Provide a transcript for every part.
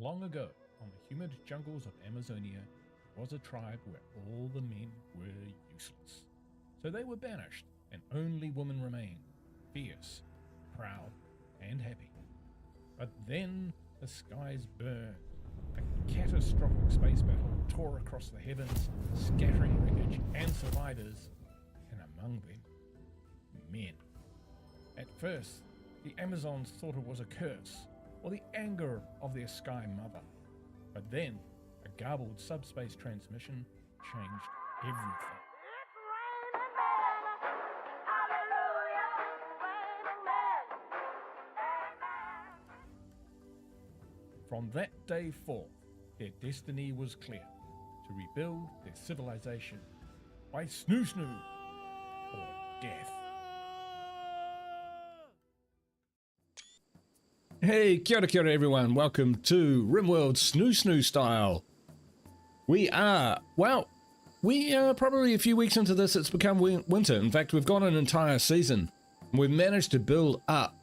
long ago, on the humid jungles of Amazonia, was a tribe where all the men were useless. So they were banished, and only women remained, fierce, proud, and happy. But then the skies burned. A catastrophic space battle tore across the heavens, scattering wreckage and survivors, and among them, men. At first, the Amazons thought it was a curse, or the anger of their sky mother. But then, a garbled subspace transmission changed everything. From that day forth, their destiny was clear, to rebuild their civilization by snoo or death. Hey, kia ora everyone, welcome to RimWorld snoo style. We are probably a few weeks into this, it's become winter. In fact, we've got an entire season. We've managed to build up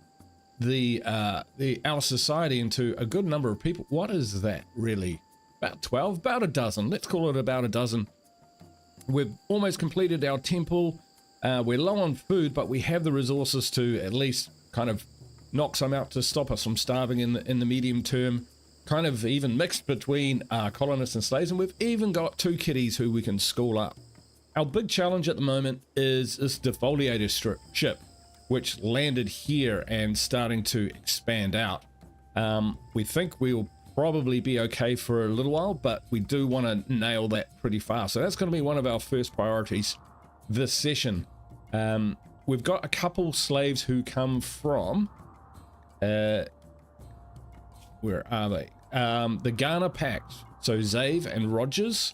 our society into a good number of people. What is that really? About 12, about a dozen. Let's call it about a dozen. We've almost completed our temple. We're low on food, but we have the resources to at least kind of knock some out to stop us from starving in the medium term. Kind of even mixed between colonists and slaves, and we've even got 2 kiddies who we can school up. Our big challenge at the moment is this Defoliator Ship, which landed here and starting to expand out. We think we'll probably be okay for a little while, but we do want to nail that pretty fast. So that's going to be one of our first priorities this session. We've got a couple slaves who come from where are they? The Ghana Pact. So Zave and Rogers.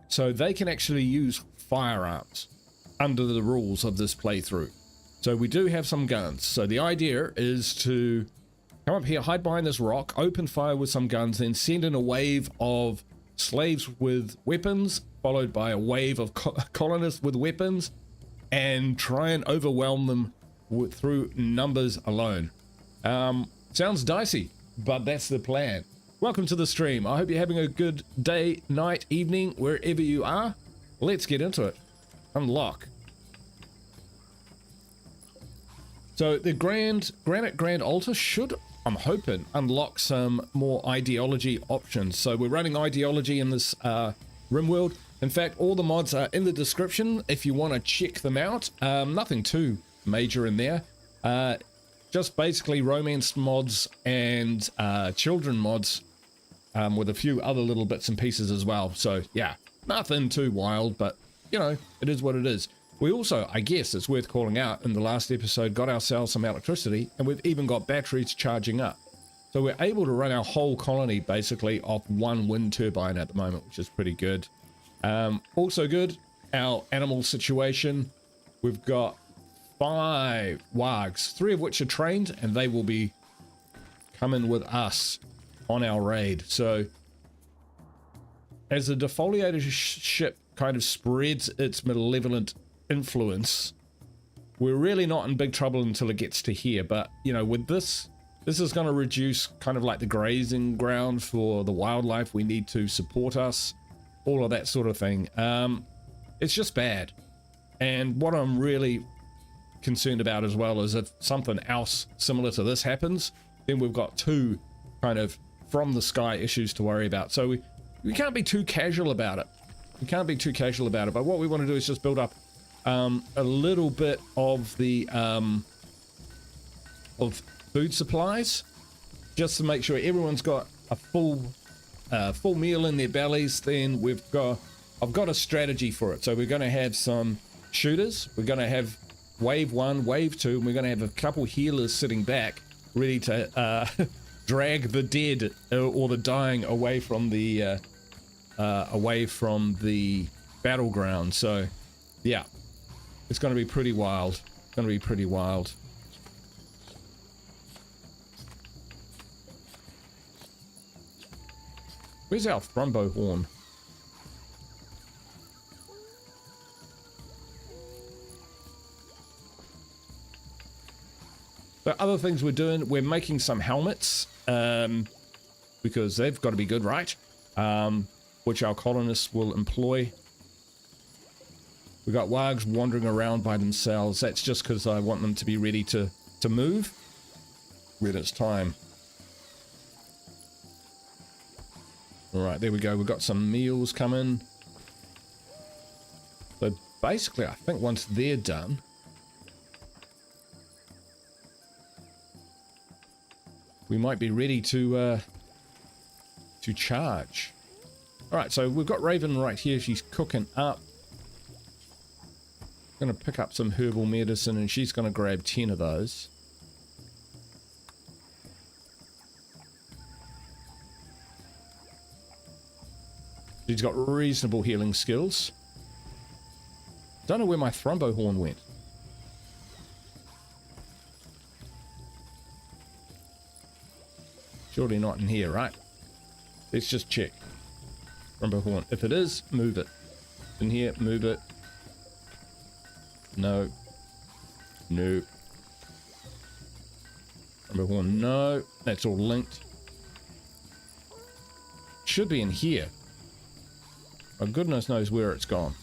So they can actually use firearms under the rules of this playthrough. So we do have some guns. So the idea is to come up here, hide behind this rock, open fire with some guns, then send in a wave of slaves with weapons, followed by a wave of colonists with weapons, and try and overwhelm them through numbers alone. Sounds dicey, but that's the plan. Welcome to the stream. I hope you're having a good day, night, evening, wherever you are. Let's get into it. Unlock. So the granite grand altar should, I'm hoping, unlock some more ideology options. So we're running ideology in this RimWorld. In fact, all the mods are in the description if you want to check them out. Nothing too major in there. Just basically romance mods and children mods with a few other little bits and pieces as well. So yeah, nothing too wild, but you know, it is what it is. We also, I guess it's worth calling out, in the last episode got ourselves some electricity, and we've even got batteries charging up. So we're able to run our whole colony basically off one wind turbine at the moment, which is pretty good. Also good, our animal situation. We've got 5 wargs, 3 of which are trained, and they will be coming with us on our raid. So as the Defoliator Ship kind of spreads its malevolent influence, we're really not in big trouble until it gets to here. But you know, with this is going to reduce kind of like the grazing ground for the wildlife we need to support us, all of that sort of thing. It's just bad. And what I'm really concerned about as well is if something else similar to this happens, then we've got 2 kind of from the sky issues to worry about. So we can't be too casual about it. We can't be too casual about it. But what we want to do is just build up a little bit of the of food supplies, just to make sure everyone's got a full meal in their bellies. Then I've got a strategy for it. So we're going to have some shooters, we're going to have wave 1, wave 2, and we're going to have a couple healers sitting back ready to drag the dead or the dying away from the battleground. So yeah, it's going to be pretty wild. It's going to be pretty wild. Where's our thrumbo horn? The other things we're doing, we're making some helmets. We've because they've got to be good, right? Which our colonists will employ. We got wargs wandering around by themselves. That's just because I want them to be ready to move when it's time. All right, there we go. We've got some meals coming. So basically, I think once they're done, we might be ready to charge. All right, so we've got Raven right here. She's cooking up. Gonna pick up some herbal medicine, and she's gonna grab 10 of those. She's got reasonable healing skills. Don't know where my thrombo horn went. Surely not in here, right? Let's just check. Thrombo horn. If it is, move it. In here, move it. No. No. Thrombo horn, no. That's all linked. Should be in here. But goodness knows where it's gone.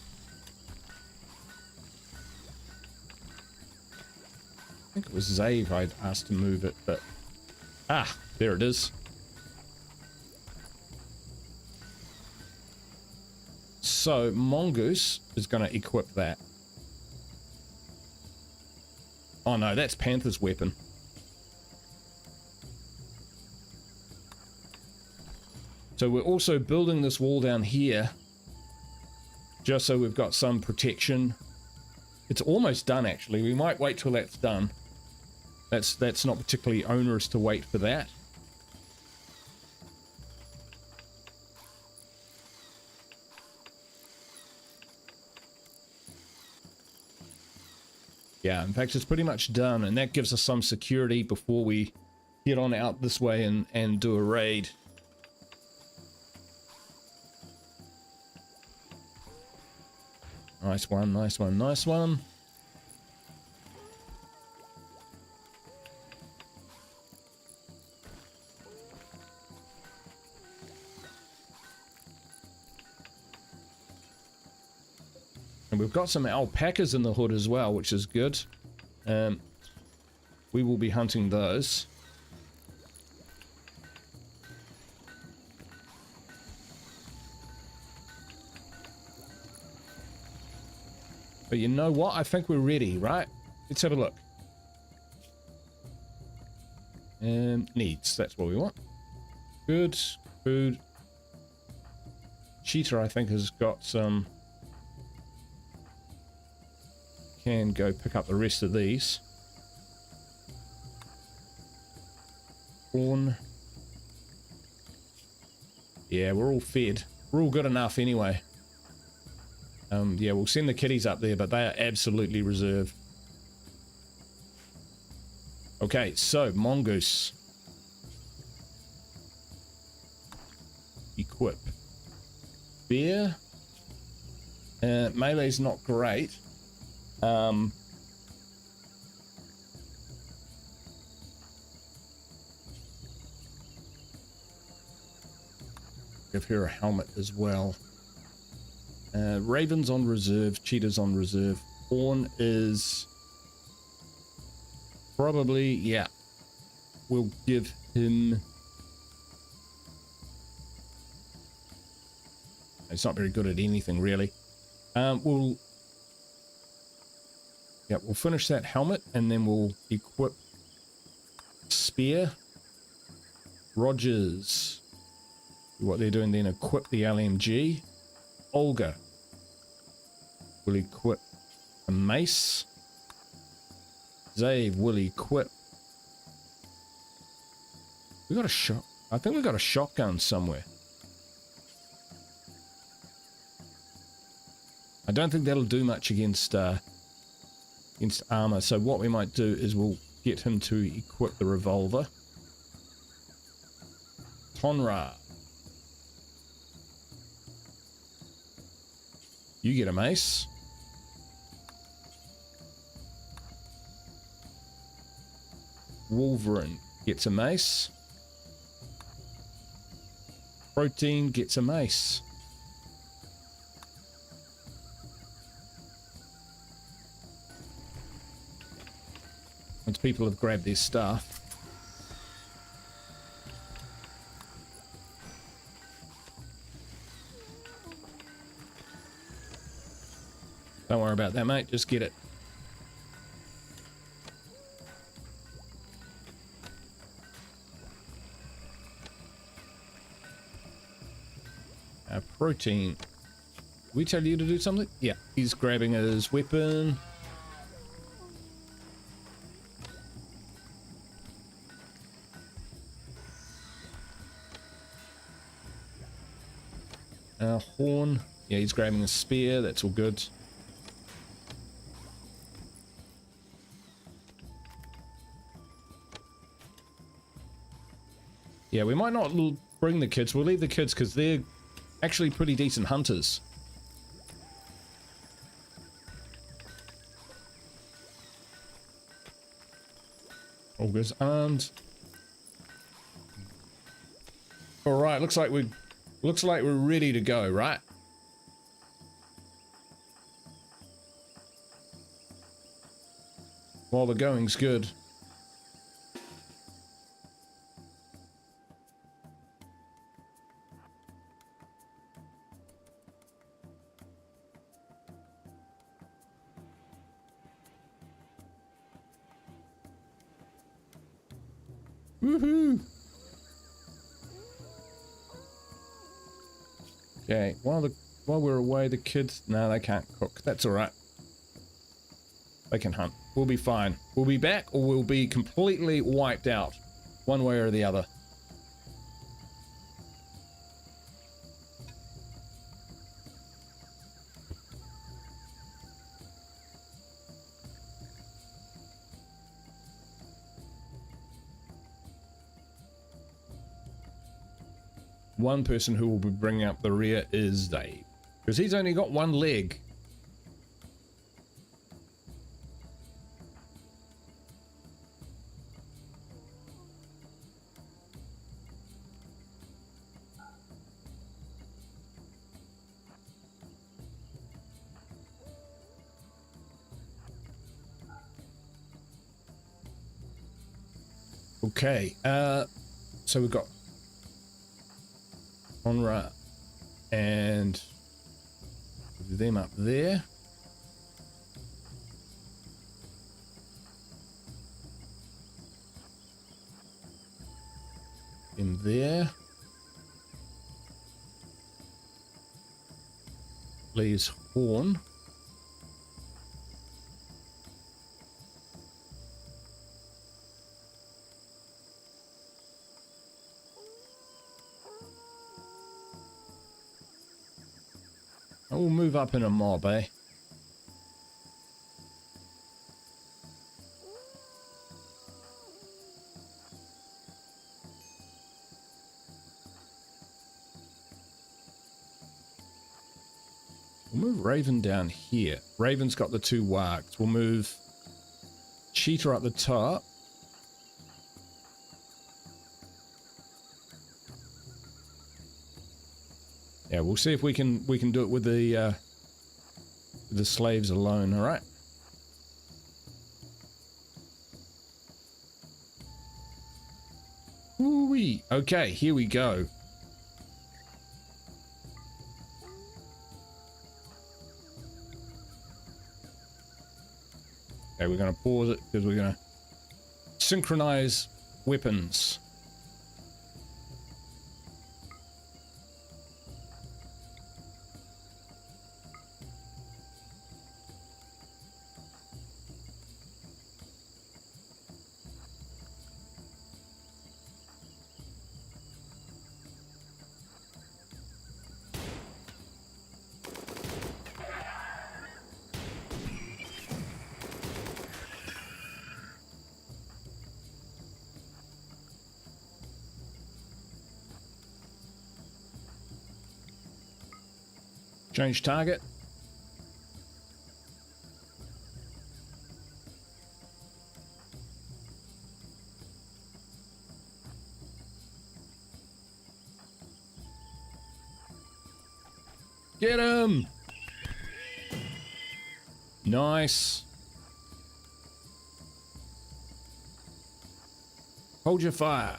I think it was Zave I'd asked to move it, but... Ah, there it is. So, Mongoose is going to equip that. Oh no, that's Panther's weapon. So we're also building this wall down here, just so we've got some protection. It's almost done, actually. We might wait till that's done. That's not particularly onerous to wait for that. Yeah, in fact, it's pretty much done, and that gives us some security before we head on out this way and do a raid. Nice one, nice one, nice one. And we've got some alpacas in the hood as well, which is good. We will be hunting those. But you know what? I think we're ready, right? Let's have a look. Needs, that's what we want. Good. Food. Cheetah, I think, has got some... Can go pick up the rest of these. Corn. Yeah, we're all fed. We're all good enough anyway. Yeah, we'll send the kitties up there, but they are absolutely reserved. Okay, so Mongoose. Equip. Bear. Melee's not great. Give her a helmet as well. Raven's on reserve, Cheetah's on reserve. Fawn is probably, yeah, we'll give him... He's not very good at anything, really. We'll finish that helmet, and then we'll equip Spear. Rogers. What they're doing then, equip the LMG. Olga will equip a mace. Zave will equip... We got a shot. I think we got a shotgun somewhere. I don't think that'll do much against armor. So what we might do is we'll get him to equip the revolver. Tonra. You get a mace. Wolverine gets a mace. protein, get some mace. Once people have grabbed their stuff. Don't worry about that, mate. Just get it. Protein. Did we tell you to do something? Yeah, he's grabbing his weapon. Horn. Yeah, he's grabbing a spear. That's all good. Yeah, we might not bring the kids. We'll leave the kids because they're actually pretty decent hunters. All good. And all right, looks like we're ready to go, right? Well, the going's good. Woohoo! Okay, while we're away, the kids... No, they can't cook. That's alright. They can hunt. We'll be fine. We'll be back, or we'll be completely wiped out. One way or the other. One person who will be bringing up the rear is Dave, because he's only got one leg. Okay, so we've got Onra and them up there. In there. Leaves Horn. We'll move up in a mob, eh? We'll move Raven down here. Raven's got the two wargs. We'll move Cheetah up the top. Yeah, we'll see if we can do it with the slaves alone. All right. Woo-wee. Okay, here we go. Okay, we're going to pause it because we're going to synchronize weapons. Change target. Get him! Nice. Hold your fire.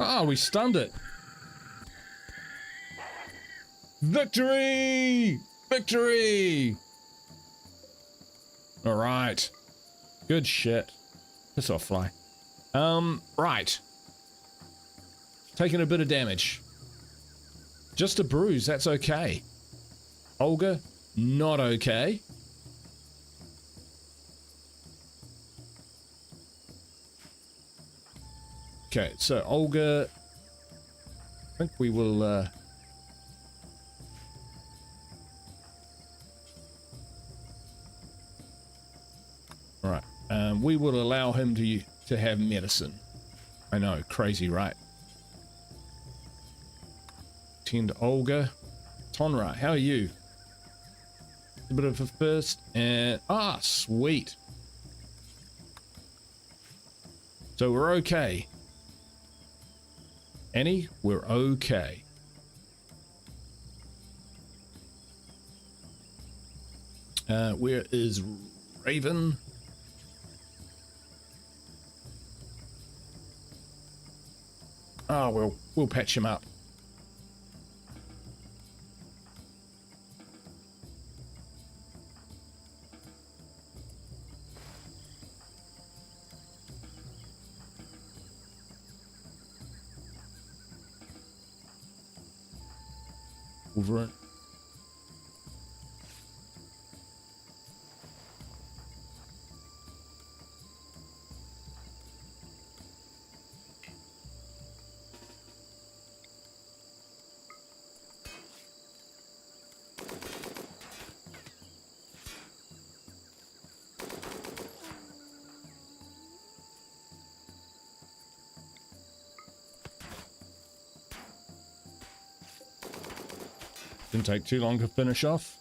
Oh, we stunned it. Victory! Victory! All right. Good shit. Piss off, fly. Right. Taking a bit of damage. Just a bruise, that's okay. Olga, not okay. Okay, so Olga, I think we will, right, we will allow him to have medicine. I know, crazy, right? Tend to Olga. Tonra, how are you? A bit of a first, and, sweet. So we're okay. Annie, we're okay. Where is Raven? Oh, we'll patch him up. Over it. Didn't take too long to finish off.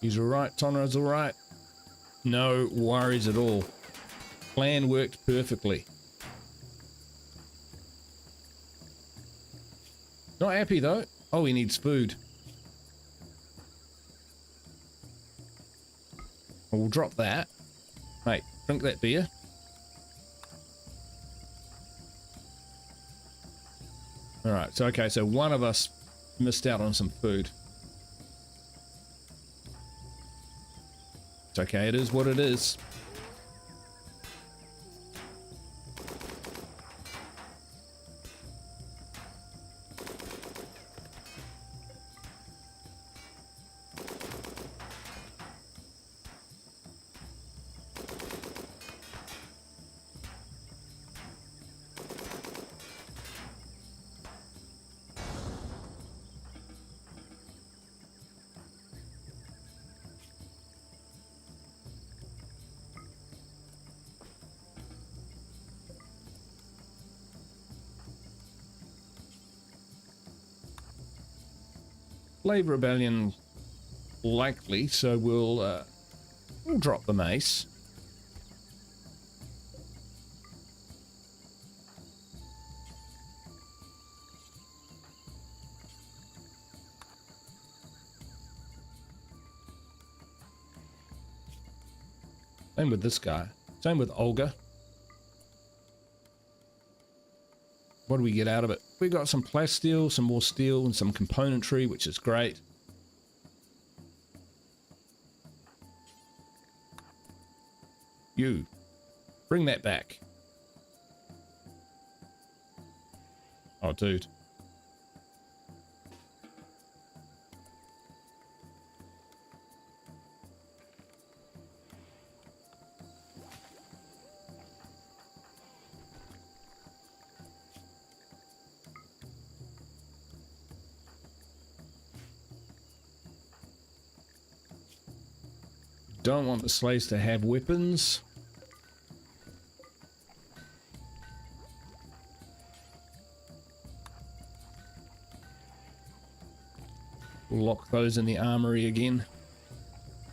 He's alright, Tonra's alright. No worries at all. Plan worked perfectly. Not happy though. Oh, he needs food. We'll drop that. Mate, drink that beer. Alright, so okay, so one of us missed out on some food. It's okay, it is what it is. Slave Rebellion likely, so we'll drop the mace. Same with this guy. Same with Olga. What do we get out of it? We got some plasteel, some more steel, and some componentry, which is great. You, bring that back. Oh, dude. Don't want the slaves to have weapons. Lock those in the armory again.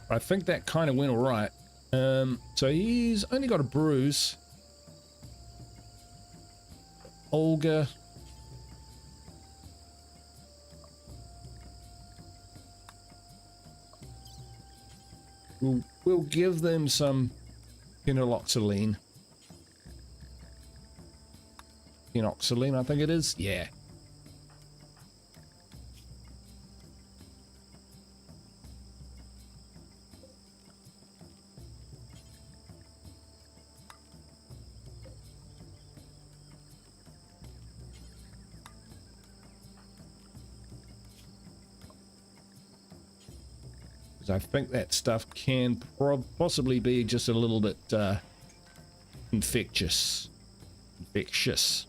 I think that kind of went all right. So he's only got a bruise. Olga. We'll give them some phenyloxylene. Phenoxylene, I think it is. Yeah. I think that stuff can possibly be just a little bit infectious. Infectious.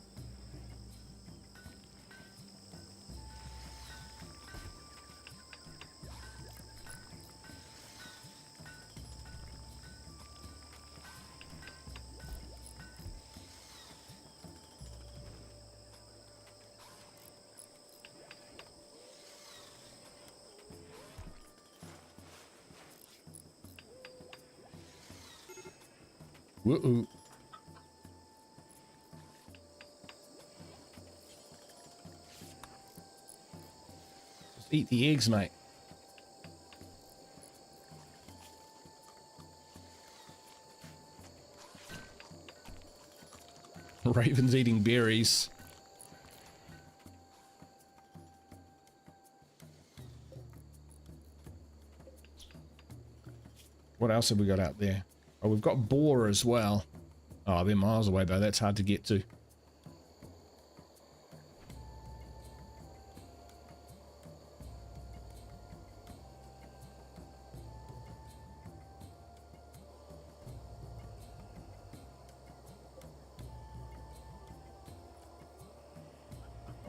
Woo-oo. Just eat the eggs, mate. Raven's eating berries. What else have we got out there? Oh, we've got boar as well. Oh, they're miles away, though. That's hard to get to. I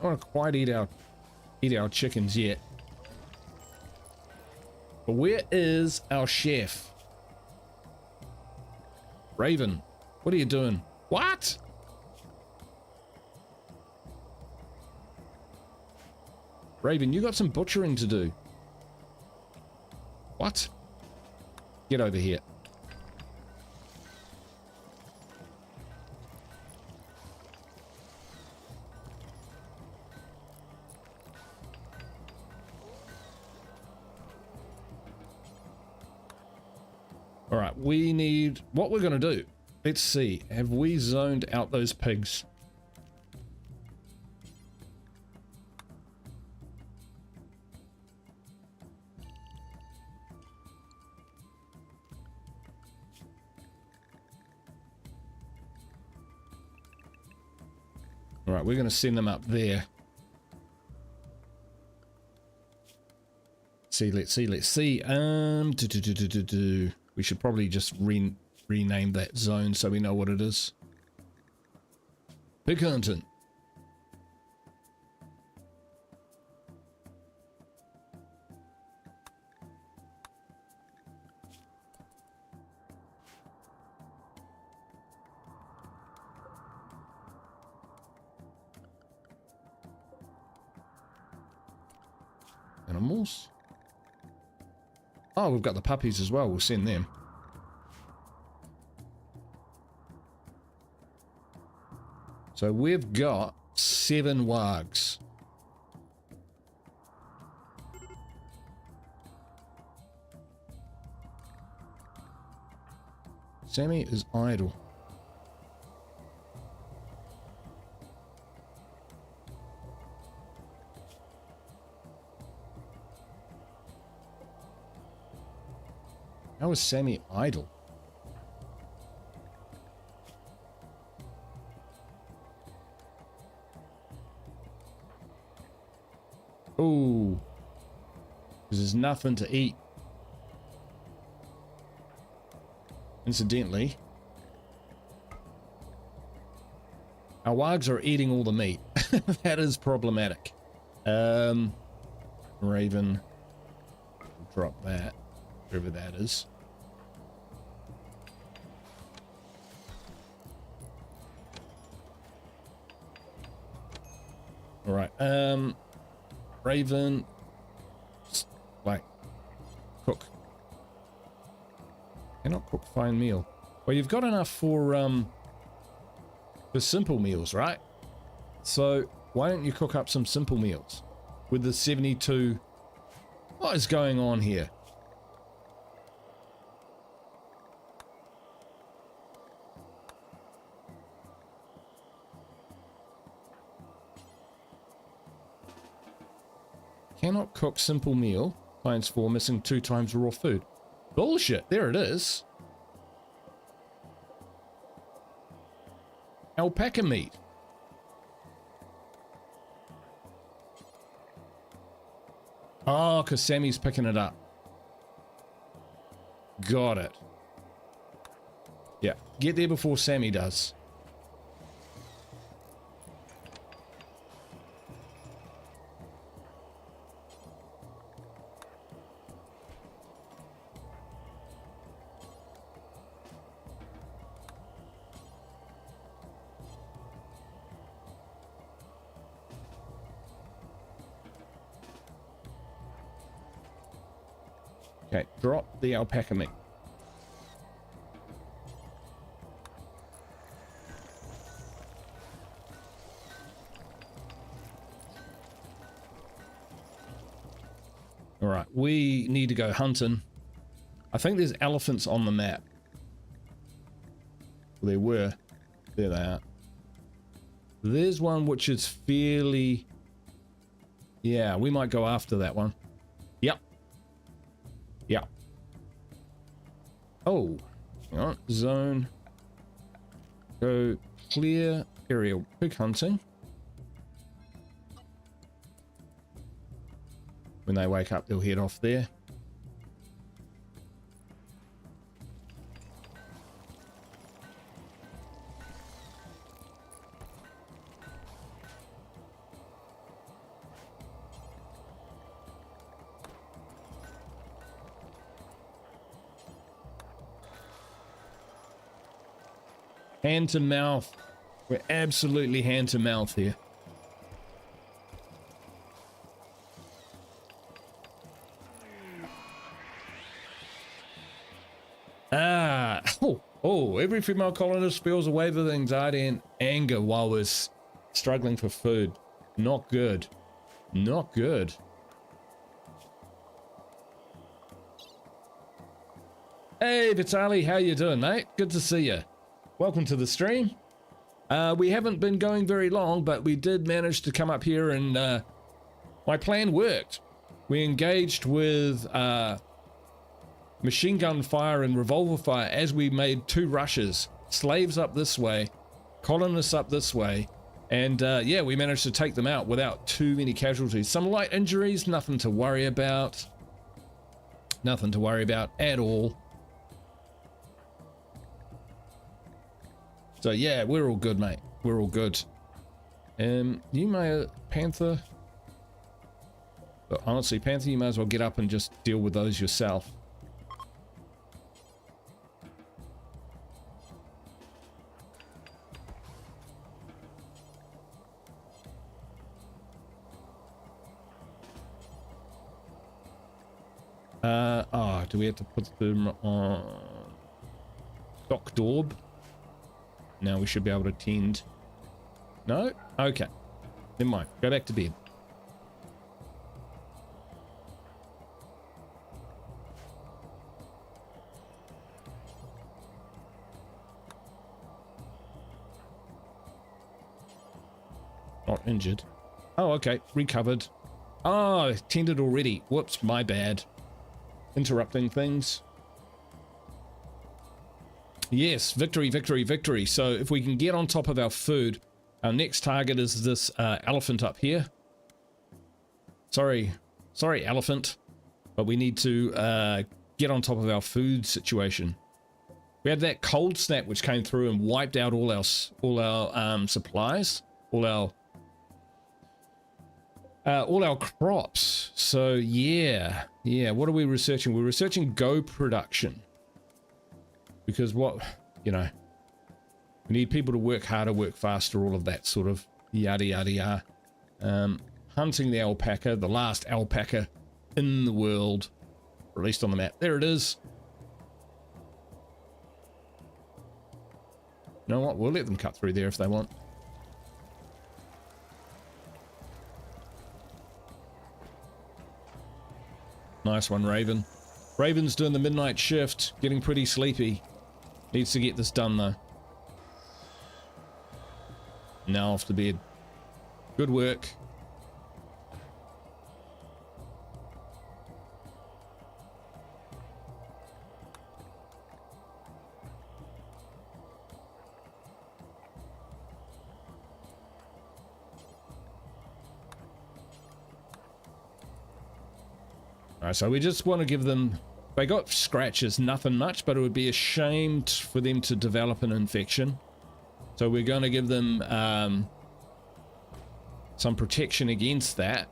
don't want to quite eat our chickens yet. But where is our chef? Raven, what are you doing? What? Raven, you got some butchering to do. What? Get over here. All right, we need, what we're going to do, let's see, have we zoned out those pigs? All right, we're going to send them up there. Let's see. We should probably just rename that zone so we know what it is. Pig hunting. Animals. Oh, we've got the puppies as well. We'll send them. So we've got 7 wargs. Sammy is idle. How is Sammy idle? Oh, because there's nothing to eat. Incidentally, our wargs are eating all the meat. That is problematic. Raven, drop that, wherever that is. All right, Raven, Cannot cook fine meal. Well, you've got enough for simple meals, right? So why don't you cook up some simple meals with the 72? What is going on here? Cannot cook simple meal. Finds 4, missing 2 times raw food. Bullshit, there it is. Alpaca meat. Oh, because Sammy's picking it up. Got it. Yeah, get there before Sammy does. Okay, drop the alpaca meat. All right, we need to go hunting. I think there's elephants on the map. There were. There they are. There's one which is fairly... Yeah, we might go after that one. Yep. Yeah. Oh, hang on. Zone. Go clear aerial pig hunting. When they wake up, they'll head off there. Hand to mouth. We're absolutely hand to mouth here. Every female colonist feels a wave of anxiety and anger while we're struggling for food. Not good. Not good. Hey, Vitali, how you doing, mate? Good to see you. Welcome to the stream. We haven't been going very long, but we did manage to come up here and my plan worked. We engaged with machine gun fire and revolver fire as we made 2 rushes. Slaves up this way, colonists up this way, and yeah, we managed to take them out without too many casualties. Some light injuries, nothing to worry about. Nothing to worry about at all. So yeah, we're all good, mate. We're all good. You may, Panther. But honestly, Panther, you may as well get up and just deal with those yourself. Do we have to put them on Dock Dorb? Now we should be able to tend. No? Okay. Never mind. Go back to bed. Not injured. Oh, okay. Recovered. Oh, tended already. Whoops, my bad. Interrupting things. Yes, victory, victory, victory. So if we can get on top of our food, our next target is this elephant up here. Sorry, elephant. But we need to get on top of our food situation. We had that cold snap which came through and wiped out all our supplies, all our crops. So yeah, what are we researching? We're researching Go production. Because we need people to work harder, work faster, all of that sort of yada yada yada. Hunting the alpaca, the last alpaca in the world, released on the map. There it is. You know what? We'll let them cut through there if they want. Nice one, Raven. Raven's doing the midnight shift, getting pretty sleepy. Needs to get this done, though. Now off to bed. Good work. Alright, so we just want to give them... They got scratches, nothing much, but it would be a shame for them to develop an infection. So we're going to give them some protection against that.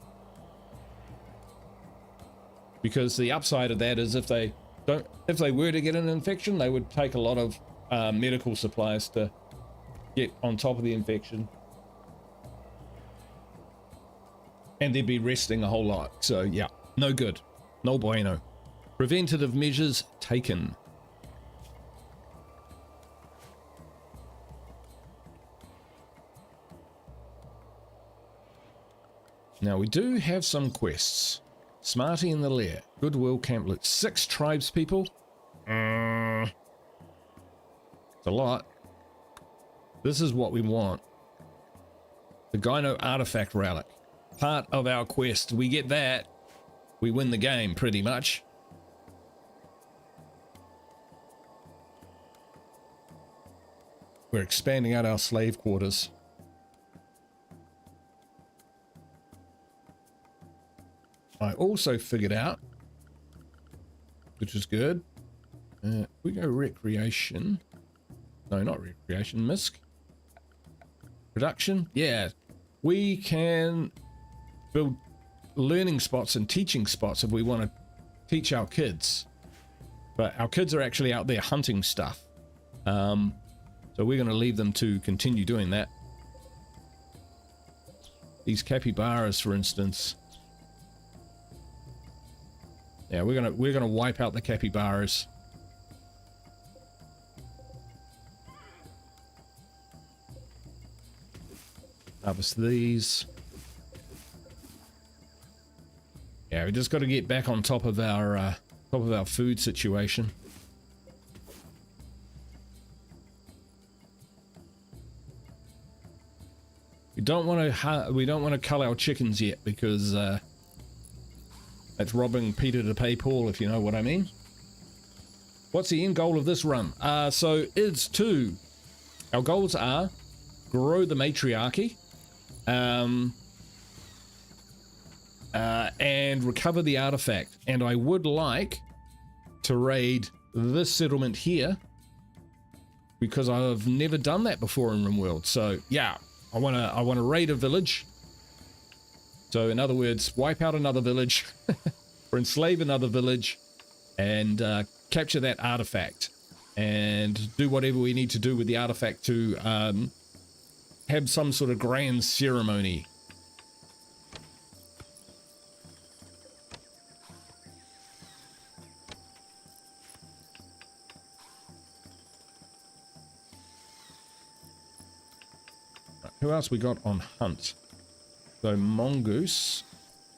Because the upside of that is if they were to get an infection, they would take a lot of medical supplies to get on top of the infection. And they'd be resting a whole lot. So yeah, no good. No bueno. Preventative measures taken. Now we do have some quests. Smarty in the Lair. Goodwill Camp Loot. 6 tribes people. It's a lot. This is what we want. The Gyno Artifact Relic. Part of our quest. We get that. We win the game, pretty much. We're expanding out our slave quarters. I also figured out, which is good, we go recreation. No, not recreation, misc. Production, yeah. We can build learning spots and teaching spots if we want to teach our kids. But our kids are actually out there hunting stuff. So we're going to leave them to continue doing that. These capybaras, for instance. Yeah, we're gonna wipe out the capybaras. Harvest these. Yeah, we just got to get back on top of our food situation. We don't want to cull our chickens yet because that's robbing Peter to pay Paul, if you know what I mean. What's the end goal of this run? So it's 2. Our goals are grow the matriarchy, and recover the artifact. And I would like to raid this settlement here because I've never done that before in RimWorld. So yeah, I want to raid a village. So in other words, wipe out another village or enslave another village and capture that artifact and do whatever we need to do with the artifact to have some sort of grand ceremony. Who else we got on hunt? So Mongoose.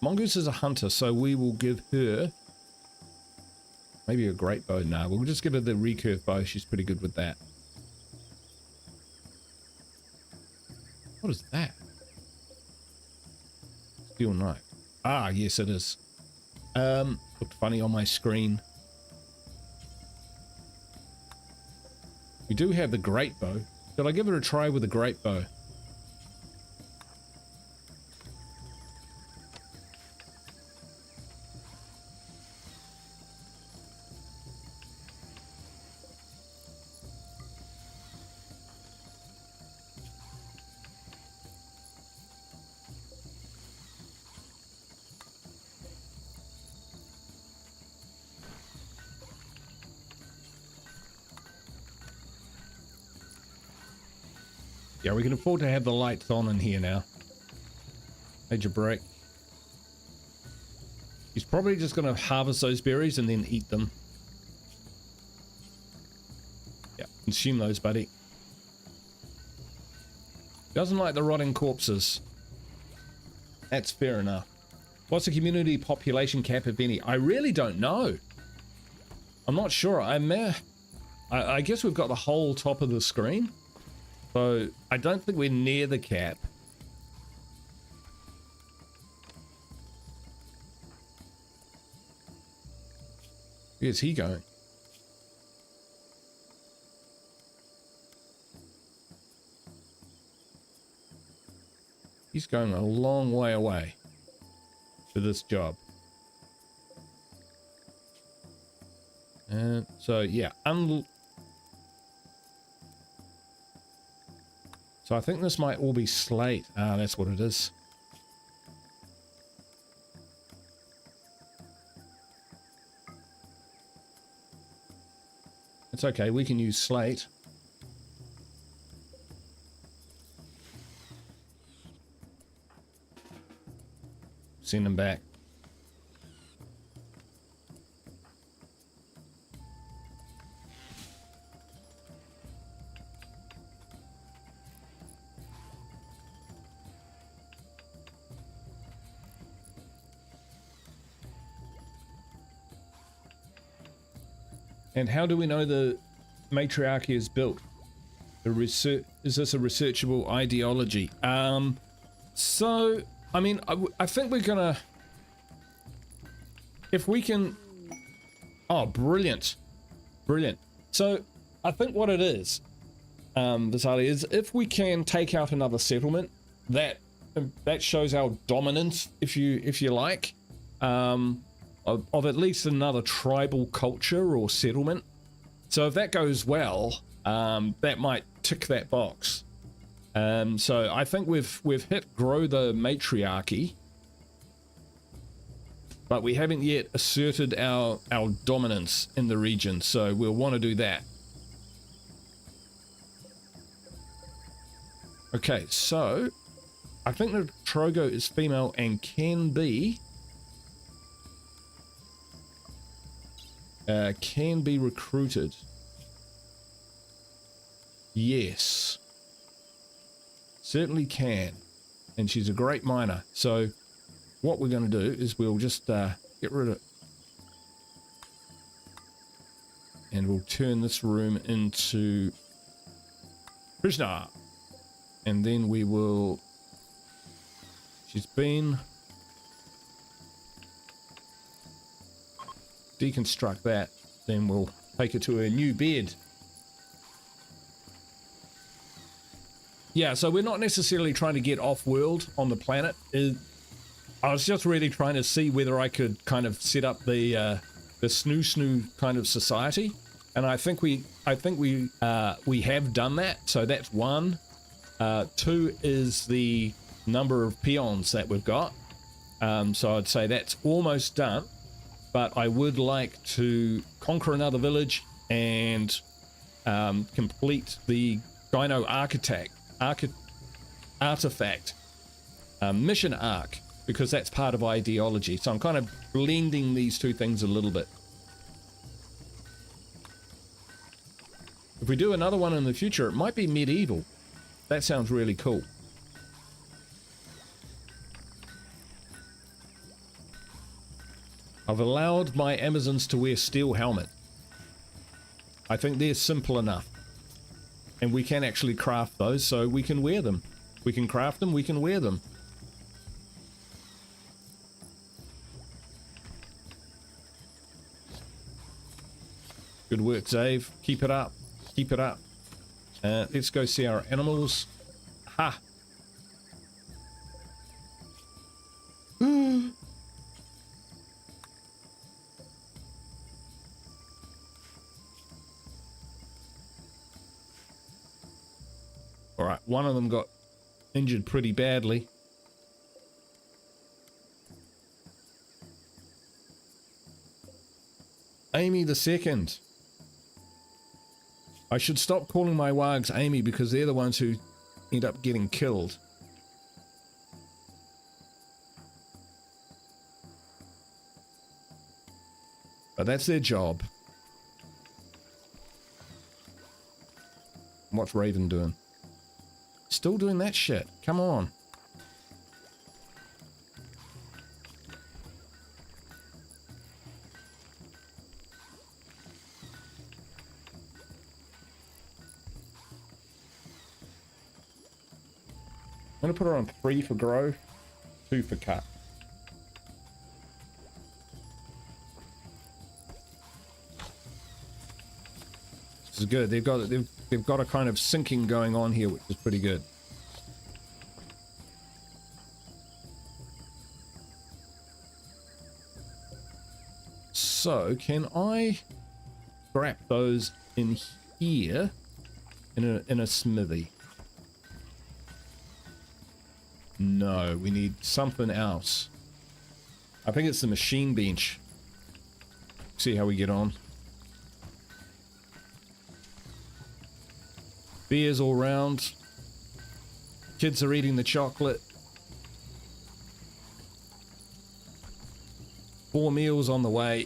Mongoose is a hunter, so we will give her maybe a great bow. Nah, we'll just give her the recurve bow. She's pretty good with that. What is that? Steel knife. Ah, yes it is. Looked funny on my screen. We do have the great bow. Should I give her a try with the great bow? Yeah, we can afford to have the lights on in here now. Major break. He's probably just going to harvest those berries and then eat them. Yeah, consume those, buddy. Doesn't like the rotting corpses. That's fair enough. What's the community population cap, if any? I really don't know. I'm not sure. I guess we've got the whole top of the screen. So I don't think we're near the cap. Where's he going? He's going a long way away for this job. And so, yeah. So I think this might all be slate. Ah, that's what it is. It's okay, we can use slate. Send them back. And how do we know the matriarchy is built? Is this a researchable ideology? So, I mean, I think we're gonna... If we can... Oh, brilliant. Brilliant. So, I think what it is, Vasali, is if we can take out another settlement, that shows our dominance, if you like, of at least another tribal culture or settlement. So if that goes well, that might tick that box. So I think we've hit grow the matriarchy, but we haven't yet asserted our dominance in the region. So we'll want to do that. Okay, so I think the Trogo is female and can be recruited. Yes, certainly can, and she's a great miner. So what we're going to do is we'll just get rid of, and we'll turn this room into prisoner, and then we will, she's been, deconstruct that, then we'll take her to her new bed. Yeah, so we're not necessarily trying to get off-world on the planet. I was just really trying to see whether I could kind of set up the snoo kind of society, and I think we have done that. So that's one. Two is the number of peons that we've got. So I'd say that's almost done. But I would like to conquer another village and complete the Gyno artifact mission arc, because that's part of ideology. So I'm kind of blending these two things a little bit. If we do another one in the future, it might be medieval. That sounds really cool. I've allowed my Amazons to wear steel helmet. I think they're simple enough. And we can actually craft those, so we can wear them. We can craft them, we can wear them. Good work, Zave. Keep it up. Keep it up. Let's go see our animals. Ha! Alright, one of them got injured pretty badly. Amy the Second. I should stop calling my wargs Amy because they're the ones who end up getting killed. But that's their job. What's Raven doing? Still doing that shit. Come on. I'm gonna put her on 3 for grow, 2 for cut. This is good. They've got a kind of syncing going on here, which is pretty good. So can I scrap those in here in a smithy? No, we need something else. I think it's the machine bench. See how we get on. Beers all round. Kids are eating the chocolate. 4 meals on the way.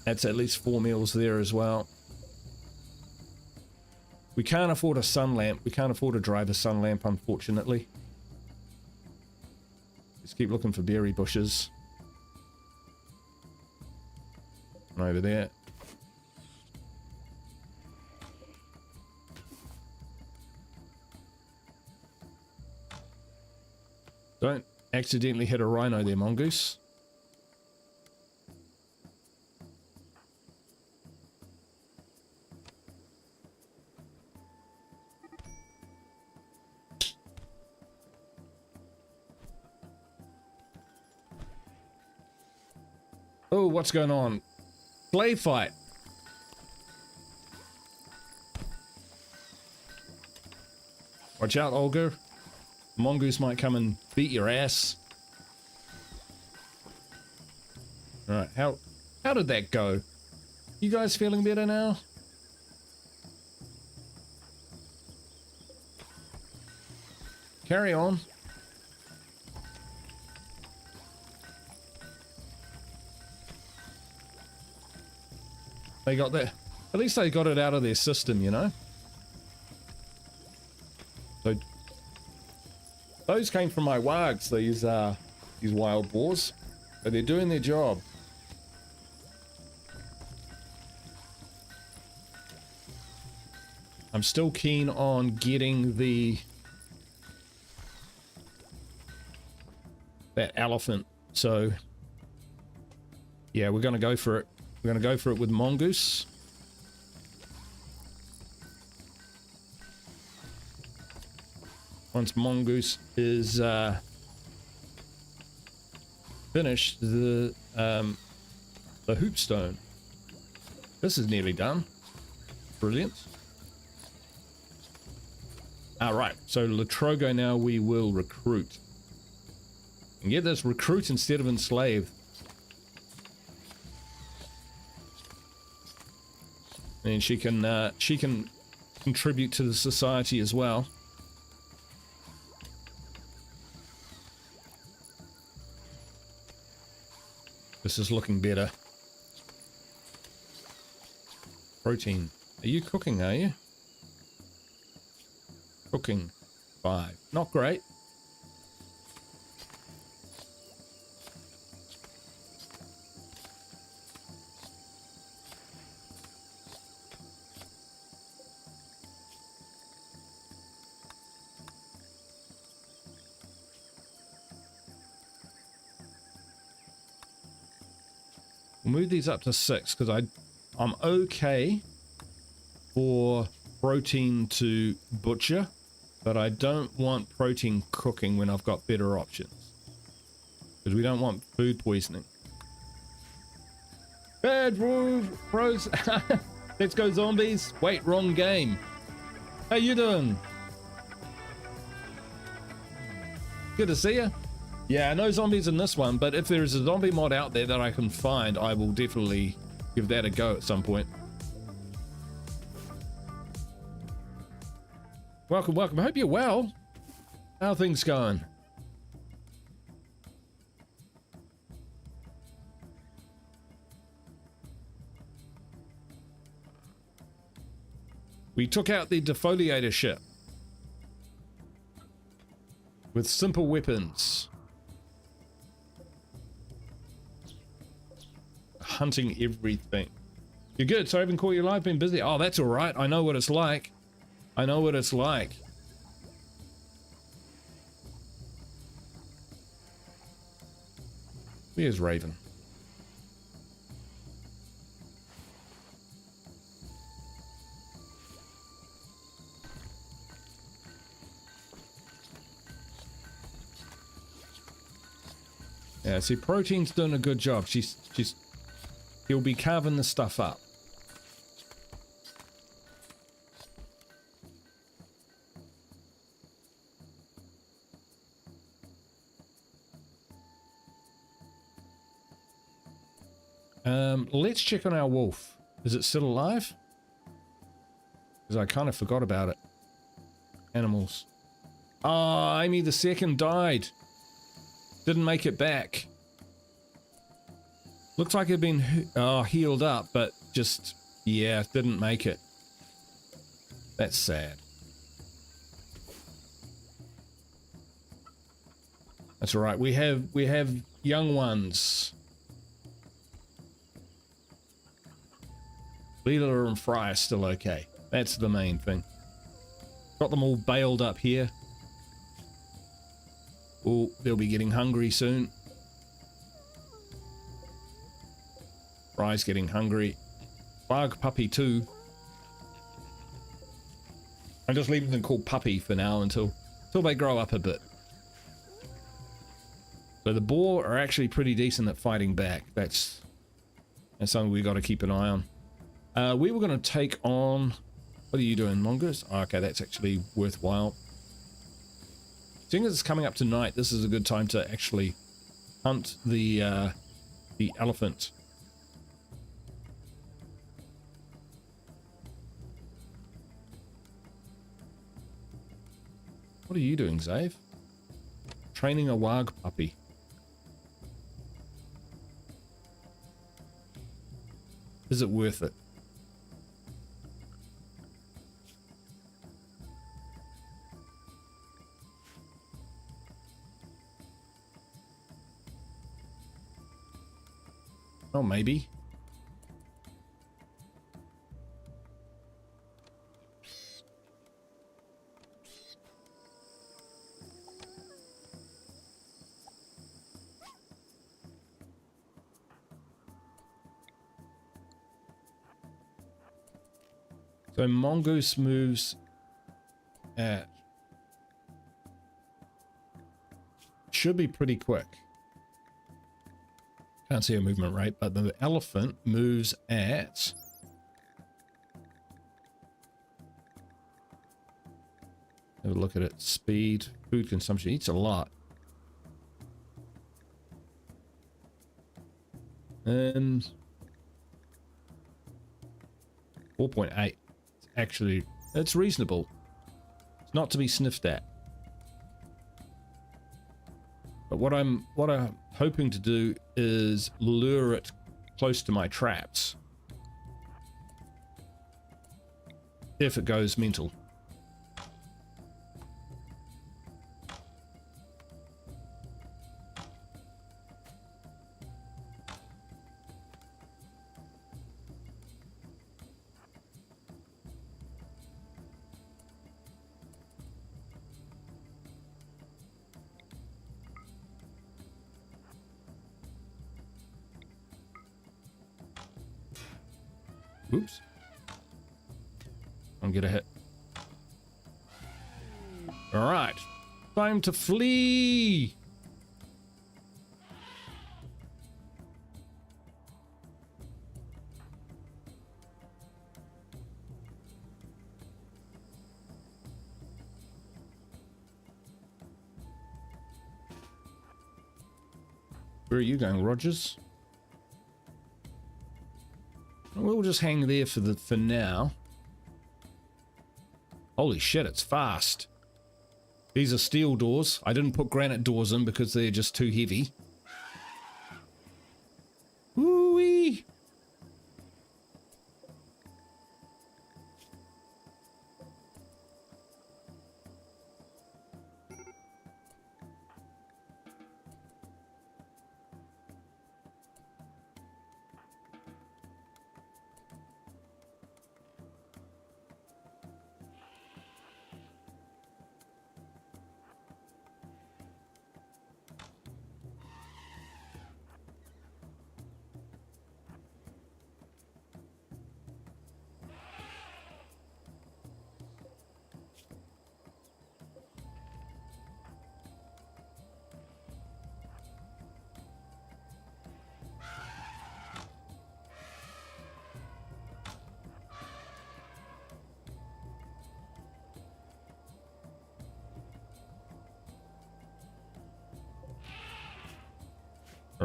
That's at least 4 meals there as well. We can't afford a sun lamp. We can't afford to drive a sun lamp, unfortunately. Let's keep looking for berry bushes. And over there. Don't accidentally hit a rhino there, mongoose. Oh, what's going on? Slave fight. Watch out, Olga. Mongoose might come and beat your ass. Alright, how did that go? You guys feeling better now? Carry on. They got that. At least they got it out of their system, you know? So those came from my wargs, these wild boars. But they're doing their job. I'm still keen on getting that elephant. So yeah, we're gonna go for it. We're going to go for it with mongoose. Once mongoose is finished, the hoopstone. This is nearly done. Brilliant. All right, so Latrogo now we will recruit. And get this, recruit instead of enslave. And she can contribute to the society as well. This is looking better. Protein. Are you cooking, are you? Cooking. 5. Not great. We'll move these up to 6 because I'm okay for protein to butcher, but I don't want protein cooking when I've got better options. Because we don't want food poisoning. Bad rules, bros. Let's go zombies. Wait, wrong game. How you doing? Good to see you. Yeah, no zombies in this one, but if there is a zombie mod out there that I can find, I will definitely give that a go at some point. Welcome, welcome. I hope you're well. How are things going? We took out the Defoliator Ship. with simple weapons. Hunting everything. You're good. So I haven't caught you live. Been busy. Oh, that's all right. I know what it's like. I know what it's like. Where's Raven? Yeah, see, Protein's doing a good job. He'll be carving the stuff up. Let's check on our wolf. Is it still alive? Because I kind of forgot about it. Animals. Ah, Amy the second died. Didn't make it back. Looks like it'd been healed up, but just, yeah, didn't make it. That's sad. That's all right. We have young ones. Leela and Fry are still okay. That's the main thing. Got them all bailed up here. Oh, they'll be getting hungry soon. Fry's getting hungry. Bug puppy too. I'm just leaving them called puppy for now until they grow up a bit. So the boar are actually pretty decent at fighting back. That's something we got to keep an eye on. We were going to take on... What are you doing, Mongoose? Oh, okay, that's actually worthwhile. Seeing as it's coming up tonight, this is a good time to actually hunt the elephant. What are you doing, Zave? Training a wag puppy. Is it worth it? Oh, maybe. So Mongoose moves at... Should be pretty quick. Can't see a movement rate, but the elephant moves at... Have a look at it. Speed, food consumption. Eats a lot. And... 4.8. Actually, it's reasonable. It's not to be sniffed at. But what I'm hoping to do is lure it close to my traps. If it goes mental. Oops. I'll get a hit. Alright. Time to flee! Where are you going, Rogers? We'll just hang there for now. Holy shit, it's fast. These are steel doors. I didn't put granite doors in because they're just too heavy. Woo-wee!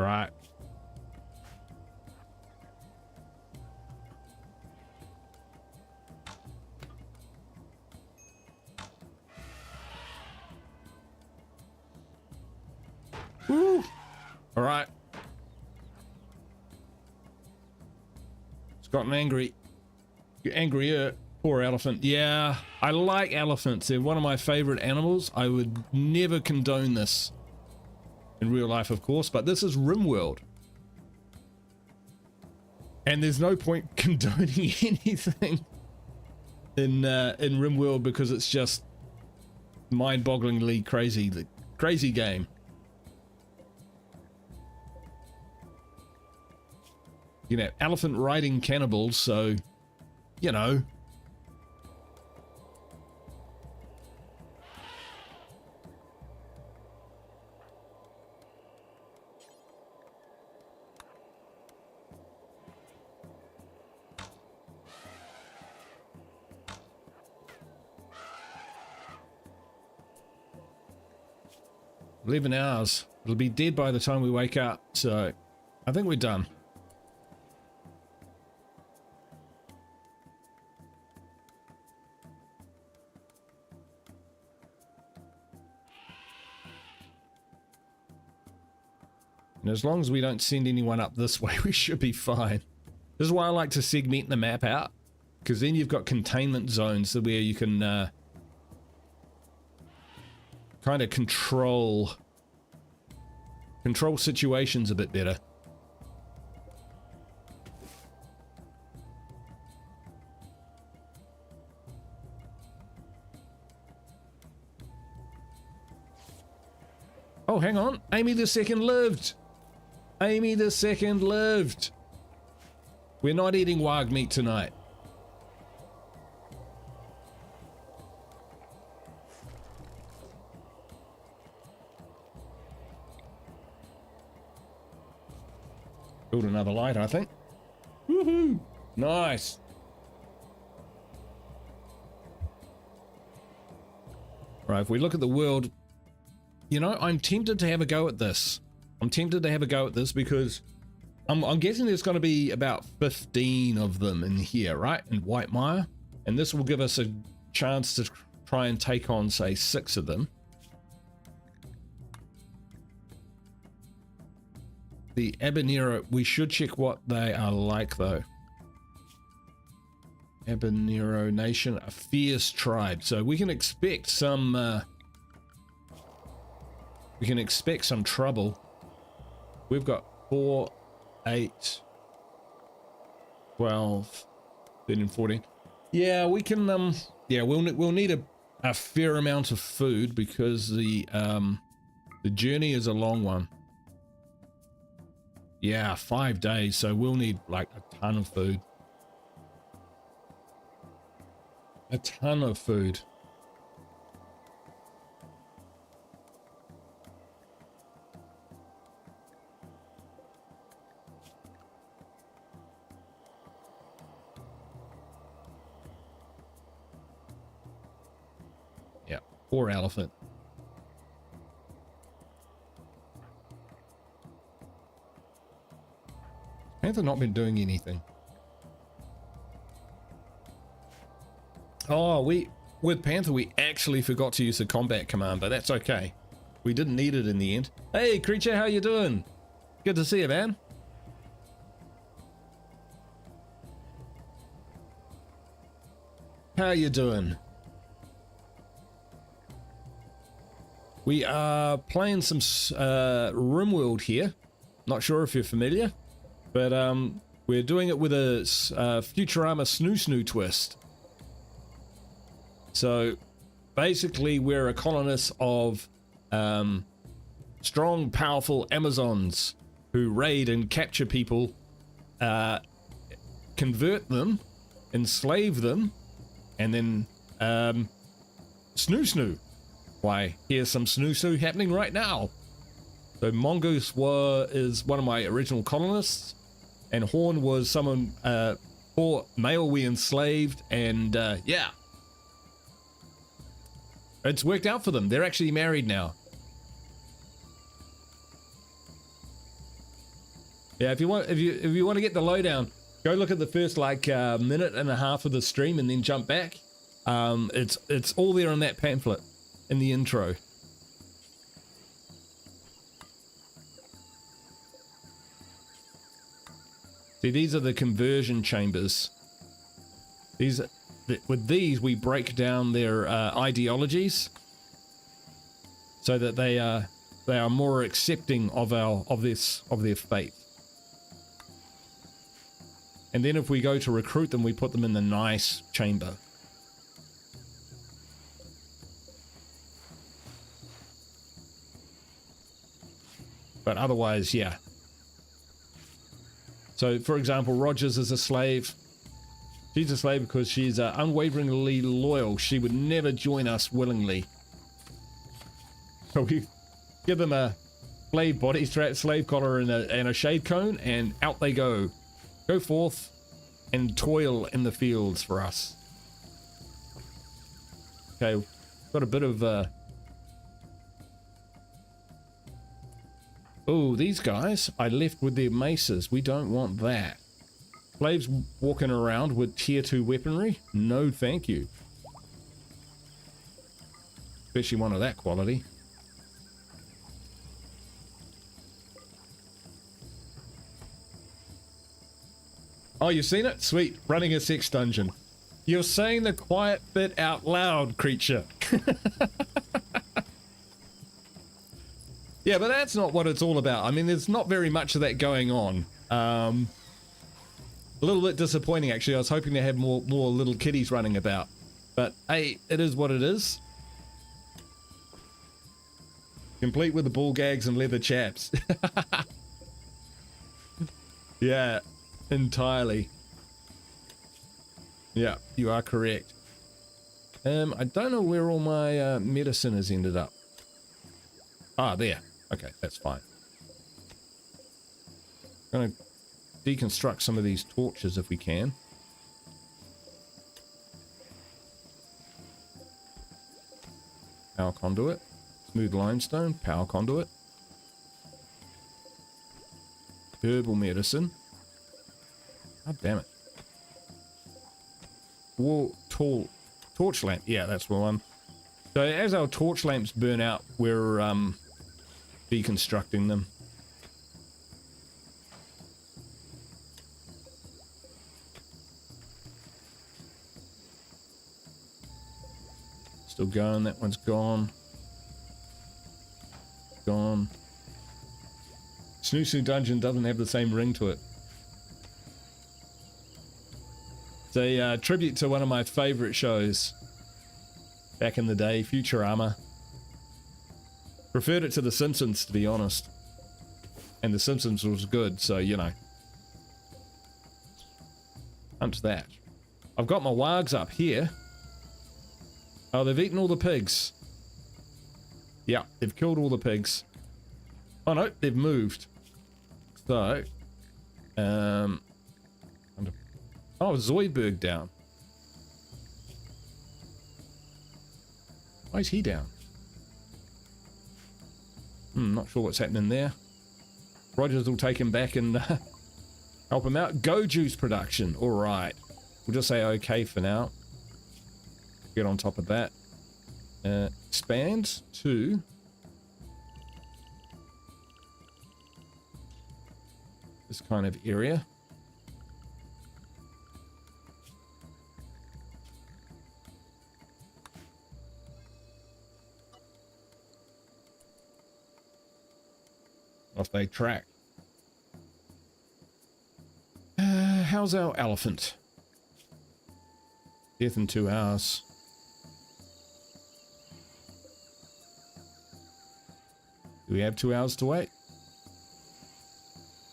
All right. Woo. All right. It's gotten angry. You're angrier. Poor elephant. Yeah, I like elephants. They're one of my favorite animals. I would never condone this in real life, of course, but this is RimWorld. And there's no point condoning anything in RimWorld because it's just mind-bogglingly crazy. The crazy game. You know, elephant riding cannibals, so, you know. $11 hours. It'll be dead by the time we wake up, so I think we're done. And as long as we don't send anyone up this way, we should be fine. This is why I like to segment the map out, because then you've got containment zones where you can kind of control situations a bit better. Oh, hang on. Amy the Second lived. Amy the Second lived. We're not eating wag meat tonight. Build another light, I think. Woohoo! Nice. Right, if we look at the world, you know, I'm tempted to have a go at this. I'm tempted to have a go at this because I'm guessing there's going to be about 15 of them in here, right? In White Mire. And this will give us a chance to try and take on, say, 6 of them. The Habanero, we should check what they are like, though. Habanero Nation, a fierce tribe. So we can expect some... we can expect some trouble. We've got 4, 8, 12, 13, 14. Yeah, we can, yeah, we'll need a fair amount of food because the journey is a long one. Yeah, 5 days, so we'll need like a ton of food. A ton of food. Yeah, poor elephant. Panther not been doing anything. Oh, with Panther we actually forgot to use the combat command, but that's okay. We didn't need it in the end. Hey creature, how you doing? Good to see you, man. How you doing? We are playing some RimWorld here. Not sure if you're familiar. But we're doing it with a Futurama snoo twist. So basically we're a colonist of strong, powerful Amazons who raid and capture people, convert them, enslave them, and then snoo. Why, here's some snoo happening right now. So Mongoose is one of my original colonists. And Horn was someone, or male we enslaved, and yeah. It's worked out for them. They're actually married now. Yeah, if you want to get the lowdown, go look at the first like minute and a half of the stream and then jump back. It's all there in that pamphlet in the intro. See, these are the conversion chambers. With these, we break down their ideologies so that they are more accepting of their fate. And then if we go to recruit them, we put them in the nice chamber. But otherwise, yeah. So, for example, Rogers is a slave. She's a slave because she's unwaveringly loyal. She would never join us willingly. So we give them a slave body strap, slave collar, and a shade cone, and out they go. Go forth and toil in the fields for us. Okay, got a bit of... Oh, these guys I left with their maces. We don't want that. Slaves walking around with tier 2 weaponry? No, thank you. Especially one of that quality. Oh, you've seen it? Sweet. Running a sex dungeon. You're saying the quiet bit out loud, creature. Yeah, but that's not what it's all about. I mean, there's not very much of that going on. A little bit disappointing, actually. I was hoping to have more little kiddies running about. But, hey, it is what it is. Complete with the ball gags and leather chaps. Yeah, entirely. Yeah, you are correct. I don't know where all my medicine has ended up. Ah, there. Okay, that's fine. I'm gonna deconstruct some of these torches if we can. Power conduit. Smooth limestone. Power conduit. Herbal medicine. God damn it. Torch lamp. Yeah, that's the one. So as our torch lamps burn out, we're deconstructing them. Still going. That one's gone. Gone. Snoo Dungeon doesn't have the same ring to it. It's a tribute to one of my favorite shows back in the day, Futurama. Preferred it to The Simpsons, to be honest. And The Simpsons was good, so, you know. Hunt that. I've got my wargs up here. Oh, they've eaten all the pigs. Yeah, they've killed all the pigs. Oh no, they've moved. So, oh, Zoidberg down. Why is he down? Not sure what's happening there. Rogers will take him back and help him out. Go juice production. All right. We'll just say okay for now. Get on top of that. Expand to this kind of area. Off they track. How's our elephant? Death in 2 hours. Do we have 2 hours to wait?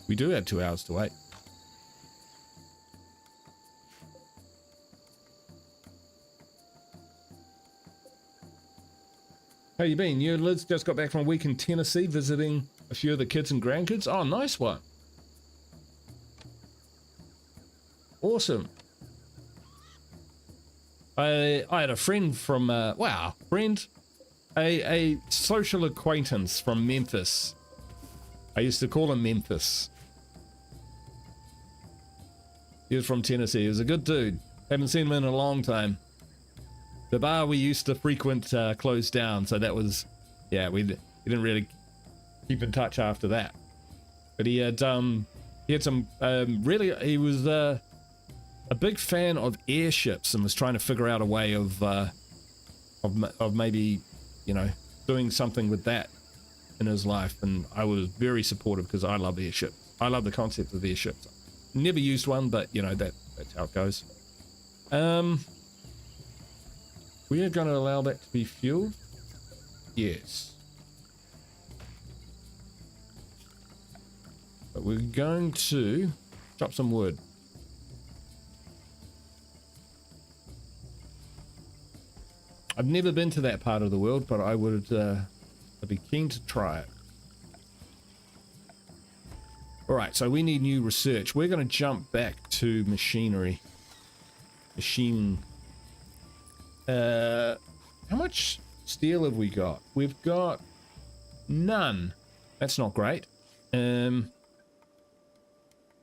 We do have 2 hours to wait. How you been? You and Liz just got back from a week in Tennessee visiting a few of the kids and grandkids. Oh, nice one. Awesome. I had a friend from, a social acquaintance from Memphis. I used to call him Memphis. He was from Tennessee. He was a good dude. Haven't seen him in a long time. The bar we used to frequent closed down, so that was, yeah, we didn't really keep in touch after that. But he had some really, he was a big fan of airships and was trying to figure out a way of maybe, you know, doing something with that in his life. And I was very supportive because I love airships. I love the concept of airships. Never used one, but you know, that's how it goes. We are going to allow that to be fueled. Yes. But we're going to drop some wood. I've never been to that part of the world, but I would I'd be keen to try it. Alright, so we need new research. We're going to jump back to machinery. How much steel have we got? We've got none. That's not great. We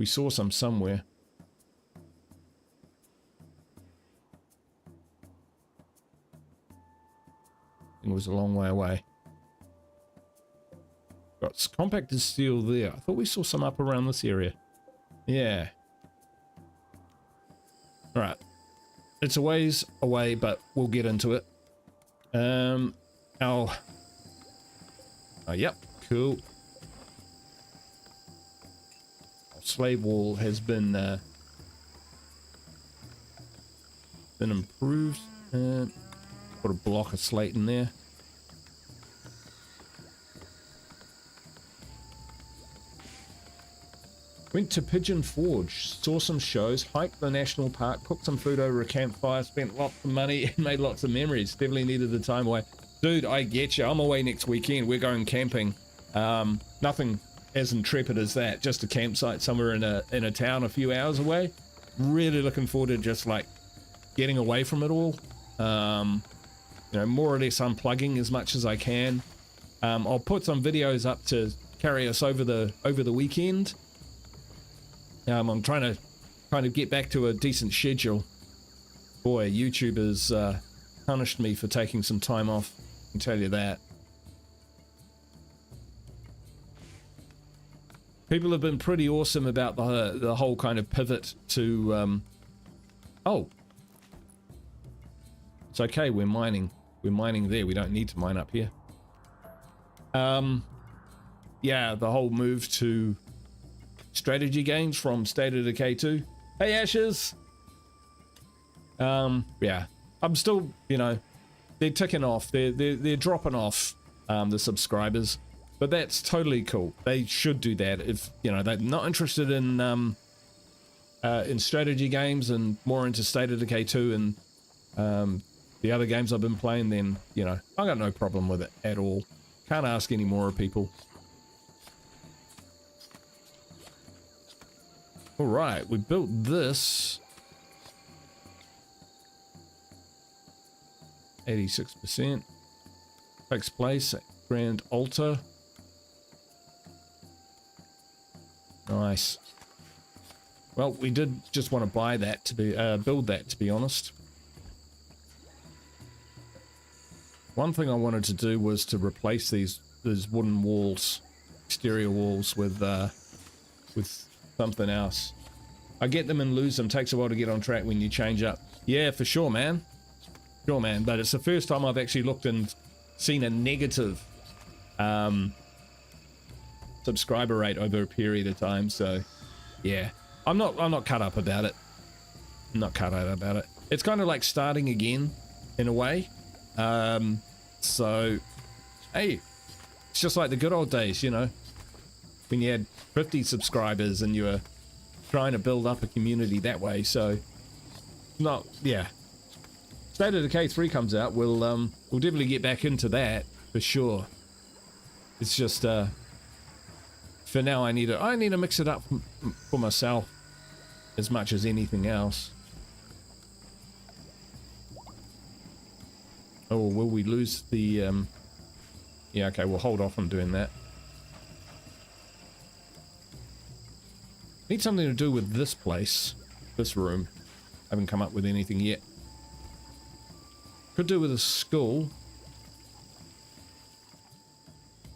saw some somewhere. It was a long way away. Got compacted steel there. I thought we saw some up around this area. Yeah. Alright. It's a ways away, but we'll get into it. Oh, yep, cool. Our slave wall has been improved. Put a block of slate in there. Went to Pigeon Forge, saw some shows, hiked the national park, cooked some food over a campfire, spent lots of money and made lots of memories. Definitely needed the time away. Dude, I get you. I'm away next weekend. We're going camping. Nothing as intrepid as that. Just a campsite somewhere in a town a few hours away. Really looking forward to just like getting away from it all. You know, more or less unplugging as much as I can. I'll put some videos up to carry us over the weekend. I'm trying to get back to a decent schedule. Boy, YouTube has punished me for taking some time off. I can tell you that. People have been pretty awesome about the whole kind of pivot to. Oh, it's okay. We're mining. We're mining there. We don't need to mine up here. Yeah, the whole move to strategy games from State of Decay 2. Hey Ashes! Yeah, I'm still, you know, they're ticking off, they're dropping off, the subscribers, but that's totally cool. They should do that. If, you know, they're not interested in strategy games and more into State of Decay 2 and the other games I've been playing, then, you know, I got no problem with it at all. Can't ask any more of people. All right, we built this. 86%. Takes place at Grand Altar. Nice. Well, we did just want to buy that to be, build that, to be honest. One thing I wanted to do was to replace these wooden walls, exterior walls, with something else. I get them and lose them. Takes a while to get on track when you change up. Yeah, for sure, man. Sure, man. But it's the first time I've actually looked and seen a negative subscriber rate over a period of time. So, yeah, I'm not cut up about it. I'm not cut out about it. It's kind of like starting again, in a way. So, hey, it's just like the good old days, you know, when you had 50 subscribers and you were trying to build up a community that way. So, not, yeah. State of Decay 3 comes out, we'll definitely get back into that for sure. It's just for now I need to mix it up for myself as much as anything else. Oh, will we lose the yeah, okay, we'll hold off on doing that. Need something to do with this place. this room. I haven't come up with anything yet. Could do with a school.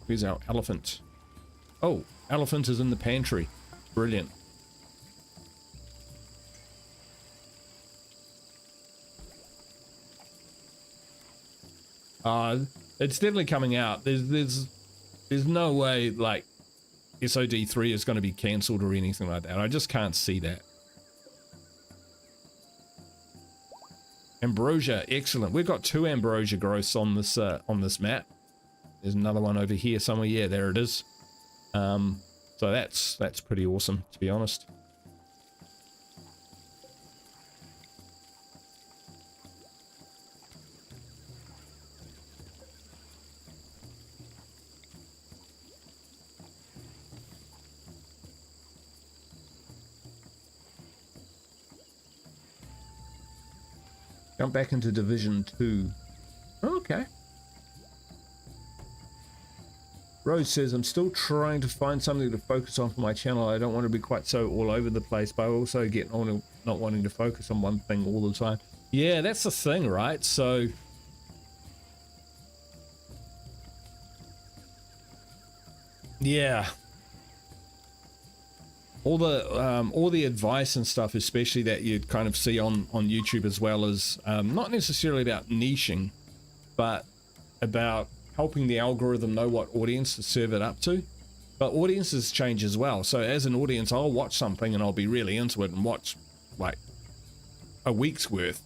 Where's our elephant? Oh, elephant is in the pantry. Brilliant. It's definitely coming out. There's no way like SOD3 is going to be cancelled or anything like that. I just can't see that. Ambrosia, excellent. We've got 2 ambrosia growths on this map. There's another one over here somewhere. Yeah, there it is. So that's pretty awesome, to be honest. Jump back into Division 2. Okay. Rose says, I'm still trying to find something to focus on for my channel. I don't want to be quite so all over the place, but I also get on not wanting to focus on one thing all the time. Yeah, that's the thing, right? So yeah. All the advice and stuff, especially that you'd kind of see on YouTube, as well as not necessarily about niching, but about helping the algorithm know what audience to serve it up to. But audiences change as well. So as an audience, I'll watch something and I'll be really into it and watch like a week's worth,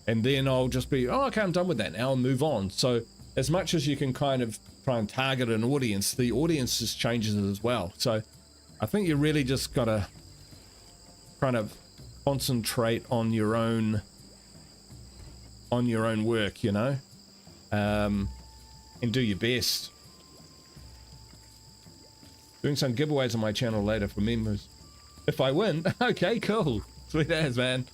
and then I'll just be, oh, okay, I'm done with that now, I'll move on. So as much as you can kind of try and target an audience, the audience just changes as well. So I think you really just gotta kind of concentrate on your own work, you know, and do your best. Doing some giveaways on my channel later for members. If I win, okay, cool, sweet as, man.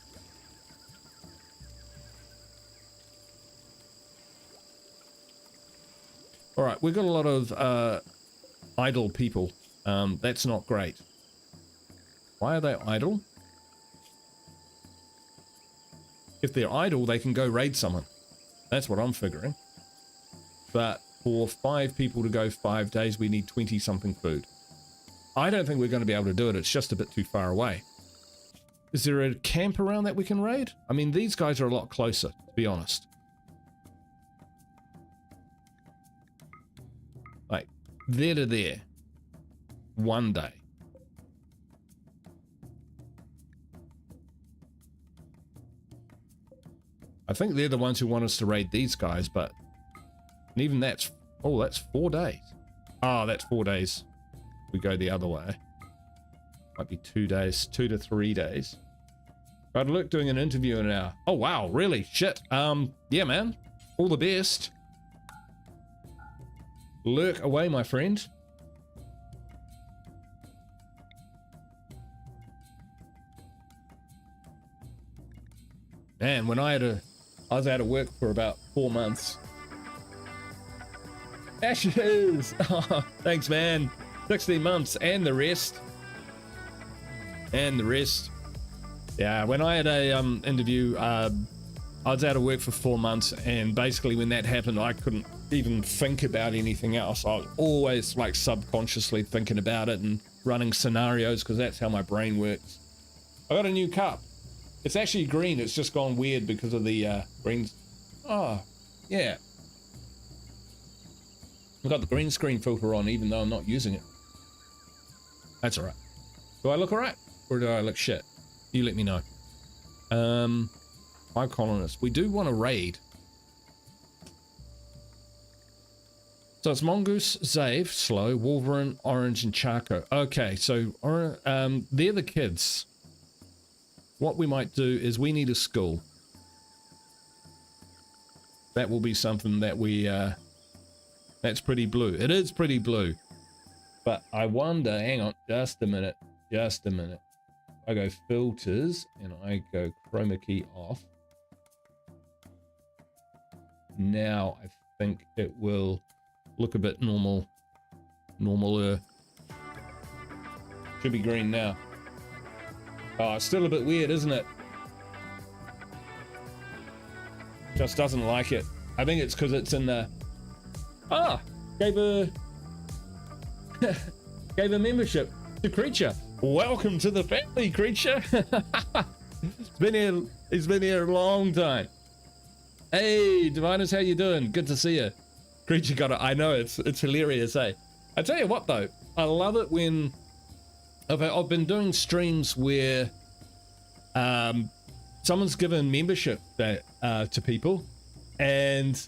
All right, we've got a lot of idle people. That's not great. Why are they idle? If they're idle, they can go raid someone. That's what I'm figuring. But for 5 people to go 5 days, we need 20-something food. I don't think we're going to be able to do it. It's just a bit too far away. Is there a camp around that we can raid? I mean, these guys are a lot closer, to be honest. Like, there to there. 1 day. I think they're the ones who want us to raid these guys, but even that's, oh, that's 4 days. Oh, that's 4 days. We go the other way. Might be 2 days, 2 to 3 days. I'd look doing an interview in an hour. Oh wow, really? Shit. Yeah, man. All the best. Lurk away, my friend. Man, when I was out of work for about 4 months. Ashes! Oh, thanks, man. 16 months and the rest. And the rest. Yeah, when I had a interview, I was out of work for 4 months, and basically when that happened, I couldn't even think about anything else. I was always like subconsciously thinking about it and running scenarios, because that's how my brain works. I got a new cup. It's actually green. It's just gone weird because of the green. Oh, yeah. I've got the green screen filter on, even though I'm not using it. That's all right. Do I look all right? Or do I look shit? You let me know. 5 colonists. We do want to raid. So it's Mongoose, Zave, Slow, Wolverine, Orange, and Charco. Okay, so they're the kids. What we might do is we need a school. That will be something that we, that's pretty blue. It is pretty blue. But I wonder, hang on, just a minute. I go filters and I go chroma key off. Now I think it will look a bit normaler. Should be green now. Oh, it's still a bit weird, isn't it? Just doesn't like it. I think it's because it's in the... Ah! Gave a... gave a membership to Creature. Welcome to the family, Creature. He's been here a long time. Hey, Diviners, how you doing? Good to see you. Creature got it. I know, it's hilarious, eh? I tell you what, though. I love it when... I've been doing streams where someone's given membership to people, and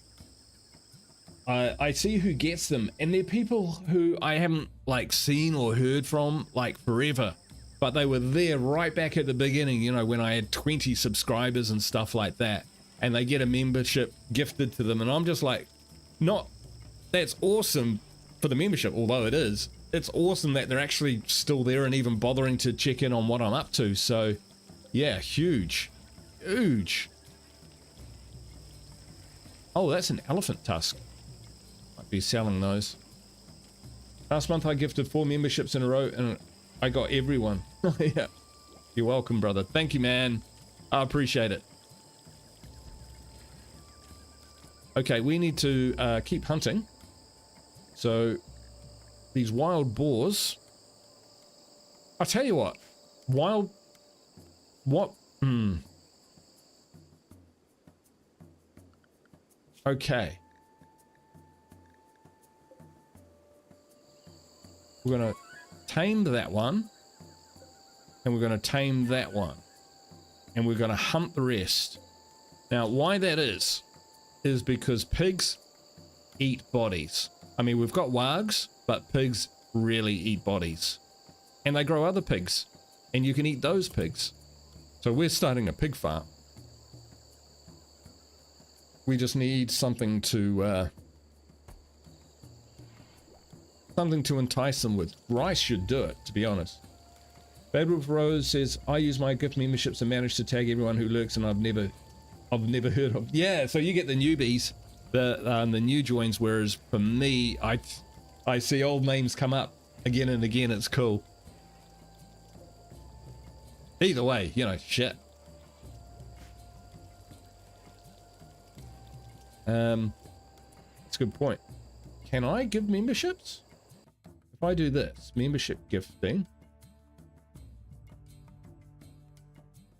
I see who gets them, and they're people who I haven't like seen or heard from like forever, but they were there right back at the beginning, you know, when I had 20 subscribers and stuff like that, and they get a membership gifted to them, and I'm just like, that's awesome for the membership, although it's awesome that they're actually still there and even bothering to check in on what I'm up to. So yeah, huge. Oh, that's an elephant tusk. Might be selling those. Last month I gifted 4 memberships in a row and I got everyone. Yeah, you're welcome, brother. Thank you, man. I appreciate it. Okay, we need to keep hunting. So these wild boars, I'll tell you what, okay. We're gonna tame that one, and we're gonna tame that one, and we're gonna hunt the rest. Now, why that is because pigs eat bodies. I mean, we've got wargs, but pigs really eat bodies. And they grow other pigs, and you can eat those pigs. So we're starting a pig farm. We just need something to entice them with. Rice should do it, to be honest. Bad Wolf Rose says, I use my gift memberships and manage to tag everyone who lurks and I've never heard of. Yeah, so you get the newbies, the new joins, whereas for me, I see old names come up again and again. It's cool. Either way, you know, shit. That's a good point. Can I give memberships? If I do this, membership gifting.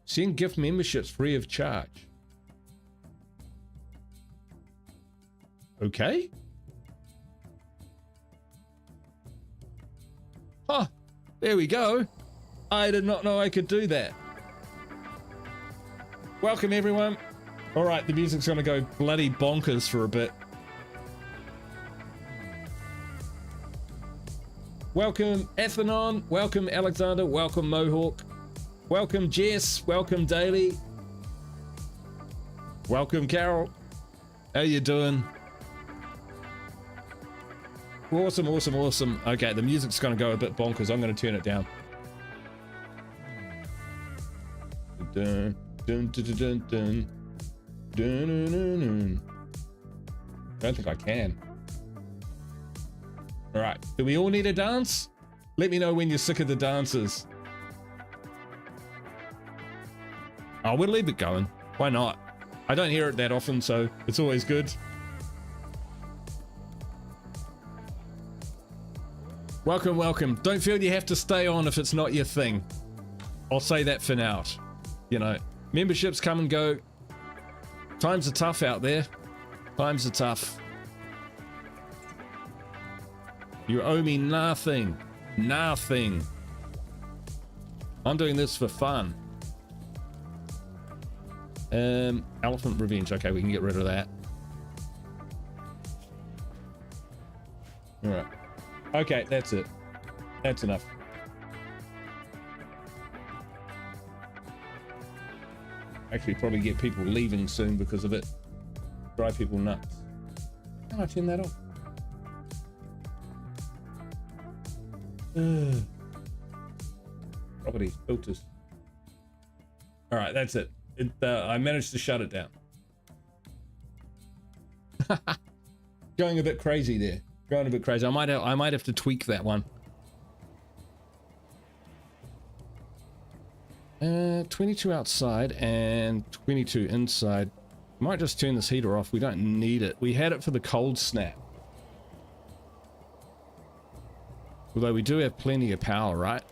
Send gift memberships free of charge. Okay. Huh, there we go. I did not know I could do that. Welcome, everyone. All right, the music's gonna go bloody bonkers for a bit. Welcome, Ethanon. Welcome, Alexander. Welcome, Mohawk. Welcome, Jess. Welcome, Daly. Welcome, Carol. How you doing? Awesome, awesome, awesome. Okay, the music's gonna go a bit bonkers. I'm gonna turn it down. Dun, dun, dun, dun, dun, dun. Dun, dun, dun, dun. I don't think I can. All right, do we all need a dance? Let me know when you're sick of the dances. Oh, we'll leave it going. Why not? I don't hear it that often, so it's always good. Welcome, welcome. Don't feel you have to stay on if it's not your thing. I'll say that for now. You know, memberships come and go. Times are tough out there. Times are tough. You owe me nothing. Nothing. I'm doing this for fun. Elephant Revenge. Okay, we can get rid of that. All right. Okay, that's it. That's enough. Actually, probably get people leaving soon because of it. Drive people nuts. How do I turn that off? Property filters. All right, that's it. I managed to shut it down. Going a bit crazy there. Going a bit crazy. I might have to tweak that one. 22 outside and 22 inside. Might just turn this heater off. We don't need it. We had it for the cold snap. Although we do have plenty of power, right?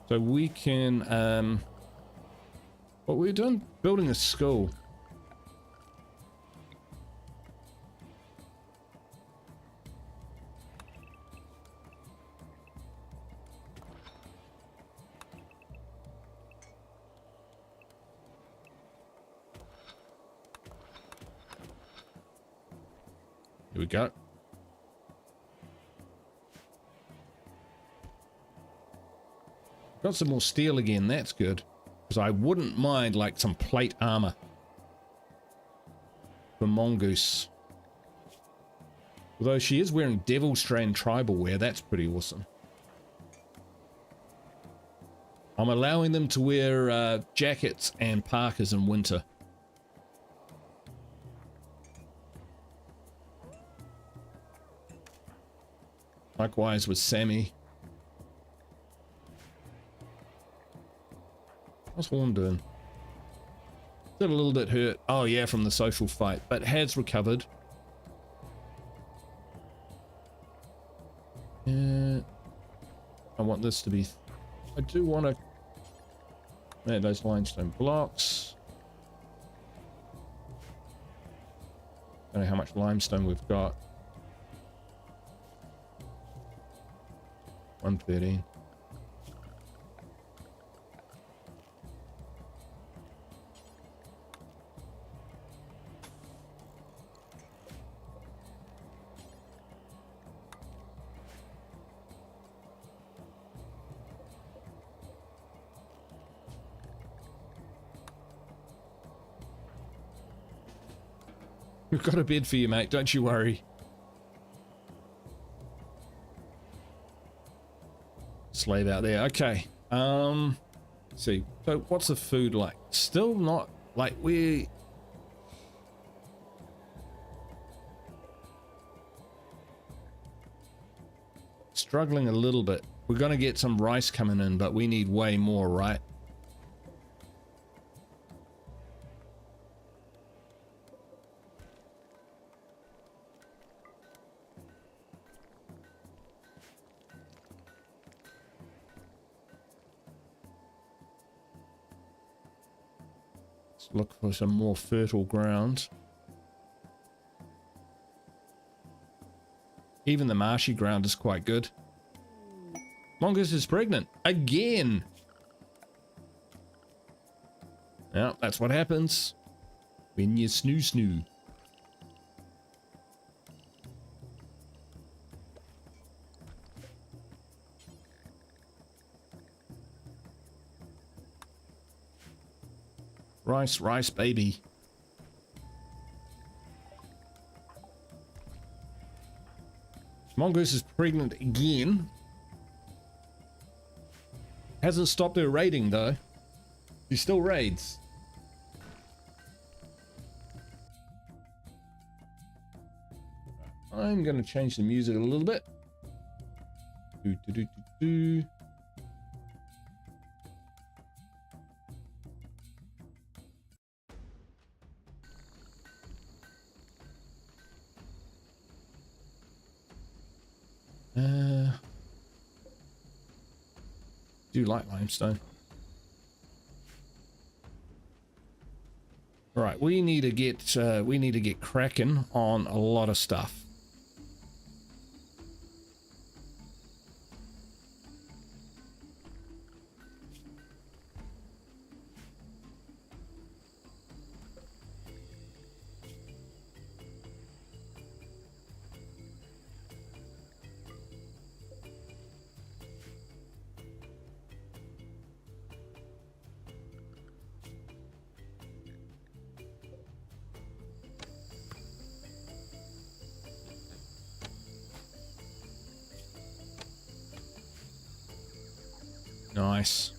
So we can, what we're doing, building a school. Here we go. Got some more steel again, that's good. Because I wouldn't mind like some plate armor for Mongoose. Although she is wearing Devil Strand tribal wear, that's pretty awesome. I'm allowing them to wear jackets and parkas in winter. Likewise with Sammy. What's Horn doing? Did a little bit hurt. Oh yeah, from the social fight, but has recovered. Yeah. I want this to be... I do want to... add those limestone blocks. Don't know how much limestone we've got. 113. We've got a bed for you, mate. Don't you worry. Slave out there. Okay. Let's see. So what's the food like? Still not like we... struggling a little bit. We're going to get some rice coming in, but we need way more, right? Look for some more fertile ground. Even the marshy ground is quite good. Mongoose is pregnant again. Yeah, that's what happens when you snoo. Rice, baby. Mongoose is pregnant again. Hasn't stopped her raiding though. She still raids. I'm going to change the music a little bit. Do like limestone. All right, we need to get cracking on a lot of stuff. Nice.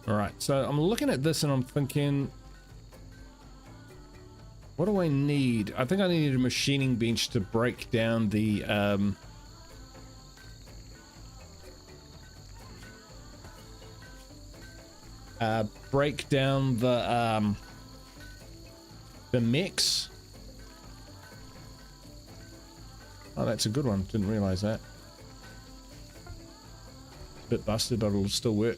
All right, so I'm looking at this and I'm thinking, What do I need? I think I need a machining bench to break down the mechs. Oh, that's a good one. Didn't realize that. Bit busted, but it'll still work.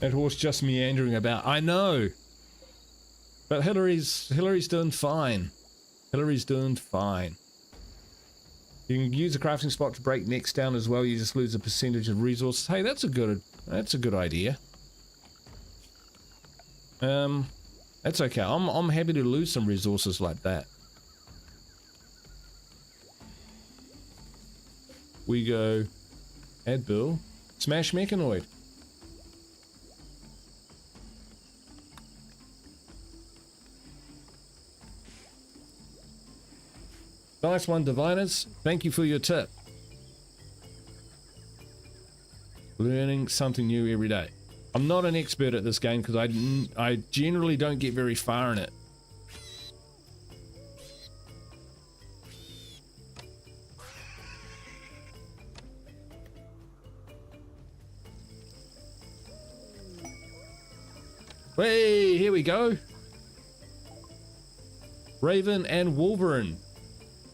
That horse just meandering about. I know. But Hillary's doing fine. Hillary's doing fine. You can use a crafting spot to break necks down as well. You just lose a percentage of resources. Hey, that's a good idea. That's okay. I'm happy to lose some resources like that. We go add bill. Smash mechanoid. Nice one, Diviners. Thank you for your tip. Learning something new every day. I'm not an expert at this game because I generally don't get very far in it. Hey, here we go. Raven and Wolverine.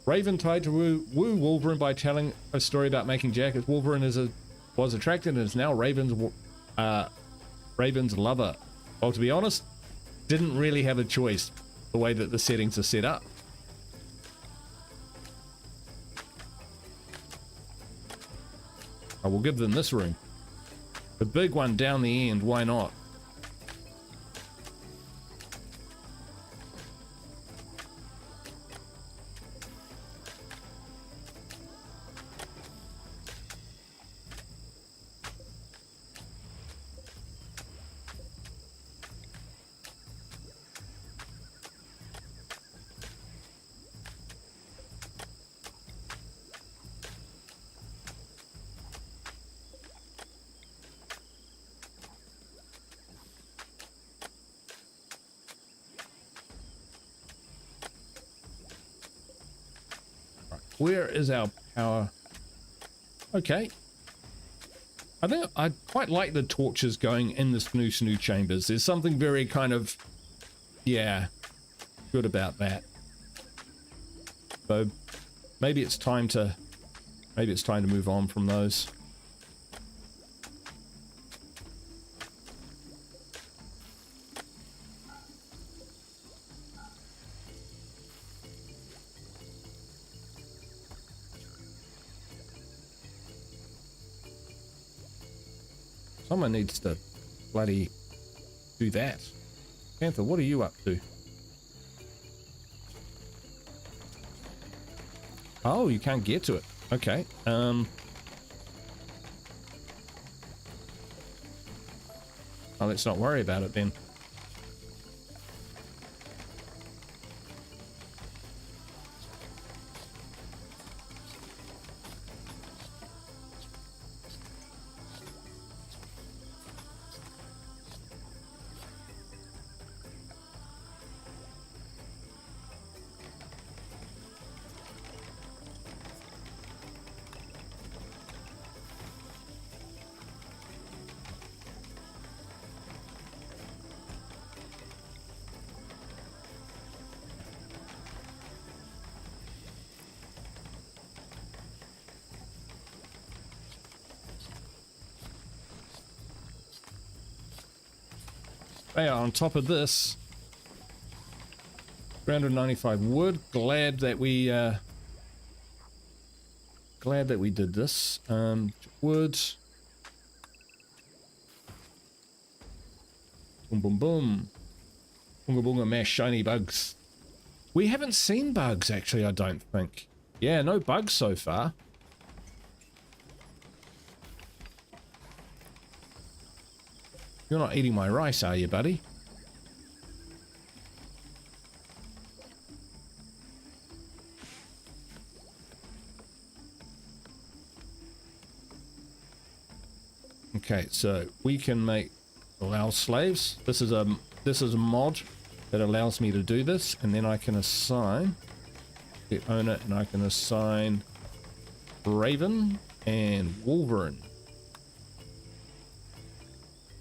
Raven tried to woo Wolverine by telling a story about making jackets. Wolverine was attracted and is now Raven's lover. Well, to be honest, didn't really have a choice the way that the settings are set up. I will give them this room. The big one down the end, why not? Where is our power? Okay. I think I quite like the torches going in the snoo chambers. There's something very kind of, yeah, good about that. So maybe it's time to move on from those. Someone needs to bloody do that. Panther, what are you up to? Oh, you can't get to it. Okay. Oh, let's not worry about it then. They are on top of this. 395 wood. Glad that we did this. Wood. Boom boom boom. Boonga boonga mash shiny bugs. We haven't seen bugs actually, I don't think. Yeah, no bugs so far. You're not eating my rice, are you, buddy? Okay, so we can allow slaves. This is a mod that allows me to do this, and then I can assign the owner, and I can assign Raven and Wolverine.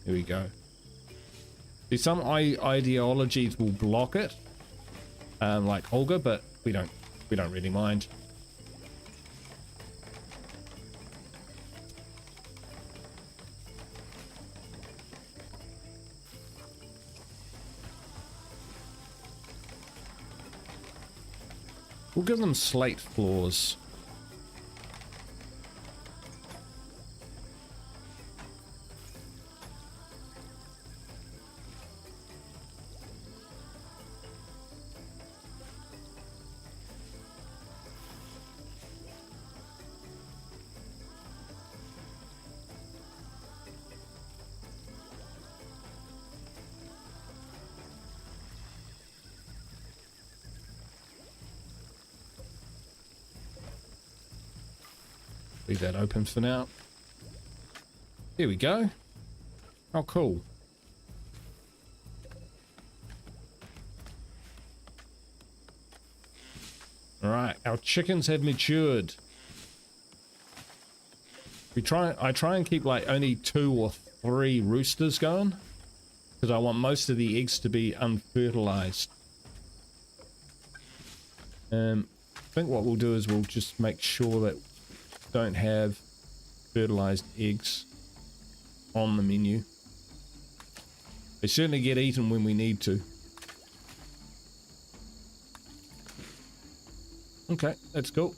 Here we go. See, some ideologies will block it, like Olga, but we don't really mind. We'll give them slate floors. Leave that open for now. Here we go. Oh, cool. All right, our chickens have matured. I try and keep like only 2 or 3 roosters going, because I want most of the eggs to be unfertilized. I think what we'll do is we'll just make sure that don't have fertilized eggs on the menu. They certainly get eaten when we need to. Okay, that's cool.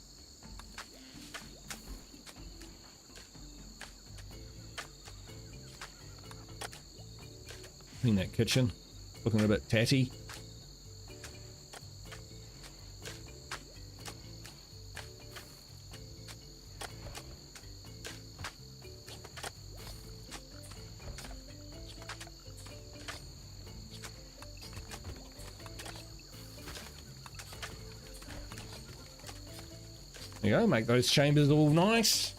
Clean that kitchen. Looking a bit tatty. There you go, make those chambers all nice.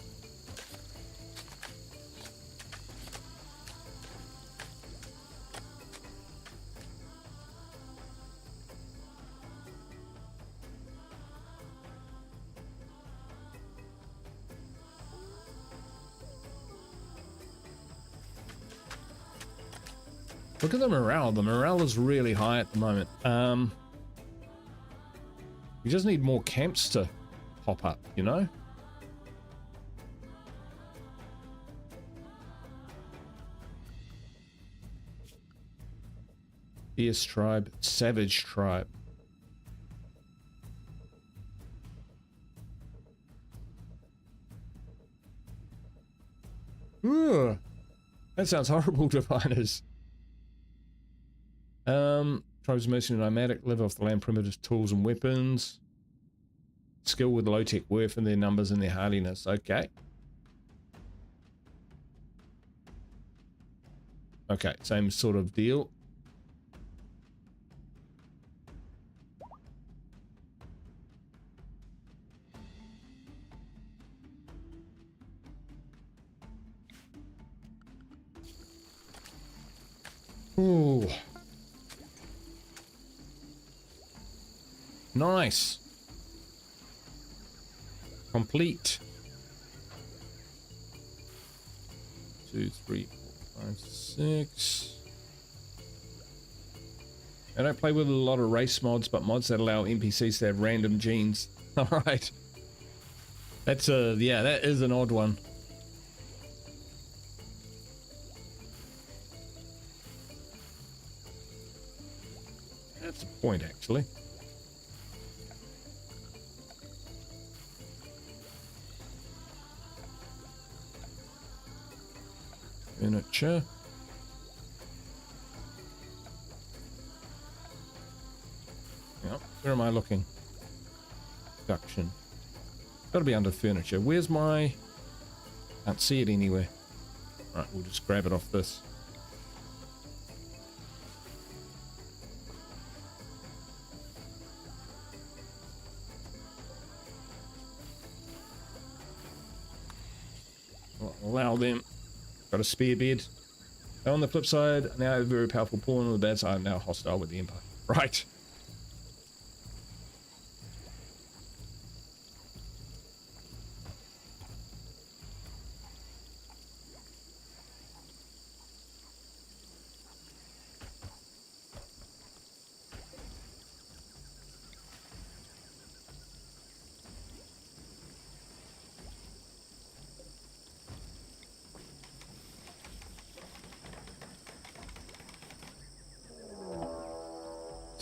Look at the morale. The morale is really high at the moment. We just need more camps to pop up, you know? Fierce tribe, savage tribe. Ugh, that sounds horrible, diviners. Tribes mercenary nomadic, live off the land, primitive tools and weapons. Skill with low-tech worth and their numbers and their hardiness. Okay. Okay, same sort of deal. Ooh. Nice. Complete. 2, 3, 4, 5, 6. I don't play with a lot of race mods, but mods that allow NPCs to have random genes. Alright. That's yeah, that is an odd one. That's a point, actually. Furniture. Yep. Where am I looking? Production. Got to be under furniture. Where's my... Can't see it anywhere. Right, we'll just grab it off this. I'll allow them Got a spear bed. On the flip side, now a very powerful pawn. On the bad side, now hostile with the Empire. Right.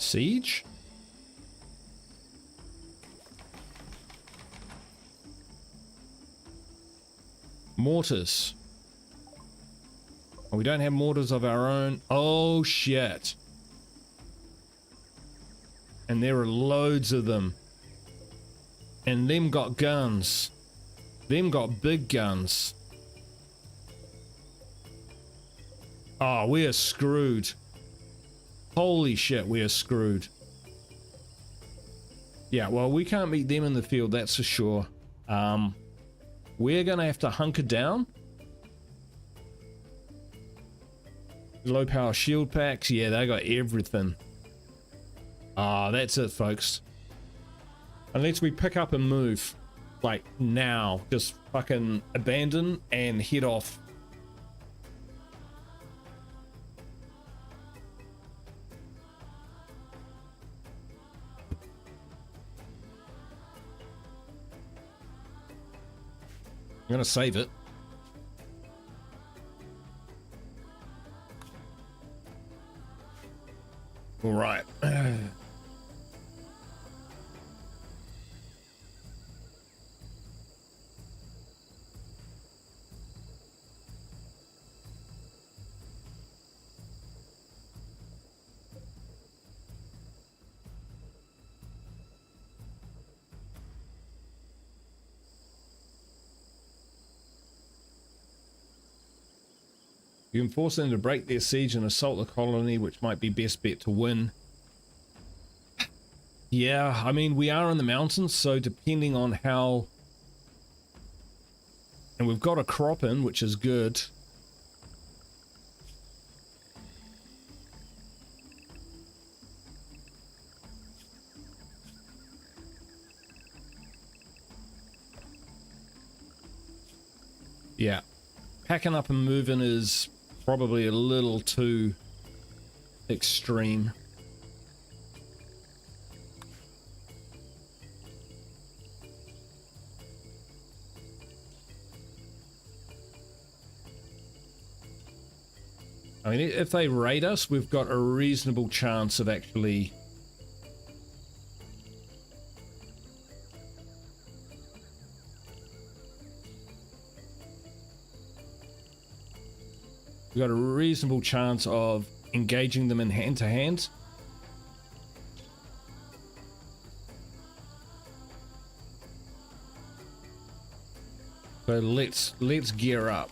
Siege? Mortars. Oh, we don't have mortars of our own. Oh, shit. And there are loads of them. And them got guns. Them got big guns. Oh, we are screwed. Holy shit, we are screwed. Yeah, well, we can't beat them in the field, that's for sure. We're gonna have to hunker down. Low power shield packs, yeah, they got everything. Ah, that's it, folks. Unless we pick up and move, like now, just fucking abandon and head off. I'm gonna save it. All right. You can force them to break their siege and assault the colony, which might be best bet to win. Yeah, I mean, we are in the mountains, so depending on how... And we've got a crop in, which is good. Yeah. Packing up and moving is probably a little too extreme. I mean, if they raid us, we've got a reasonable chance of actually... We've got a reasonable chance of engaging them in hand-to-hand. So let's gear up.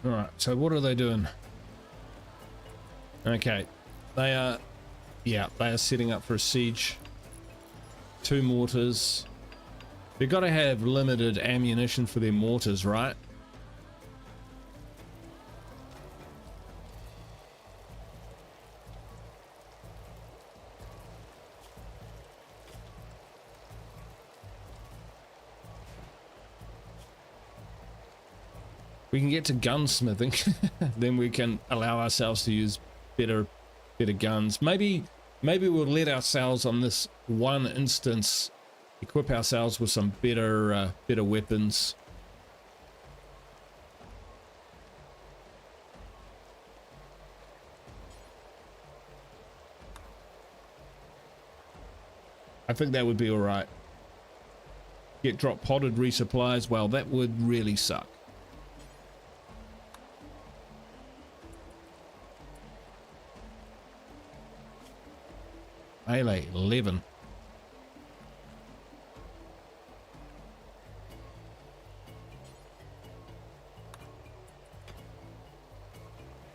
All right, so what are they doing? Okay, they are, yeah, they are setting up for a siege. 2 mortars. They've got to have limited ammunition for their mortars, right? We can get to gunsmithing, then we can allow ourselves to use better guns. Maybe we'll let ourselves on this one instance equip ourselves with some better weapons. I think that would be all right. Get drop potted resupplies. Well, that would really suck. Melee 11.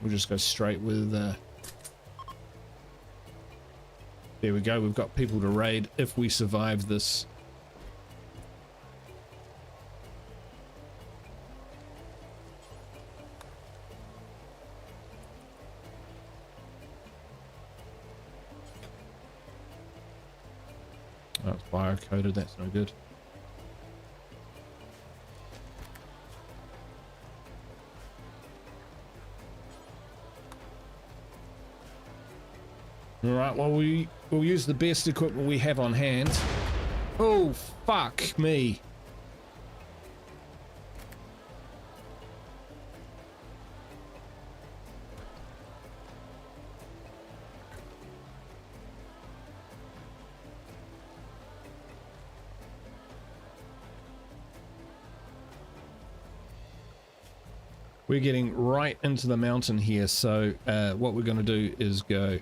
We'll just go straight with there we go. We've got people to raid if we survive this. Oh, it's biocoded, that's no good. Alright, well we'll use the best equipment we have on hand. Oh, fuck me. We're getting right into the mountain here, so what we're going to do is go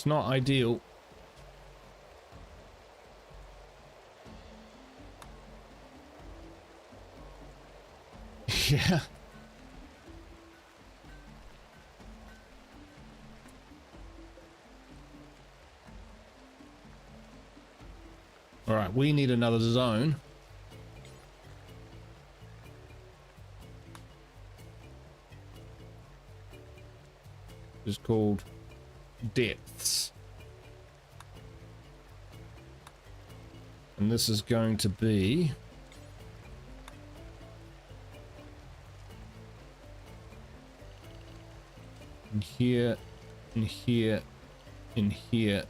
It's not ideal. Yeah. All right, we need another zone. It's called depths. And this is going to be in here, in here, in here.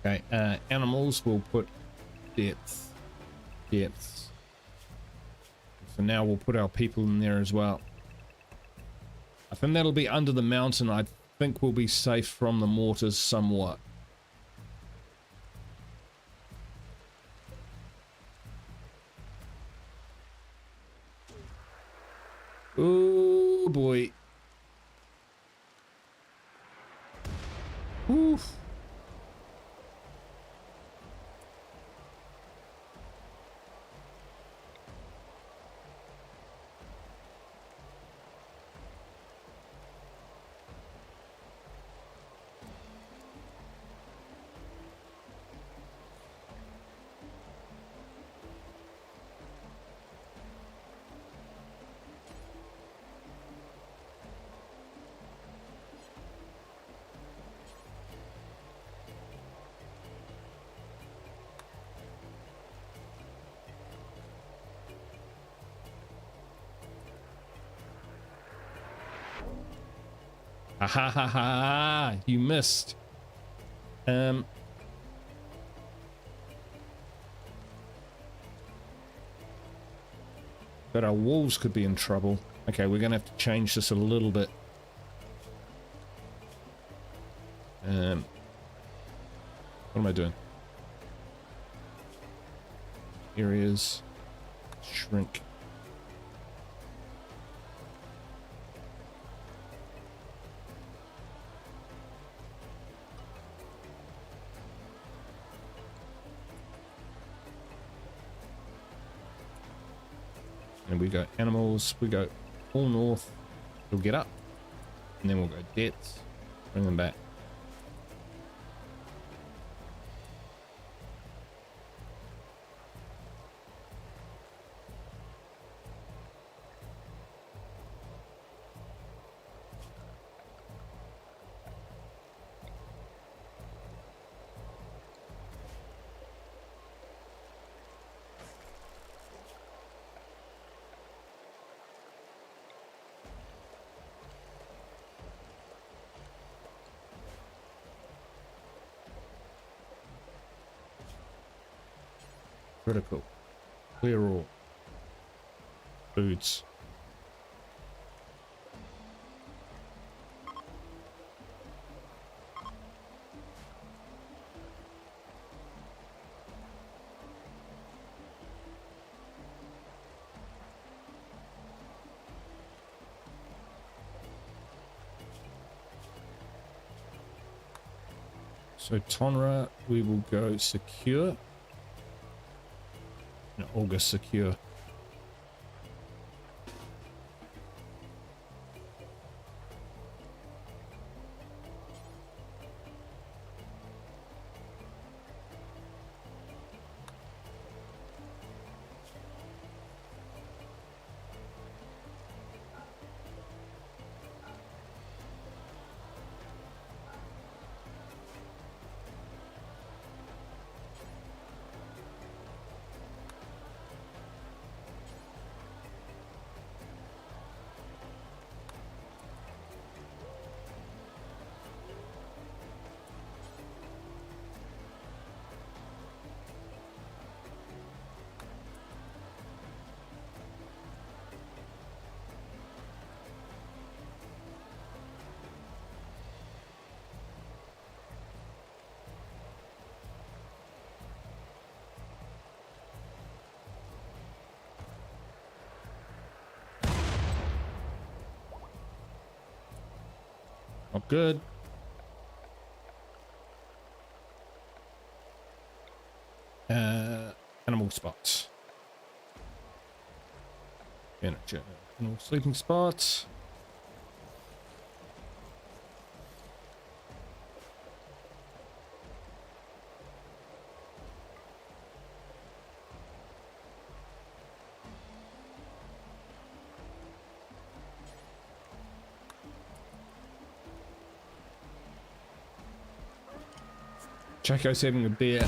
Okay, animals will put depths. For now, we'll put our people in there as well. I think that'll be under the mountain. I think we'll be safe from the mortars somewhat. Oh boy. Oof. Ha ha ha ha! You missed. But our wolves could be in trouble. Okay, we're gonna have to change this a little bit. What am I doing? Areas. Shrink. And we go animals, we go all north, we'll get up, and then we'll go debts, bring them back. Critical. Clear all. Foods. So Tonra, we will go secure. No, August secure. Not good. Animal spots. Animal sleeping spots. Chaco's having a beer.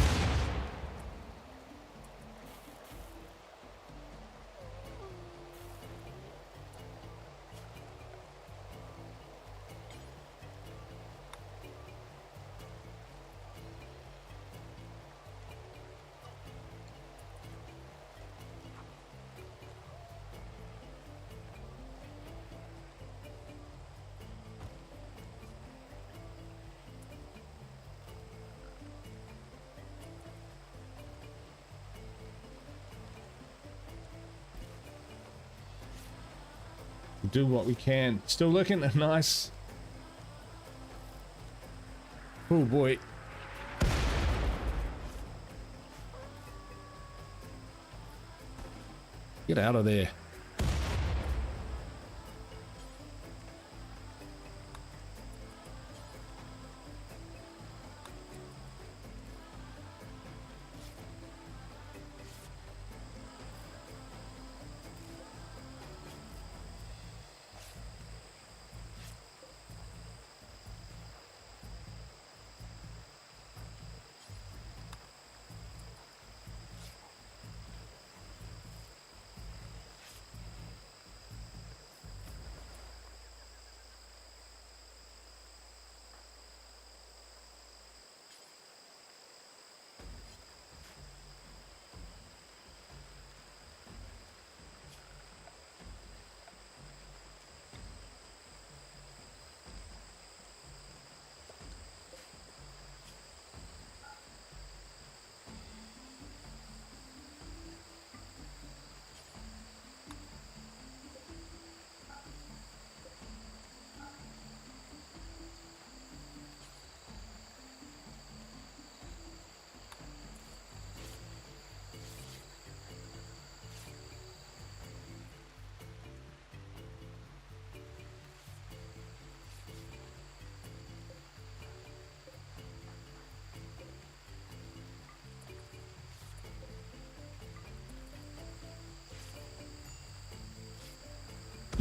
Do what we can. Still looking nice. Oh boy. Get out of there.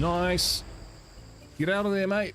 Nice. Get out of there, mate.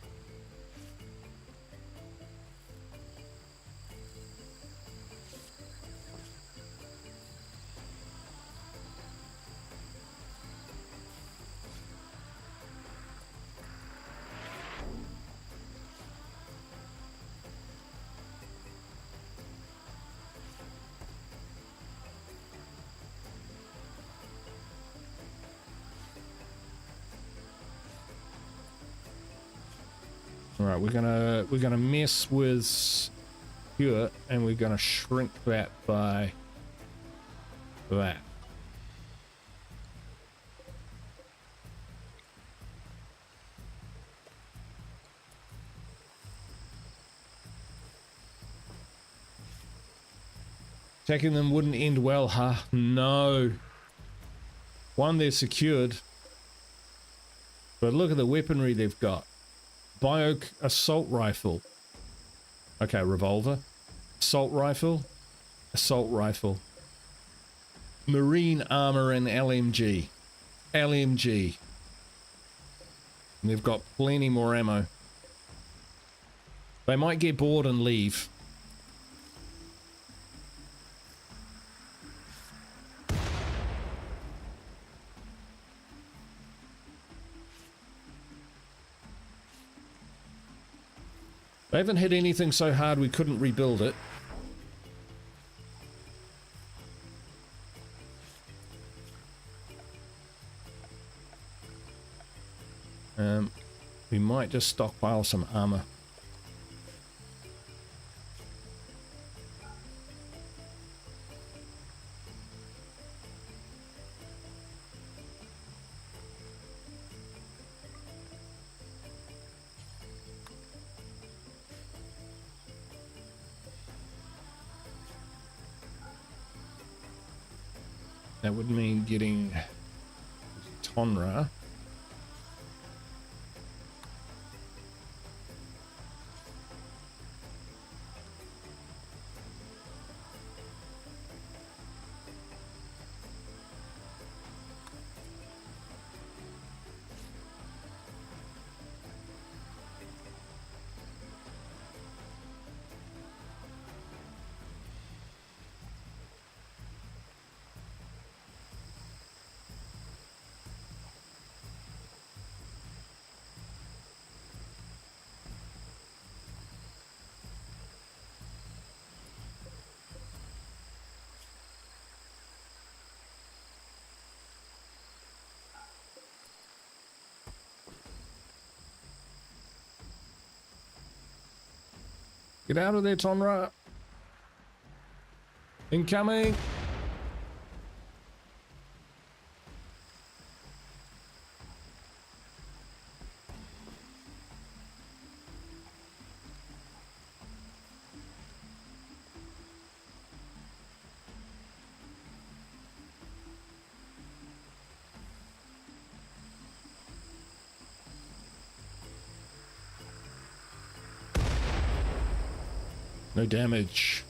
All right, we're gonna mess with here, and we're gonna shrink that by that. Attacking them wouldn't end well, huh? No. One, they're secured, but look at the weaponry they've got. Bio assault rifle. Okay, revolver. Assault rifle. Assault rifle. Marine armor and LMG. LMG. And they've got plenty more ammo. They might get bored and leave. They haven't hit anything so hard we couldn't rebuild it. We might just stockpile some armor. That would mean getting Tonra. Get out of there, Tonra. Incoming. No damage.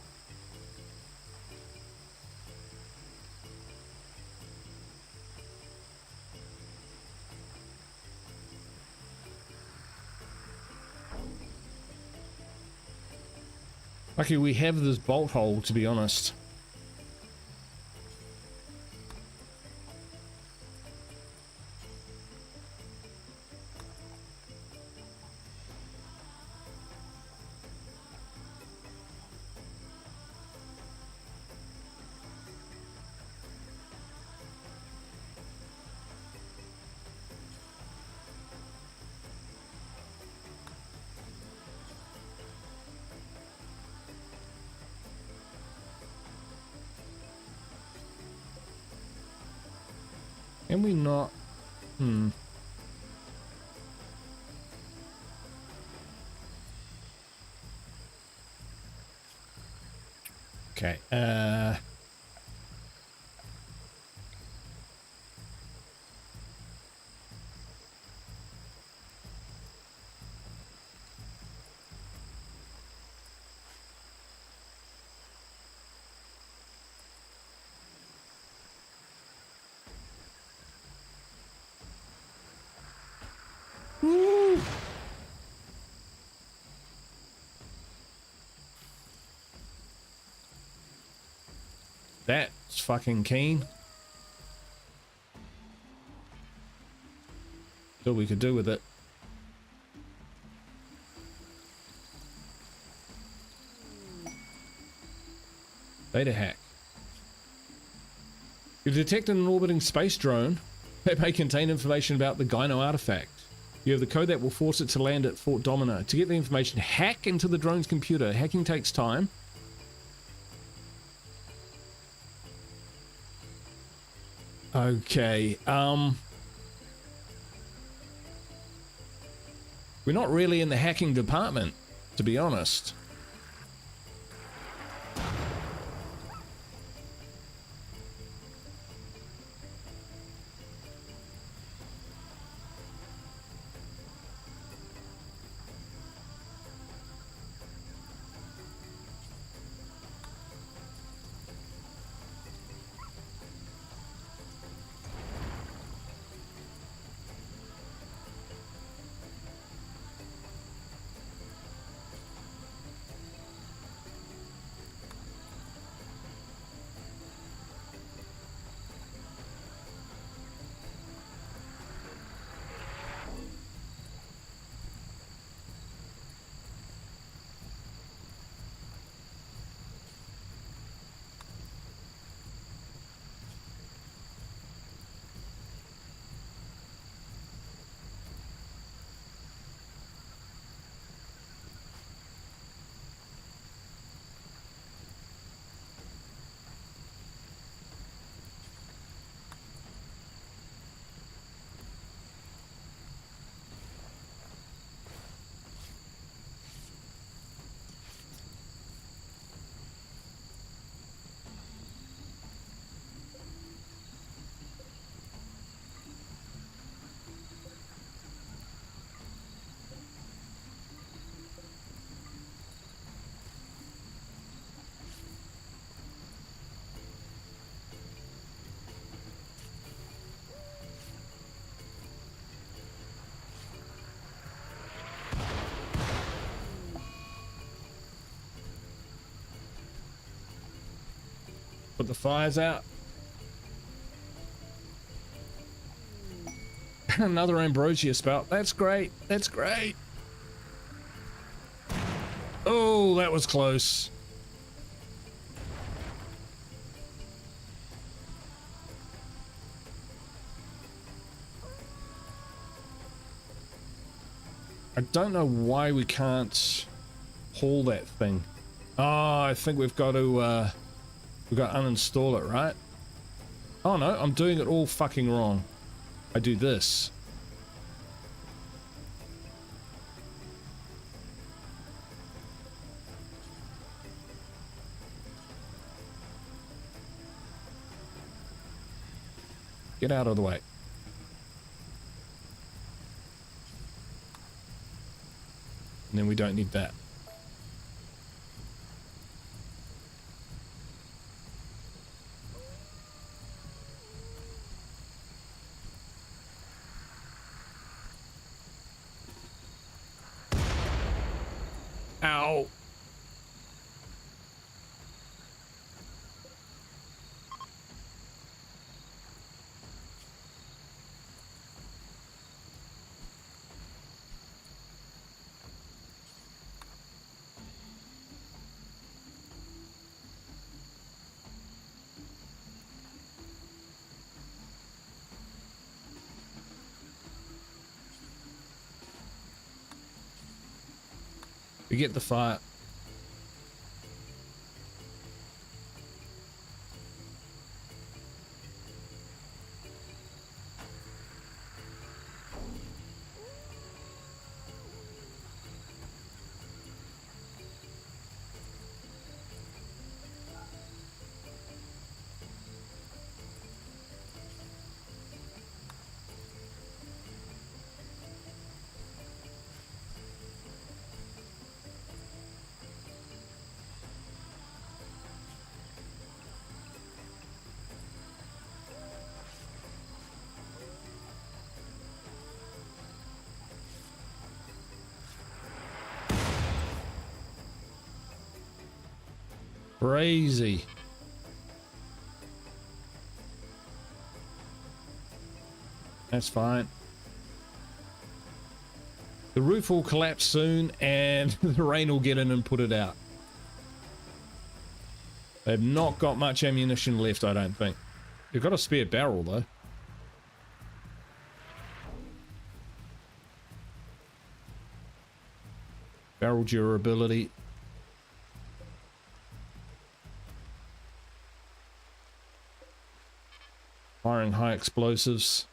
Lucky we have this bolt hole, to be honest. Can we not? Okay, That's fucking keen. See what we could do with it. Data hack. You detected an orbiting space drone that may contain information about the Gyno artifact. You have the code that will force it to land at Fort Domino. To get the information, hack into the drone's computer. Hacking takes time. Okay, we're not really in the hacking department, to be honest. Put the fires out. Another ambrosia spout. That's great. That's great. Oh, that was close. I don't know why we can't haul that thing. Oh, I think we've got to uninstall it, right? Oh no, I'm doing it all fucking wrong. I do this. Get out of the way. And then we don't need that. Ow. We get the fire. Crazy. That's fine. The roof will collapse soon and the rain will get in and put it out. They've not got much ammunition left, I don't think. They've got a spare barrel, though. Barrel durability. Firing high explosives.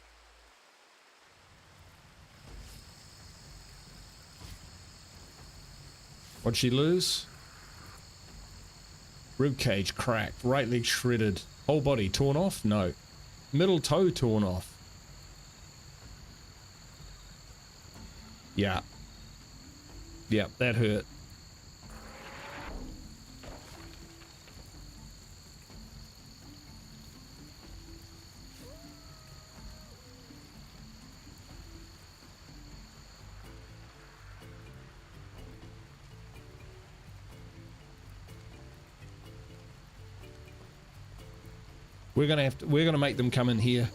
What'd she lose? Rib cage cracked. Right leg shredded. Whole body torn off? No. Middle toe torn off. Yeah. Yep, that hurt. We're gonna make them come in here.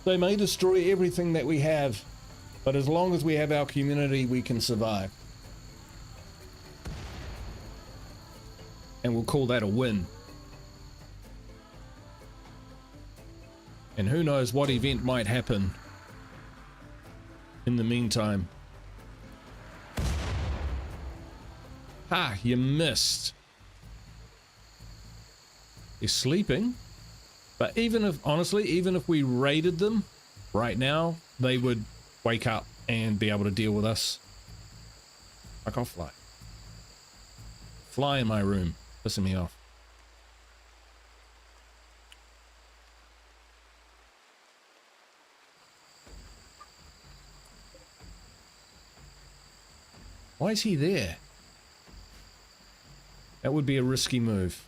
They may destroy everything that we have, but as long as we have our community, we can survive. And we'll call that a win. And who knows what event might happen in the meantime. Ha, you missed. You're sleeping. But even if, honestly, even if we raided them right now, they would wake up and be able to deal with us. I can't fly. Fly in my room. Pissing me off. Why is he there? That would be a risky move.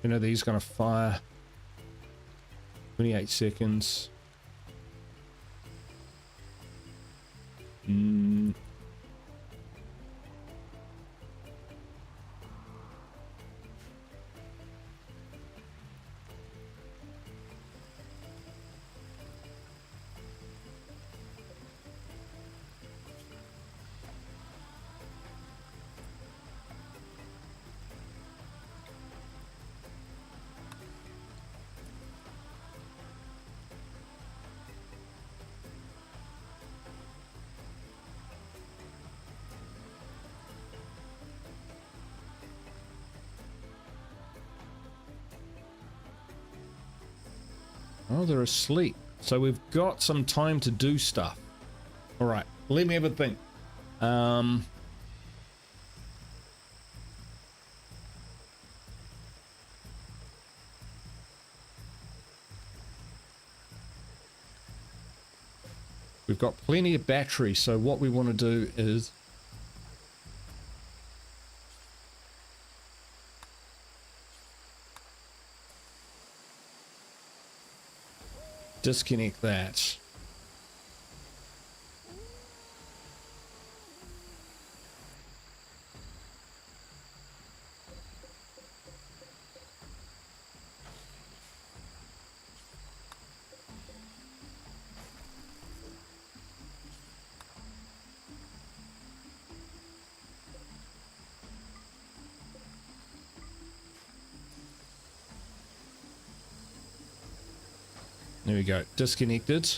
You know, he's going to fire 28 seconds. Oh, they're asleep. So we've got some time to do stuff. All right, let me have a think. We've got plenty of battery, so what we want to do is disconnect that. There we go, disconnected.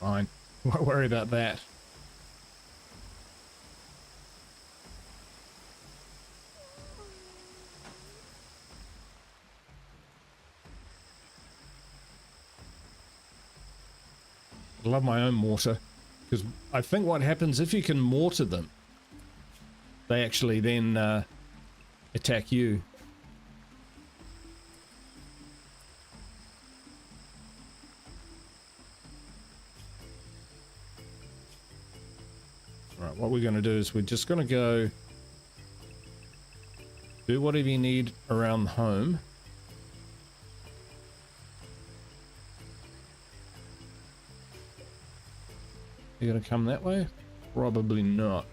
fine. Won't worry about that. I love my own mortar, because I think what happens if you can mortar them, they actually then attack you. Right, what we're going to do is we're just going to go do whatever you need around home. You're going to come that way? Probably not.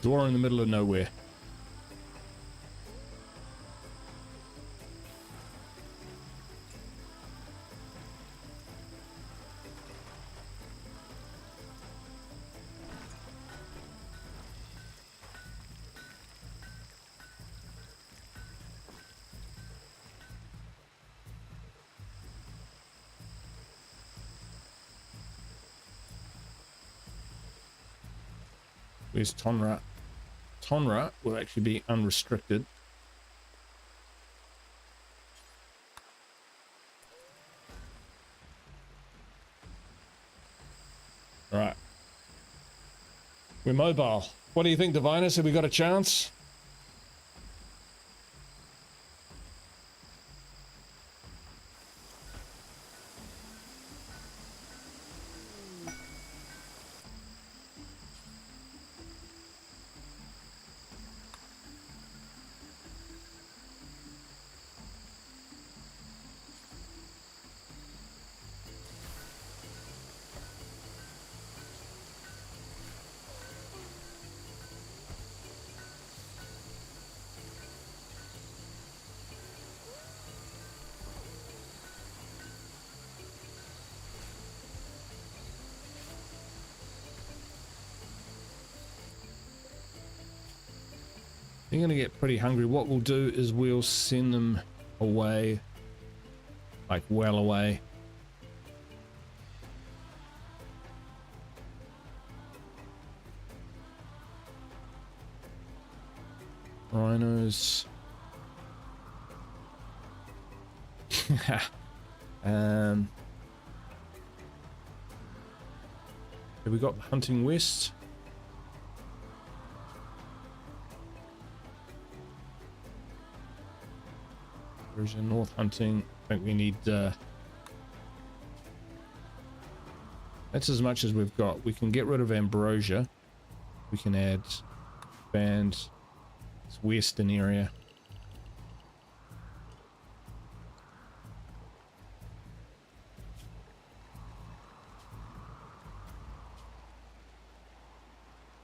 Door in the middle of nowhere. Where's Tonra? Tonra will actually be unrestricted. Right. We're mobile. What do you think, Divinus? Have we got a chance? They're gonna get pretty hungry. What we'll do is we'll send them away, like well away. Rhinos. Have we got hunting west? There's a north hunting. I think we need that's as much as we've got. We can get rid of ambrosia. We can add band this western area.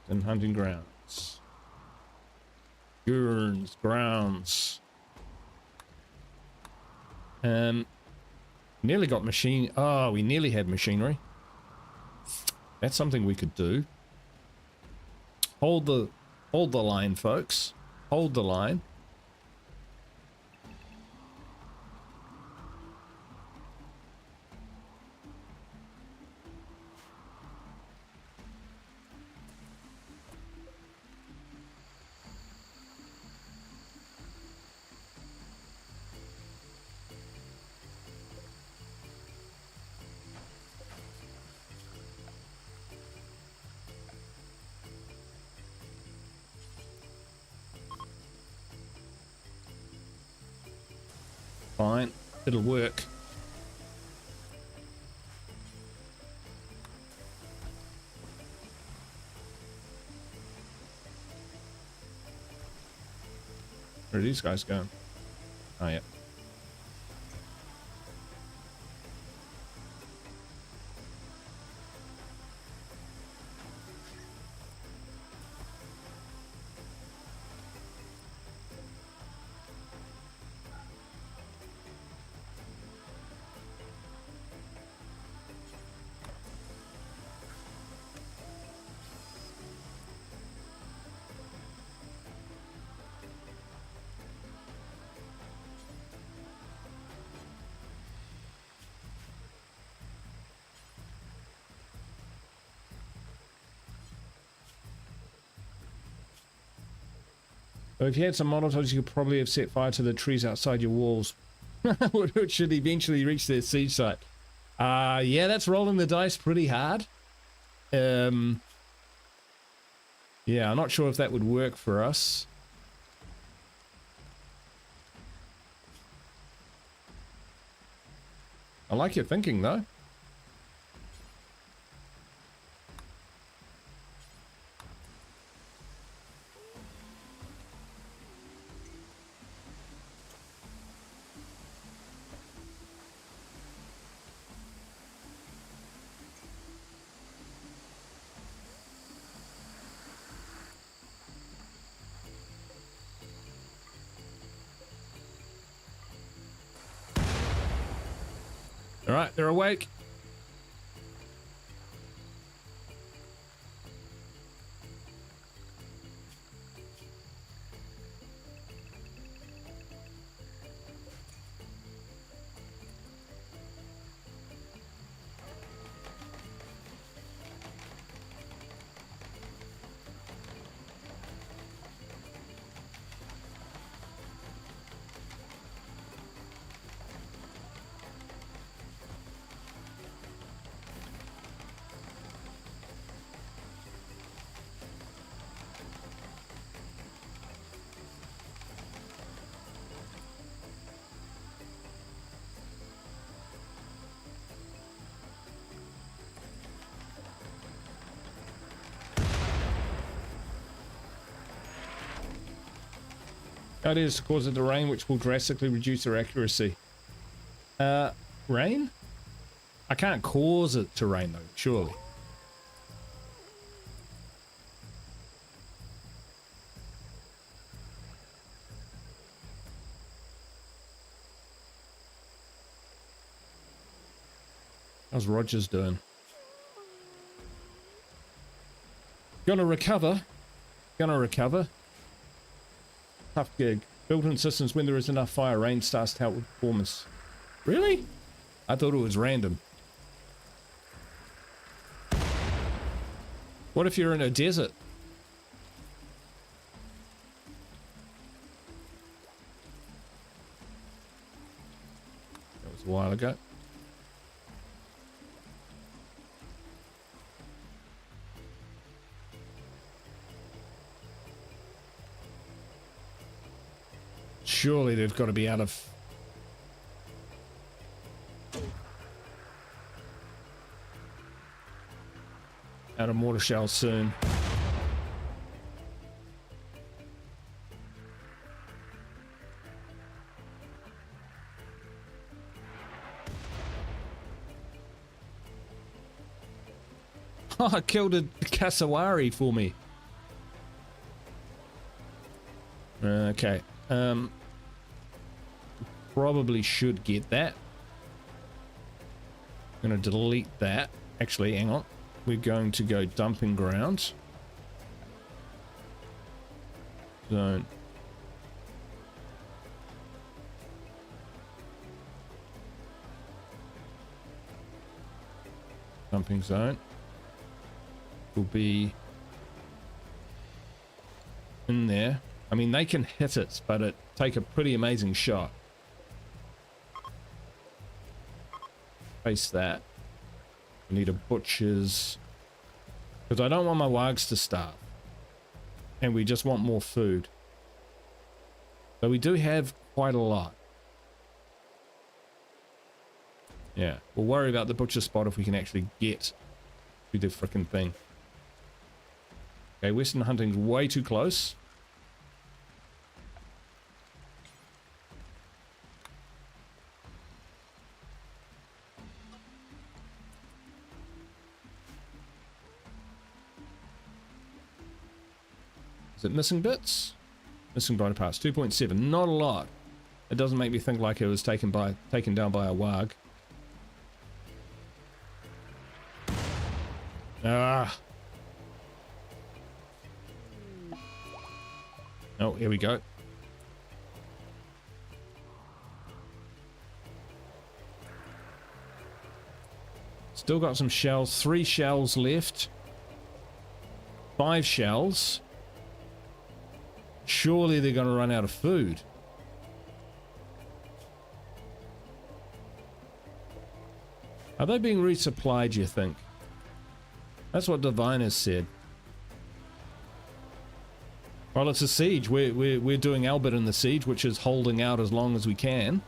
And hunting grounds. Gurns, grounds. Nearly got machine. Oh, we nearly had machinery. That's something we could do. Hold the line, folks. Hold the line. Fine, it'll work. Where are these guys going? Oh, yeah. So if you had some Molotovs, you could probably have set fire to the trees outside your walls, which should eventually reach their siege site. Yeah, that's rolling the dice pretty hard. Yeah, I'm not sure if that would work for us. I like your thinking, though. All right, they're awake. The idea is to cause it to rain, which will drastically reduce their accuracy. Rain? I can't cause it to rain, though, surely. How's Rogers doing? Gonna recover. Gonna recover. Tough gig. Built-in systems when there is enough fire, rain starts to help with performance. Really? I thought it was random. What if you're in a desert? That was a while ago. Surely they've got to be out of mortar shells soon. Oh, I killed a cassowary for me. Okay. Probably should get that. I'm going to delete that. Actually, hang on. We're going to go dumping ground. Zone. Dumping zone. Will be in there. I mean, they can hit it, but it take a pretty amazing shot. Face that. We need a butcher's, because I don't want my wargs to starve, and we just want more food. So we do have quite a lot. Yeah, we'll worry about the butcher spot if we can actually get to the frickin' thing. Okay, Western hunting's way too close. Is it missing bits? Missing body parts, 2.7, not a lot. It doesn't make me think like it was taken down by a warg. Ah. Oh, here we go. Still got some shells, 3 shells left. 5 shells. Surely they're going to run out of food. Are they being resupplied, do you think? That's what Diviners said. Well, it's a siege. We're doing Albert in the siege, which is holding out as long as we can.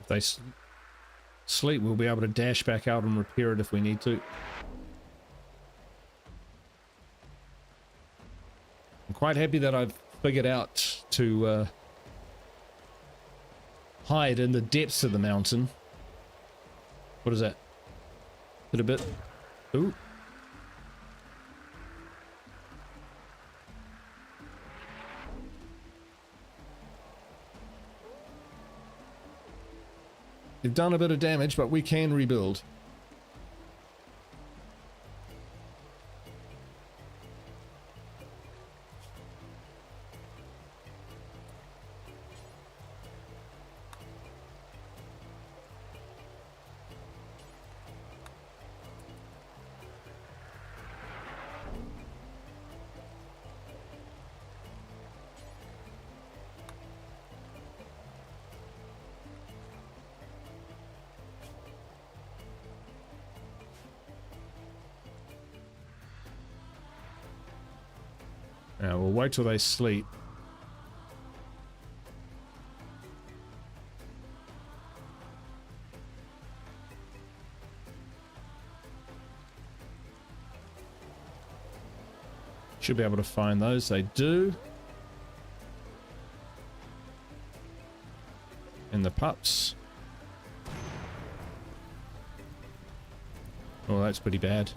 If they sleep, we'll be able to dash back out and repair it if we need to. I'm quite happy that I've figured out to hide in the depths of the mountain. What is that? Hit a bit. Ooh. They've done a bit of damage, but we can rebuild. Now we'll wait till they sleep. Should be able to find those. They do. And the pups. Oh, that's pretty bad.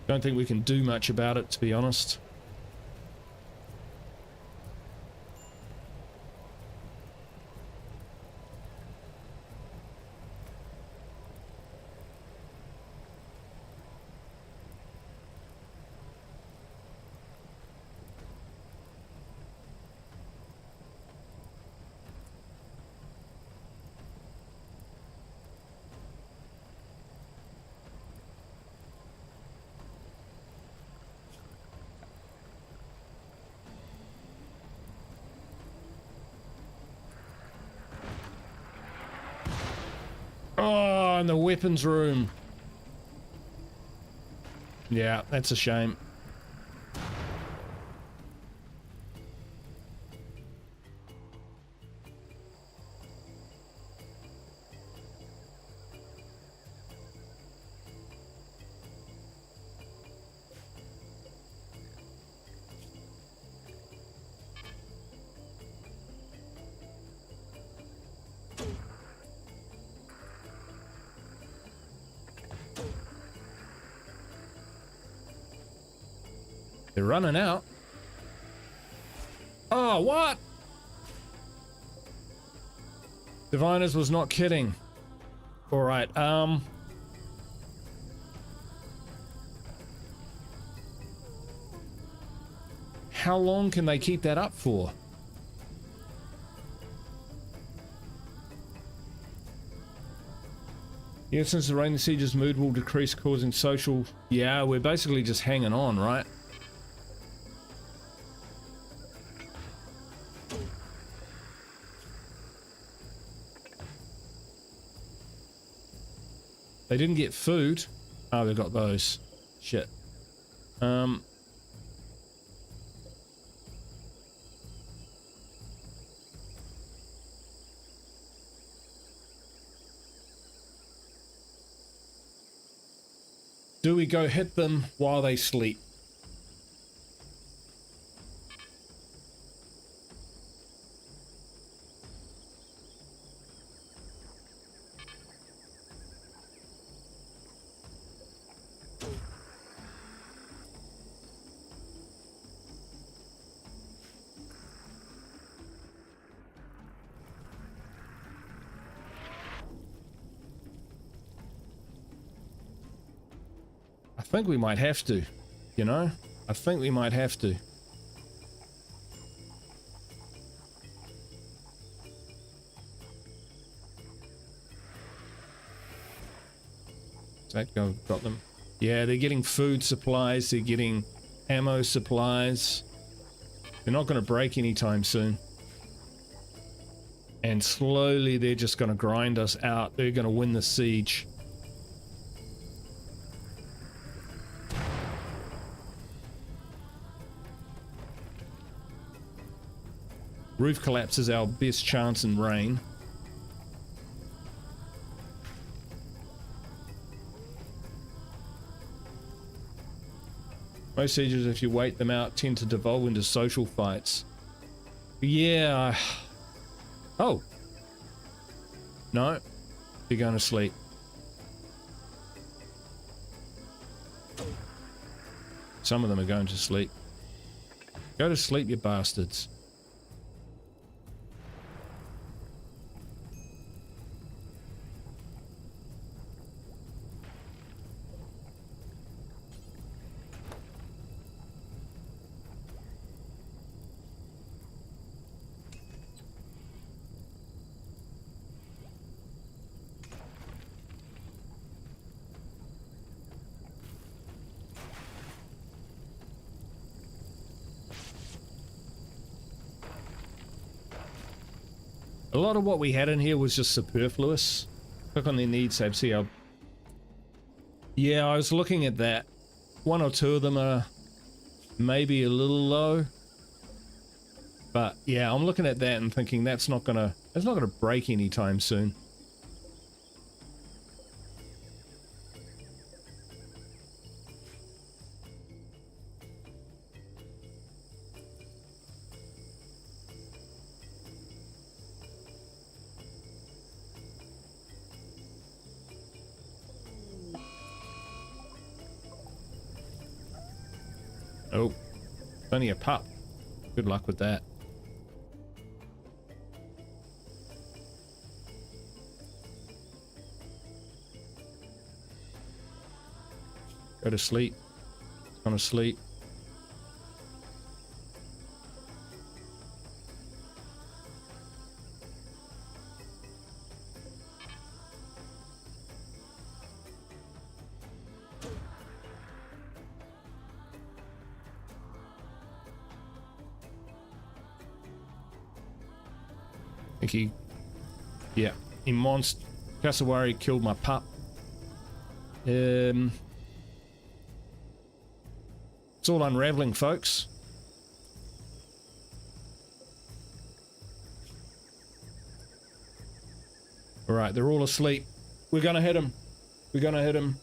Don't think we can do much about it, to be honest. Oh, in the weapons room. Yeah, that's a shame. They're running out. Oh, what? Diviners was not kidding. All right, how long can they keep that up for? Yeah, since the rain siege's mood will decrease, causing social... Yeah, we're basically just hanging on, right? They didn't get food. Oh, they've got those. Shit. Do we go hit them while they sleep? think we might have to, you know? I think we might have to. Is that got them? Yeah, they're getting food supplies, they're getting ammo supplies. They're not going to break anytime soon. And slowly they're just going to grind us out. They're going to win the siege. Roof collapse is our best chance in rain. Most sieges, if you wait them out, tend to devolve into social fights. Yeah. Oh. No. You're going to sleep. Some of them are going to sleep. Go to sleep, you bastards. A lot of what we had in here was just superfluous. Click on their needs tab, see how... Yeah, I was looking at that. One or two of them are maybe a little low. But yeah, I'm looking at that and thinking that's not gonna break anytime soon. Oh, it's only a pup. Good luck with that. Go to sleep. It's gonna sleep. I think yeah, Kasawari killed my pup. It's all unraveling, folks. All right, they're all asleep. We're gonna hit him. We're gonna hit him.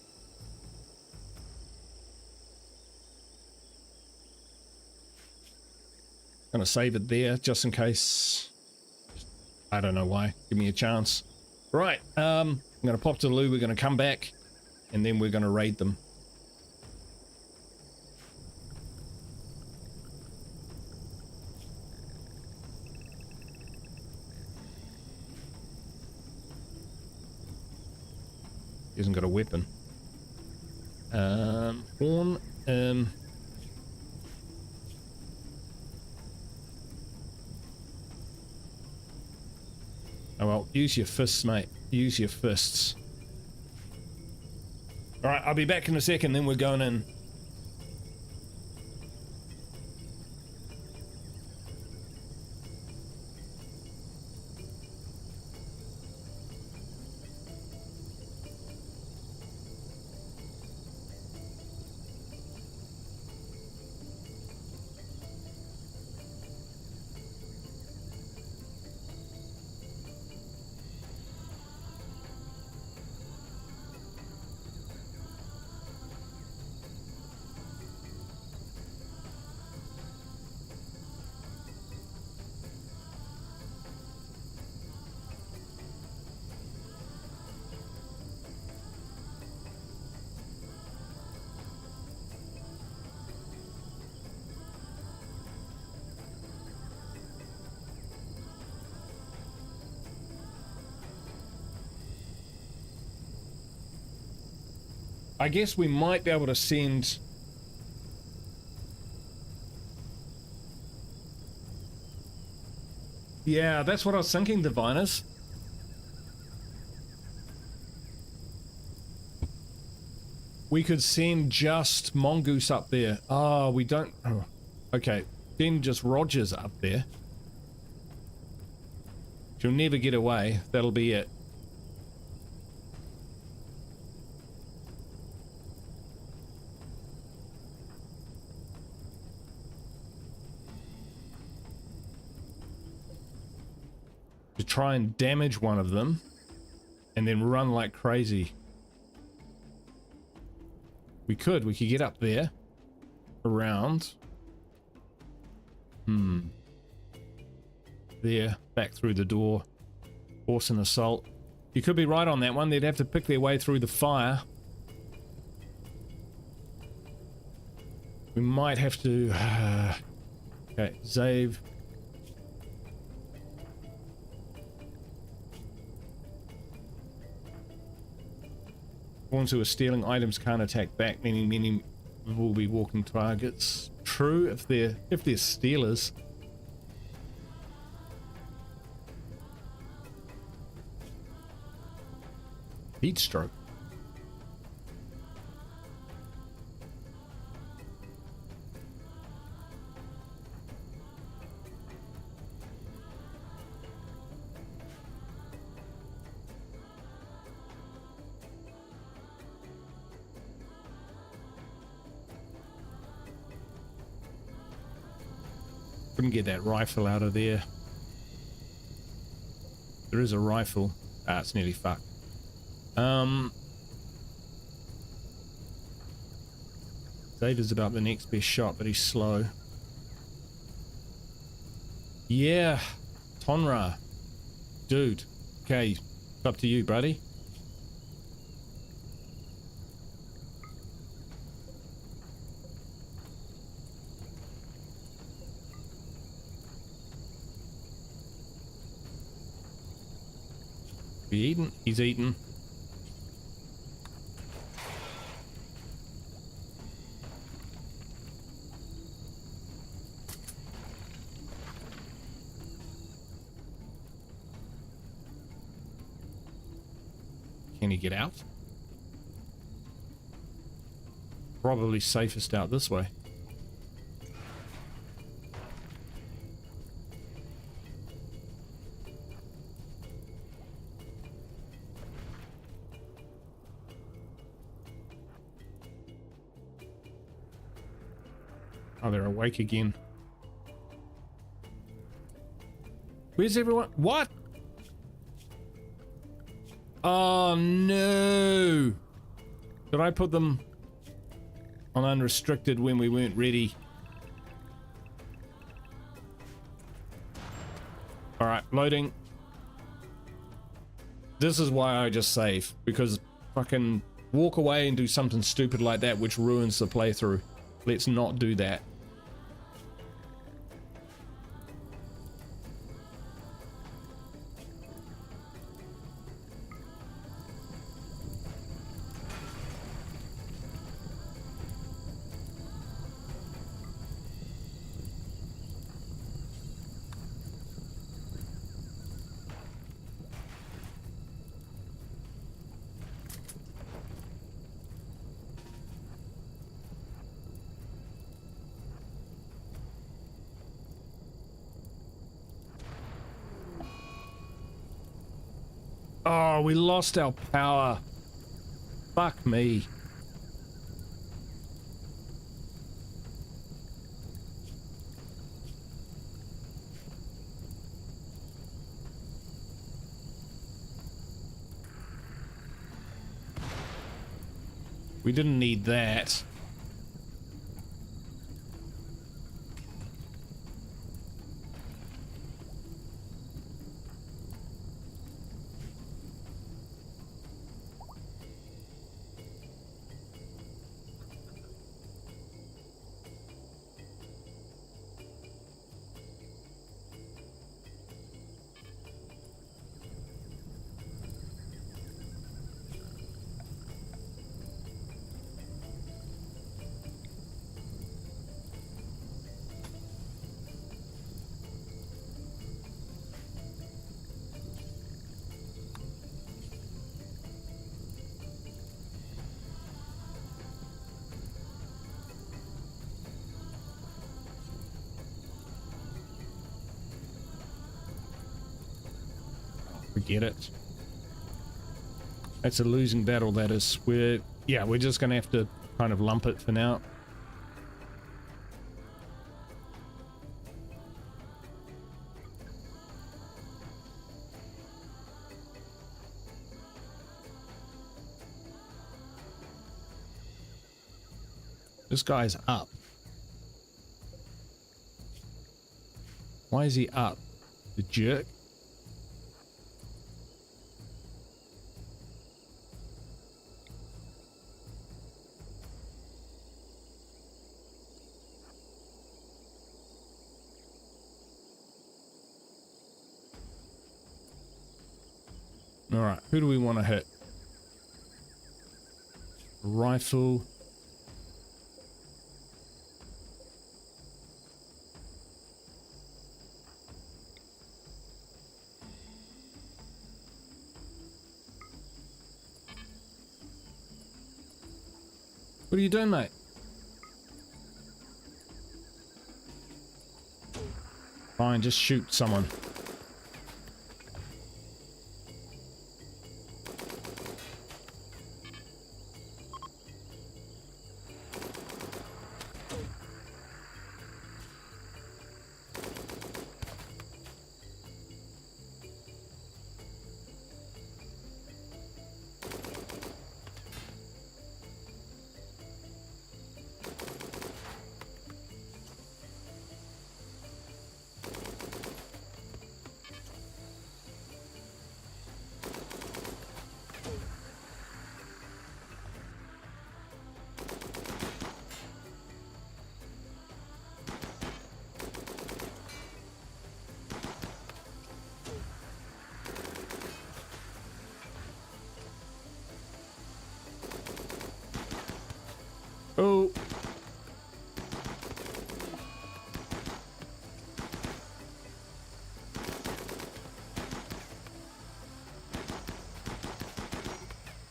Gonna save it there just in case. I don't know why. Give me a chance. Right, I'm gonna pop to the loo. We're gonna come back, and then we're gonna raid them. He hasn't got a weapon. Horn. Oh well, use your fists, mate. Use your fists. Alright, I'll be back in a second, then we're going in. I guess we might be able to send... Yeah, that's what I was thinking, Diviners. We could send just Mongoose up there. Oh, we don't... Oh. Okay, then just Rogers up there. She'll never get away. That'll be it. To try and damage one of them and then run like crazy. We could get up there, around. There, back through the door. Force an assault. You could be right on that one. They'd have to pick their way through the fire. We might have to... okay, Zave. Ones who are stealing items can't attack back, meaning many will be walking targets. True, if they're stealers. Heat stroke. Couldn't get that rifle out of there. There is a rifle. Ah, it's nearly fucked. Dave is about the next best shot, but he's slow. Yeah, Tonra. Dude. Okay, it's up to you, buddy. Be eaten? He's eaten. Can he get out? Probably safest out this way. Oh, they're awake again. Where's everyone? What? Oh no! Did I put them on unrestricted when we weren't ready? Alright, loading. This is why I just save, because fucking walk away and do something stupid like that which ruins the playthrough. Let's not do that. Oh, we lost our power. Fuck me. We didn't need that. get it. That's a losing battle, that is. We're just gonna have to kind of lump it for now. This guy's up. Why is he up? The jerk? All right, who do we want to hit? Rifle. What are you doing, mate? Fine, just shoot someone. Oh.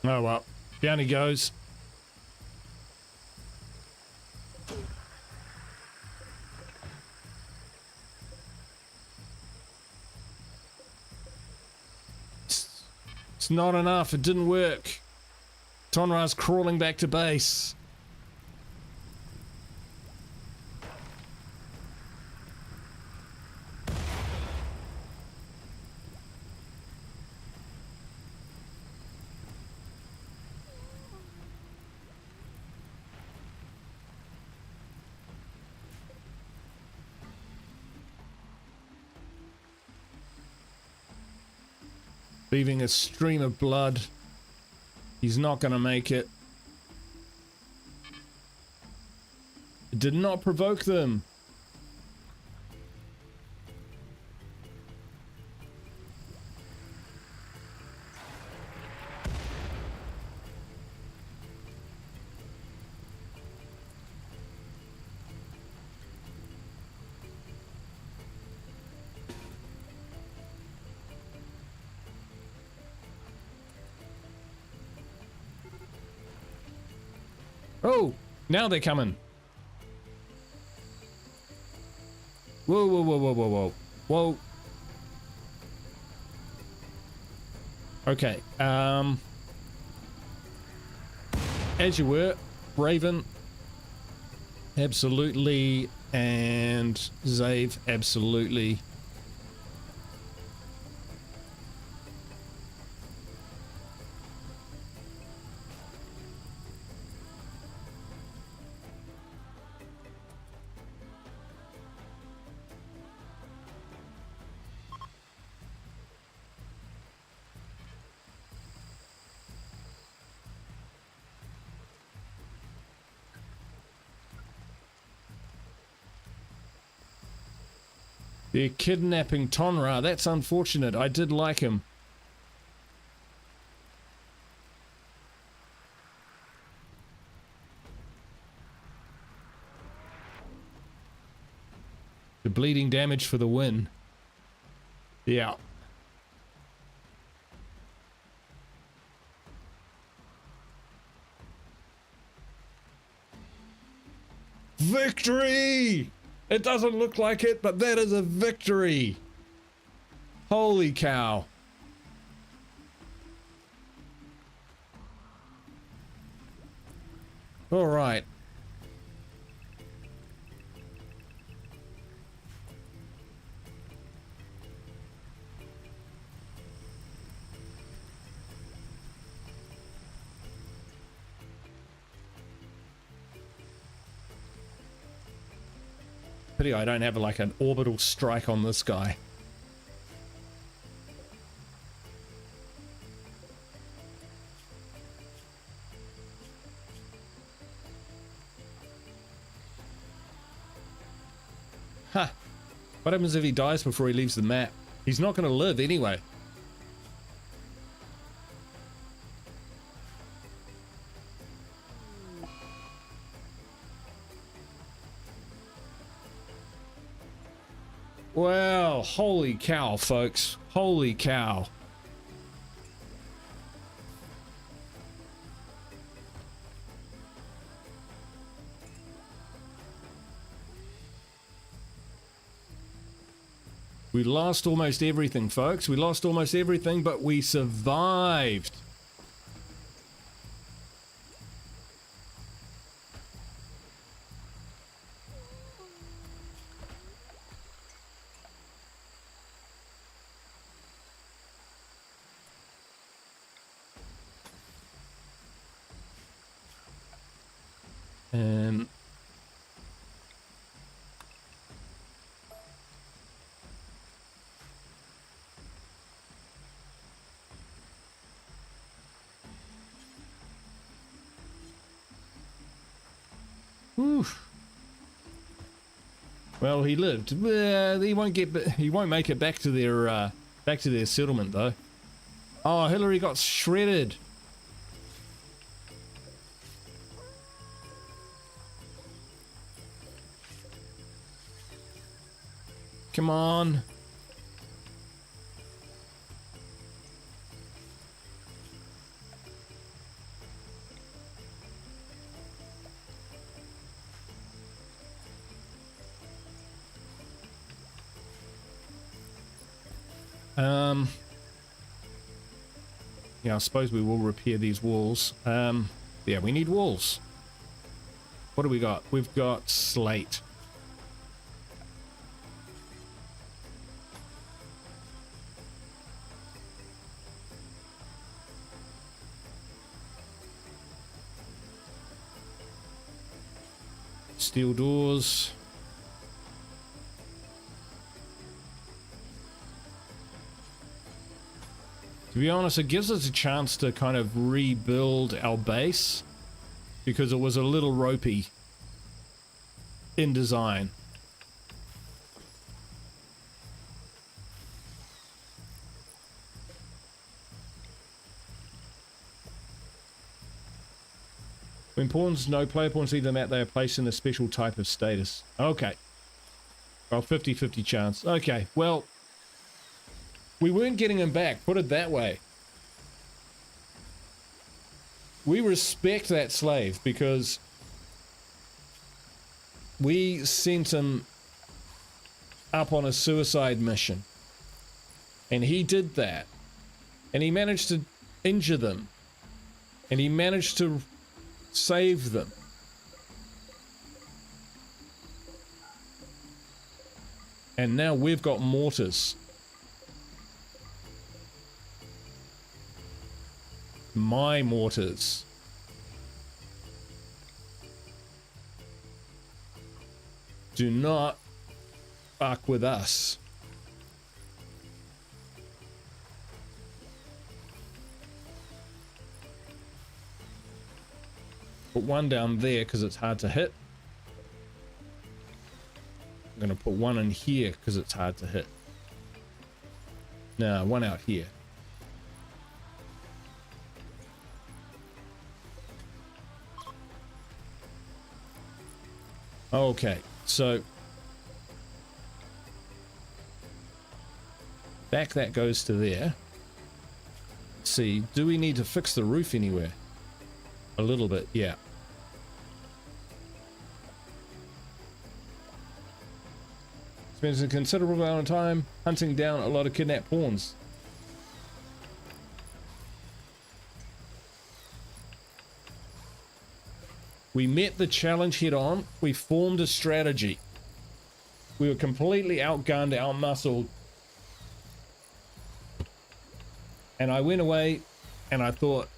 Oh well, down he goes. It's not enough, it didn't work. Tonra's crawling back to base. Leaving a stream of blood. He's not gonna make it. It did not provoke them. Oh, now they're coming. Whoa, whoa, whoa, whoa, whoa, whoa. Whoa. Okay, as you were, Raven, absolutely, and Zave, absolutely. They're kidnapping Tonra. That's unfortunate. I did like him. The bleeding damage for the win. Yeah. Victory! It doesn't look like it, but that is a victory. Holy cow. All right. Pity I don't have like an orbital strike on this guy. Huh. What happens if he dies before he leaves the map? He's not going to live anyway. Well, holy cow, folks. Holy cow. We lost almost everything, folks. We lost almost everything, but we survived. Oof. Well, he lived. He won't make it back to their settlement though. Oh, Hillary got shredded. Come on. Yeah, I suppose we will repair these walls. Yeah, we need walls. What do we got? We've got slate. Steel doors. To be honest, it gives us a chance to kind of rebuild our base because it was a little ropey in design. When pawns, no player pawns leave the map, they are placed in a special type of status. Okay. Well, 50-50 chance. Okay, well, we weren't getting them back, put it that way. We respect that slave because we sent him up on a suicide mission. And he did that. And he managed to injure them. And he managed to save them. And now we've got mortars. My mortars. Do not fuck with us. Put one down there because it's hard to hit. I'm going to put one in here because it's hard to hit. No, one out here. Okay, so back that goes to there. Let's see, do we need to fix the roof anywhere? A little bit, yeah. Spends a considerable amount of time hunting down a lot of kidnapped pawns. We met the challenge head on. We formed a strategy. We were completely outgunned, outmuscled. And I went away and I thought,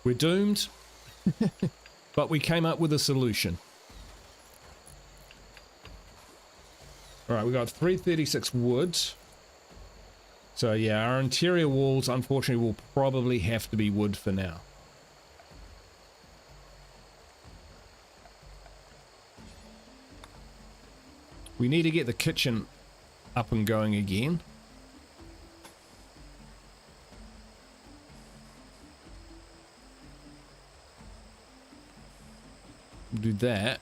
we're doomed. But we came up with a solution. All right, we got 336 wood. So yeah, our interior walls, unfortunately, will probably have to be wood for now. We need to get the kitchen up and going again. Do that.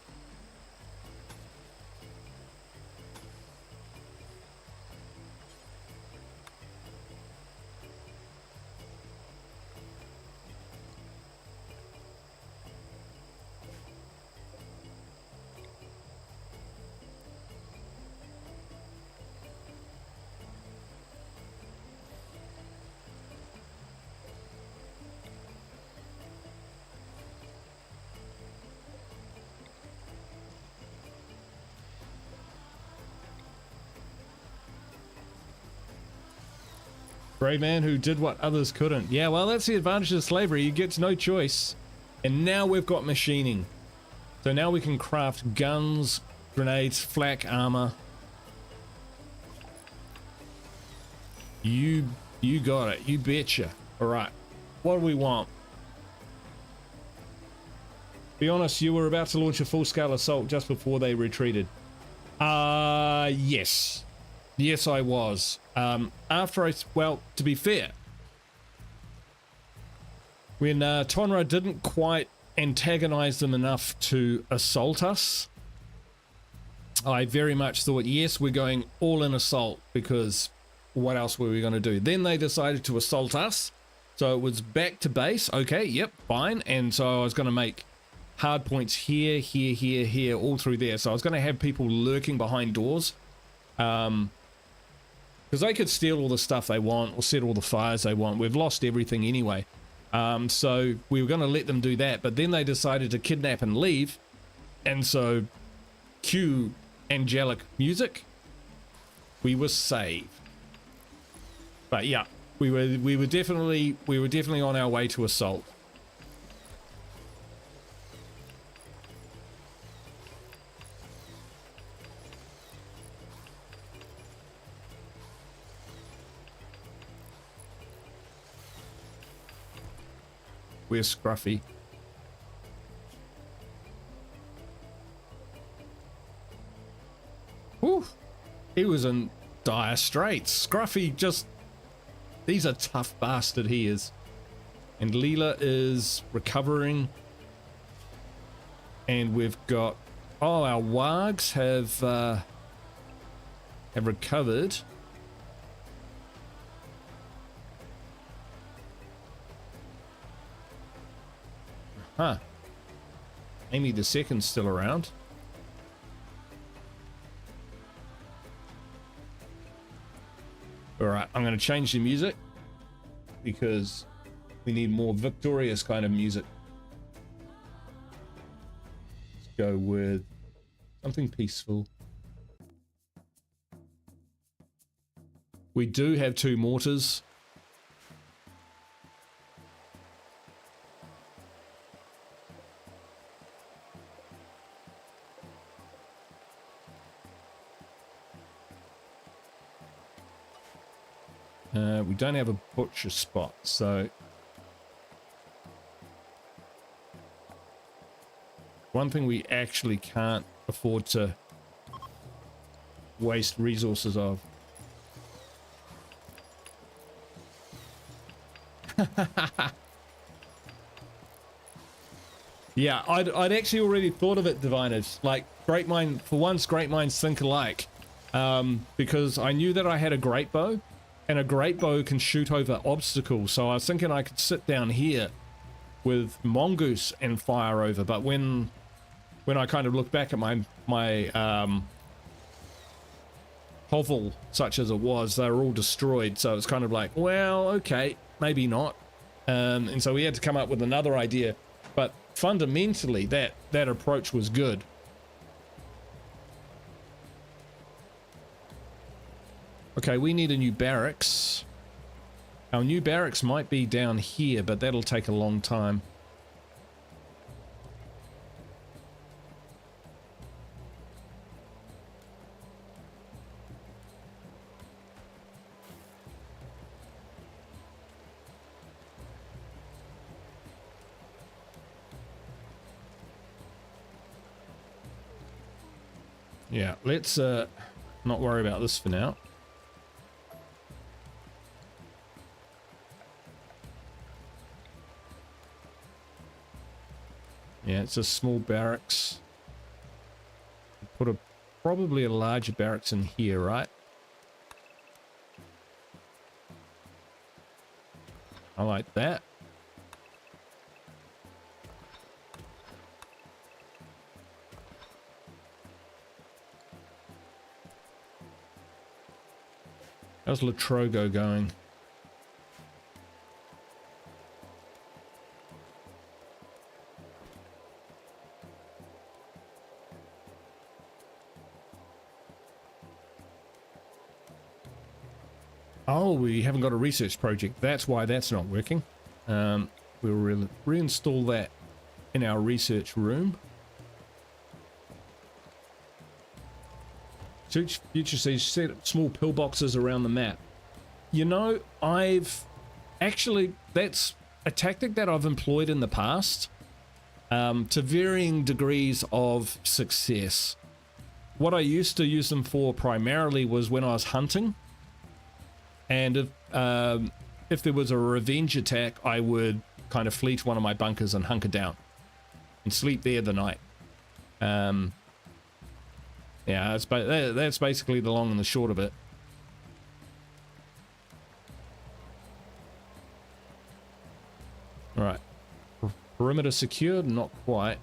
Brave man who did what others couldn't. Yeah, well, that's the advantage of slavery. You get no choice. And now we've got machining. So now we can craft guns, grenades, flak armor. You got it. You betcha. All right. What do we want? Be honest, you were about to launch a full-scale assault just before they retreated. Yes. Yes, I was. Well, to be fair, when Tonra didn't quite antagonize them enough to assault us, I very much thought, yes, we're going all in assault, because what else were we going to do? Then they decided to assault us, so it was back to base. Okay, yep, fine. And so I was going to make hard points here, here, here, here, all through there. So I was going to have people lurking behind doors. Because they could steal all the stuff they want or set all the fires they want. We've lost everything anyway. So we were going to let them do that. But then they decided to kidnap and leave. And so cue angelic music. We were saved. But yeah, we were definitely on our way to assault. Where's Scruffy? Whew. He was in dire straits. Scruffy just... He's a tough bastard, he is. And Leela is recovering. And we've got... Oh, our wargs have recovered. Huh. Amy the Second's still around. Alright, I'm going to change the music because we need more victorious kind of music. Let's go with something peaceful. We do have 2 mortars. We don't have a butcher spot, so one thing we actually can't afford to waste resources of. Yeah, I'd actually already thought of it, Diviners. Like, great mind, for once, great minds think alike. Because I knew that I had a great bow. And a great bow can shoot over obstacles, so I was thinking I could sit down here with Mongoose and fire over. But when I kind of look back at my hovel, such as it was, they were all destroyed. So it's kind of like, well, okay, maybe not. And so we had to come up with another idea. But fundamentally, that approach was good. Okay, we need a new barracks. Our new barracks might be down here, but that'll take a long time. Yeah, let's not worry about this for now. Yeah, it's a small barracks. Put probably a larger barracks in here, right? I like that. How's Latrogo going? Oh, we haven't got a research project. That's why that's not working. We'll reinstall that in our research room. Future Siege set up small pillboxes around the map. You know, that's a tactic that I've employed in the past to varying degrees of success. What I used to use them for primarily was when I was hunting. And if there was a revenge attack, I would kind of flee to one of my bunkers and hunker down and sleep there the night. Yeah, that's basically the long and the short of it. All right, perimeter secured, not quite.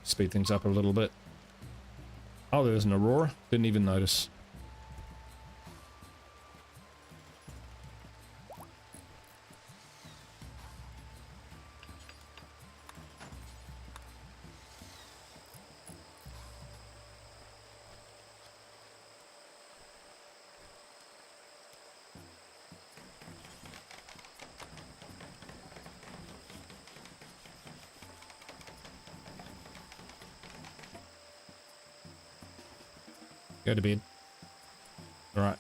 Speed things up a little bit. Oh, there's an Aurora. Didn't even notice. Go to bed. All right,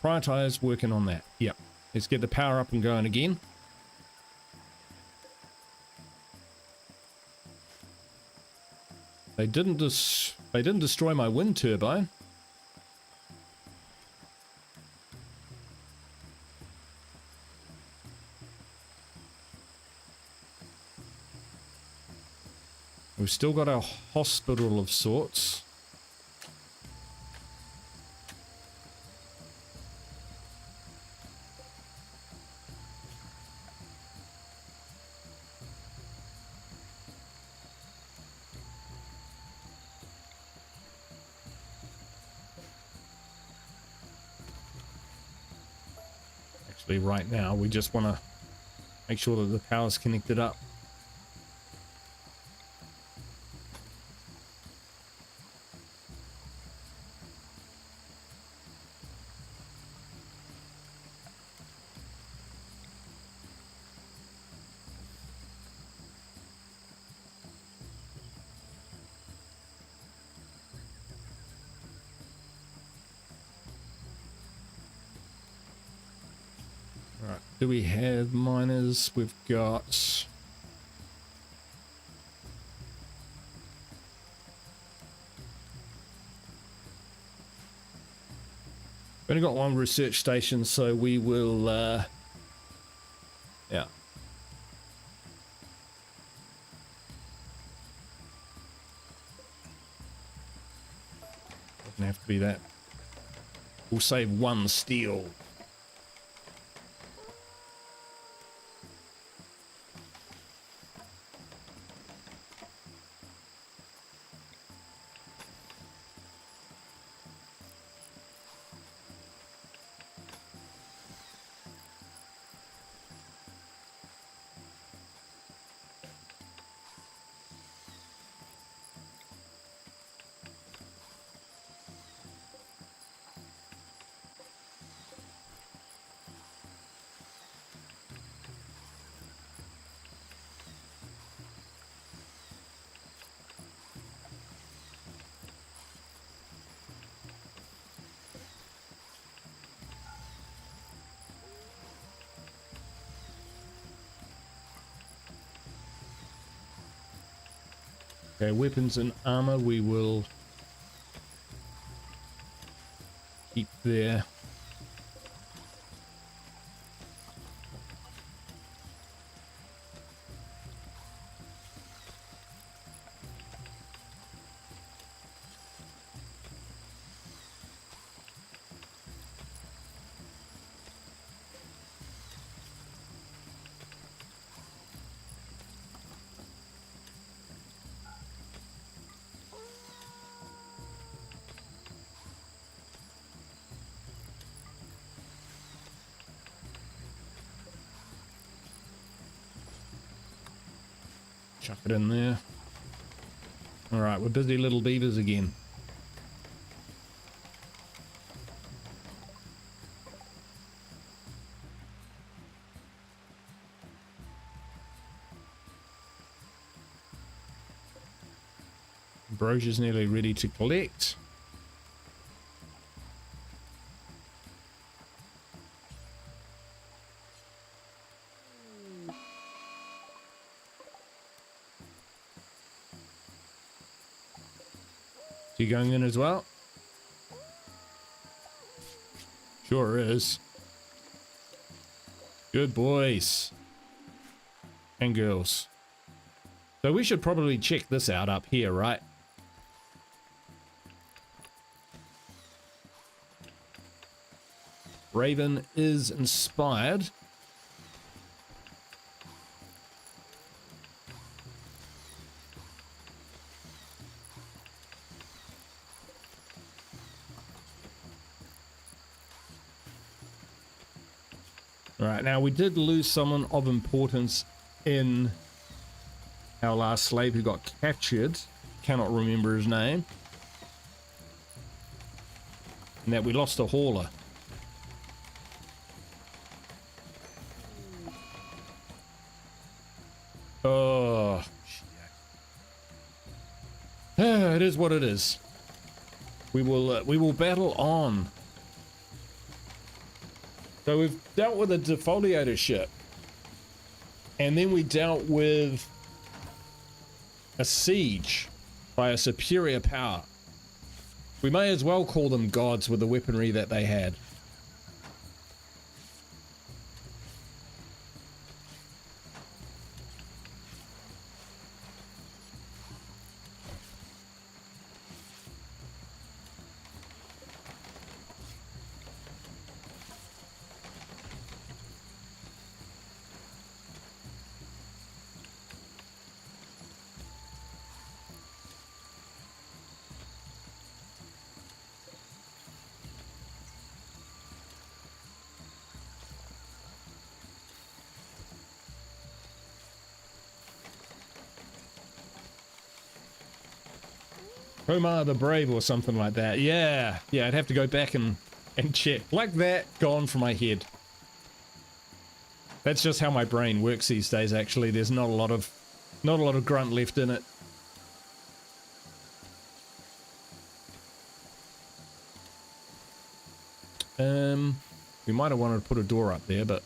prioritize working on that. Yep, let's get the power up and going again. They didn't destroy my wind turbine. We've still got our hospital of sorts. Right now we just want to make sure that the power's connected up. Do we have miners? We've got... We've only got one research station, so we will... yeah. Doesn't have to be that. We'll save one steel. Okay, weapons and armor we will keep there. Chuck it in there. All right, we're busy little beavers again. Brochure's nearly ready to collect. Is he going in as well? Sure is. Good boys. And girls. So we should probably check this out up here, right? Raven is inspired. All right, now we did lose someone of importance in our last slave who got captured. Cannot remember his name. And that we lost a hauler. Oh, it is what it is. We will battle on. So we've dealt with a Defoliator ship, and then we dealt with a siege by a superior power. We may as well call them gods with the weaponry that they had. Omar the Brave or something like that. Yeah, I'd have to go back and check. Like that, gone from my head. That's just how my brain works these days, actually. There's not a lot of grunt left in it. We might have wanted to put a door up there, but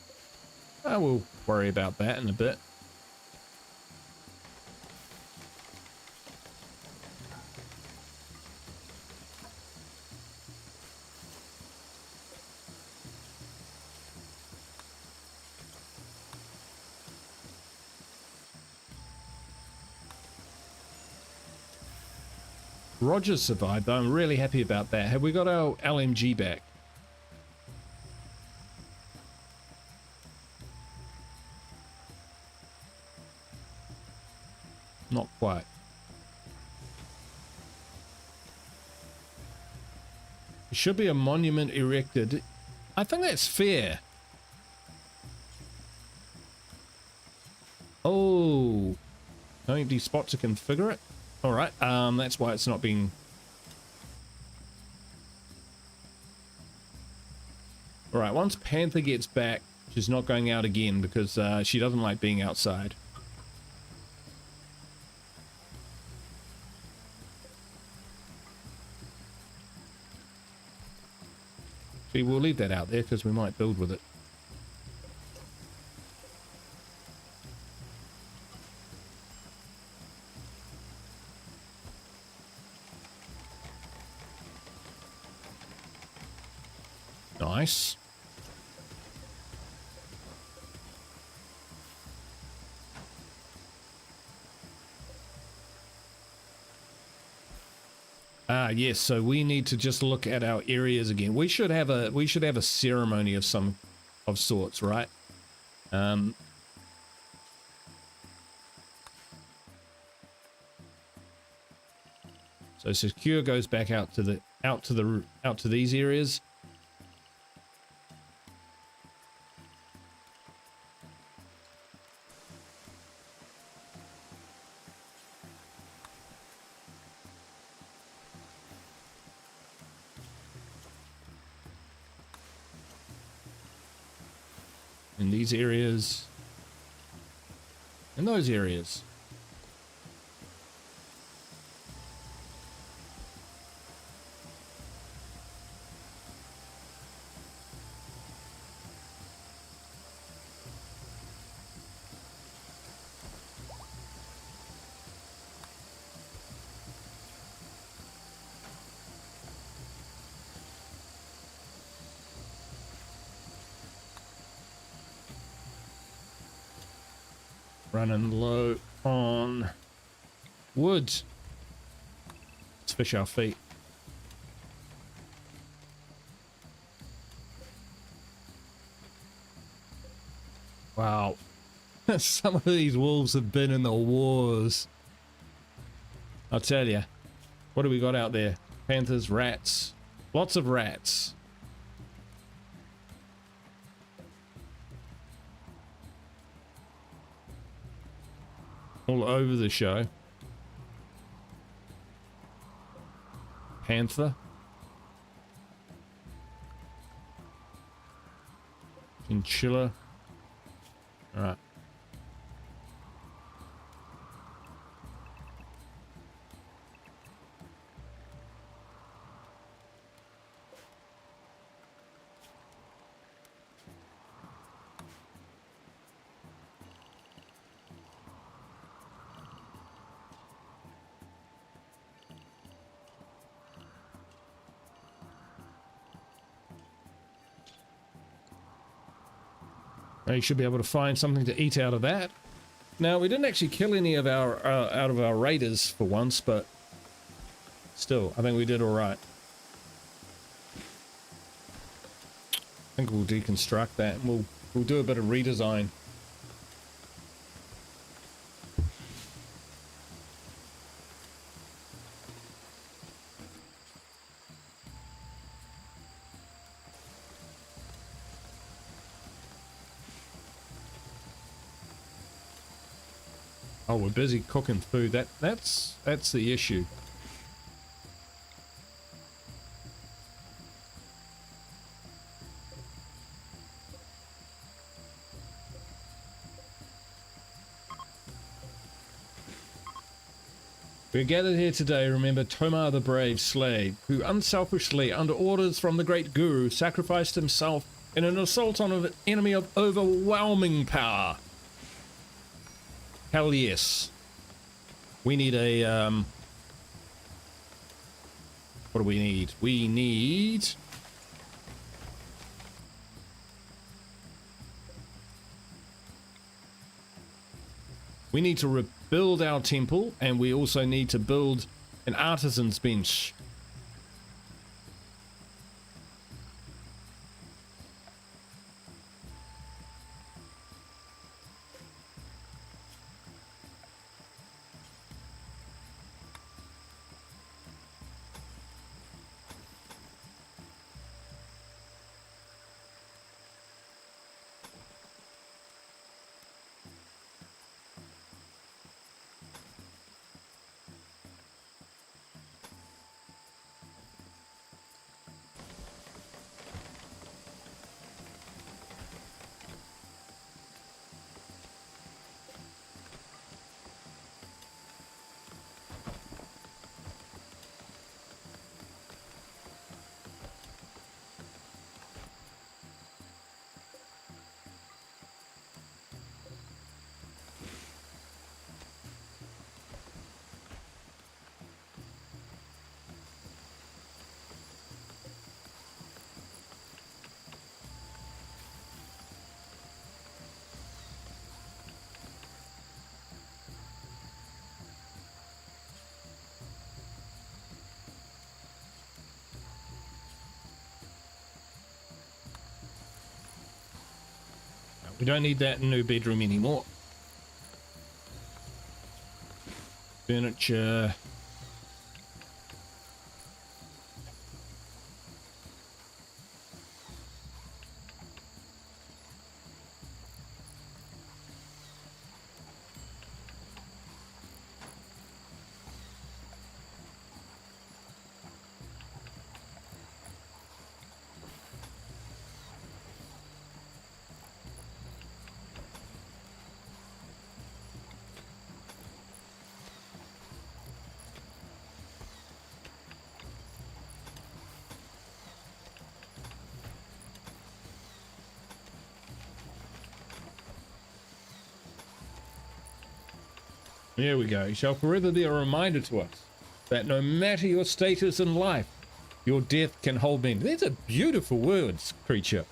I will worry about that in a bit. Roger survived, though. I'm really happy about that. Have we got our LMG back? Not quite. There should be a monument erected. I think that's fair. Oh. No empty spot to configure it. All right, that's why it's not being... All right, once Panther gets back, she's not going out again because she doesn't like being outside. See, we'll leave that out there because we might build with it. nice. Yes, so we need to just look at our areas again. We should have a ceremony of some of sorts, right? So secure goes back out to these areas. In these areas, in those areas. Running low on wood. Let's fish our feet. Wow. Some of these wolves have been in the wars. I'll tell you. What do we got out there? Panthers, rats. Lots of rats. All over the show. Panther. Chinchilla. All right. Now you should be able to find something to eat out of that. Now we didn't actually kill any of our out of our raiders for once, but still, I think we did all right. I think we'll deconstruct that and we'll do a bit of redesign. Oh, we're busy cooking food. That's the issue. We're gathered here today to remember Tomar the Brave Slave, who unselfishly, under orders from the great Guru, sacrificed himself in an assault on an enemy of overwhelming power. Hell yes. We need a, what do we need? We need... We need to rebuild our temple, and we also need to build an artisan's bench. We don't need that new bedroom anymore. Furniture. There we go. Shall forever be a reminder to us that no matter your status in life, your death can hold men. These are beautiful words, creature.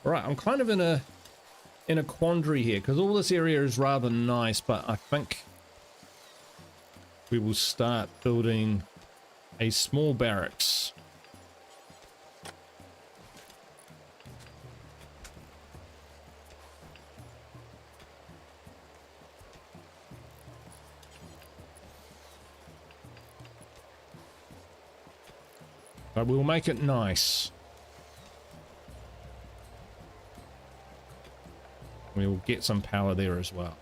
All right, I'm kind of in a quandary here because all this area is rather nice, but I think we will start building a small barracks. But we'll make it nice. We will get some power there as well.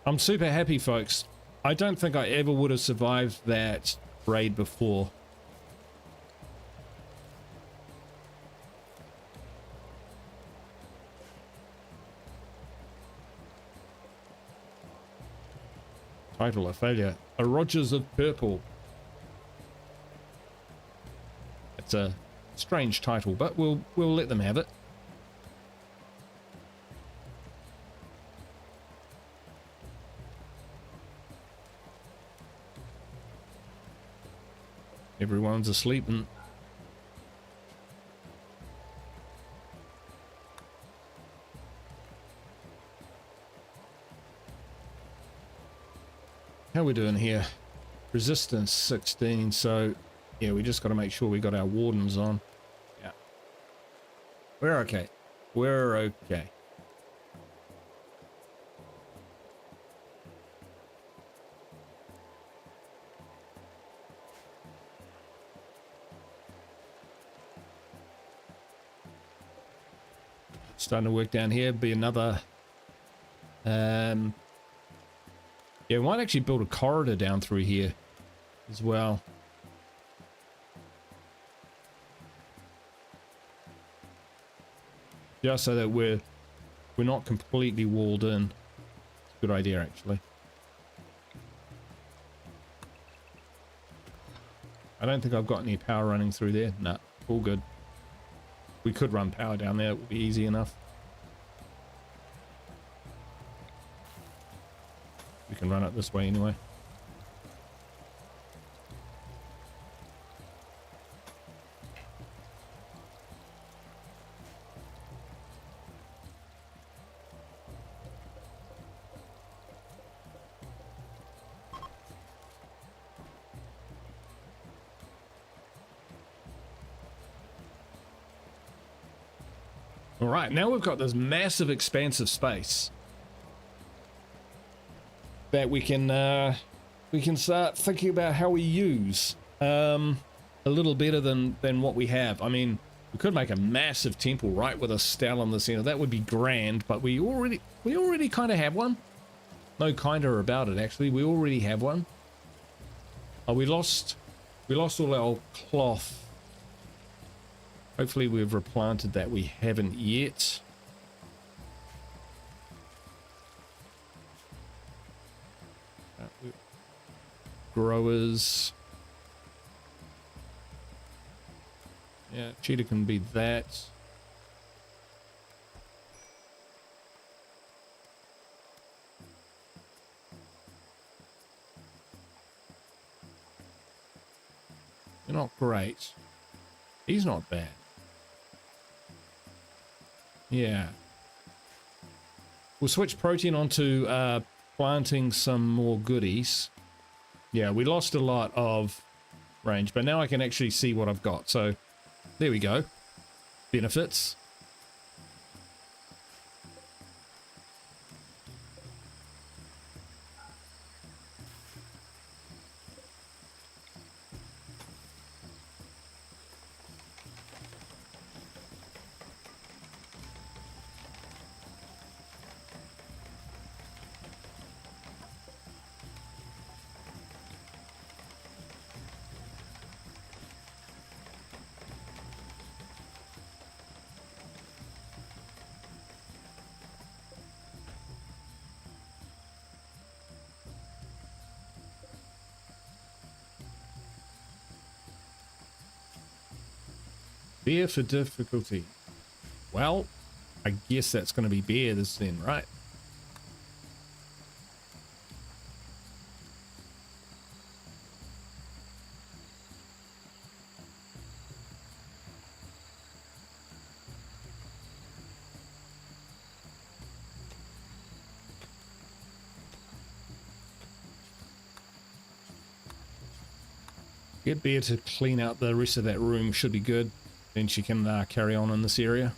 I'm super happy, folks. I don't think I ever would have survived that raid before. Title of failure. A Rogers of Purple. It's a strange title, but we'll let them have it. Everyone's asleep and how we doing here? Resistance 16, so yeah, we just got to make sure we got our wardens on. Yeah. We're okay. We're okay. Starting to work down here, be another yeah, we might actually build a corridor down through here as well. Just so that we're not completely walled in. It's a good idea, actually. I don't think I've got any power running through there. Nah, all good. We could run power down there, it would be easy enough. We can run it this way anyway. All right, now we've got this massive expanse of space that we can start thinking about how we use a little better than what we have. I mean, we could make a massive temple right with a stele in the center. That would be grand, but we already kind of have one. No kinder about it, actually. We already have one. Oh, we lost all our cloth. Hopefully we've replanted that. We haven't yet. growers. Yeah, cheetah can be that. You're not great. He's not bad. Yeah. We'll switch protein onto planting some more goodies. Yeah, we lost a lot of range, but now I can actually see what I've got. So there we go. Benefits. Beer for difficulty. Well, I guess that's going to be beer this then, right? Get beer to clean out the rest of that room should be good. Then she can carry on in this area.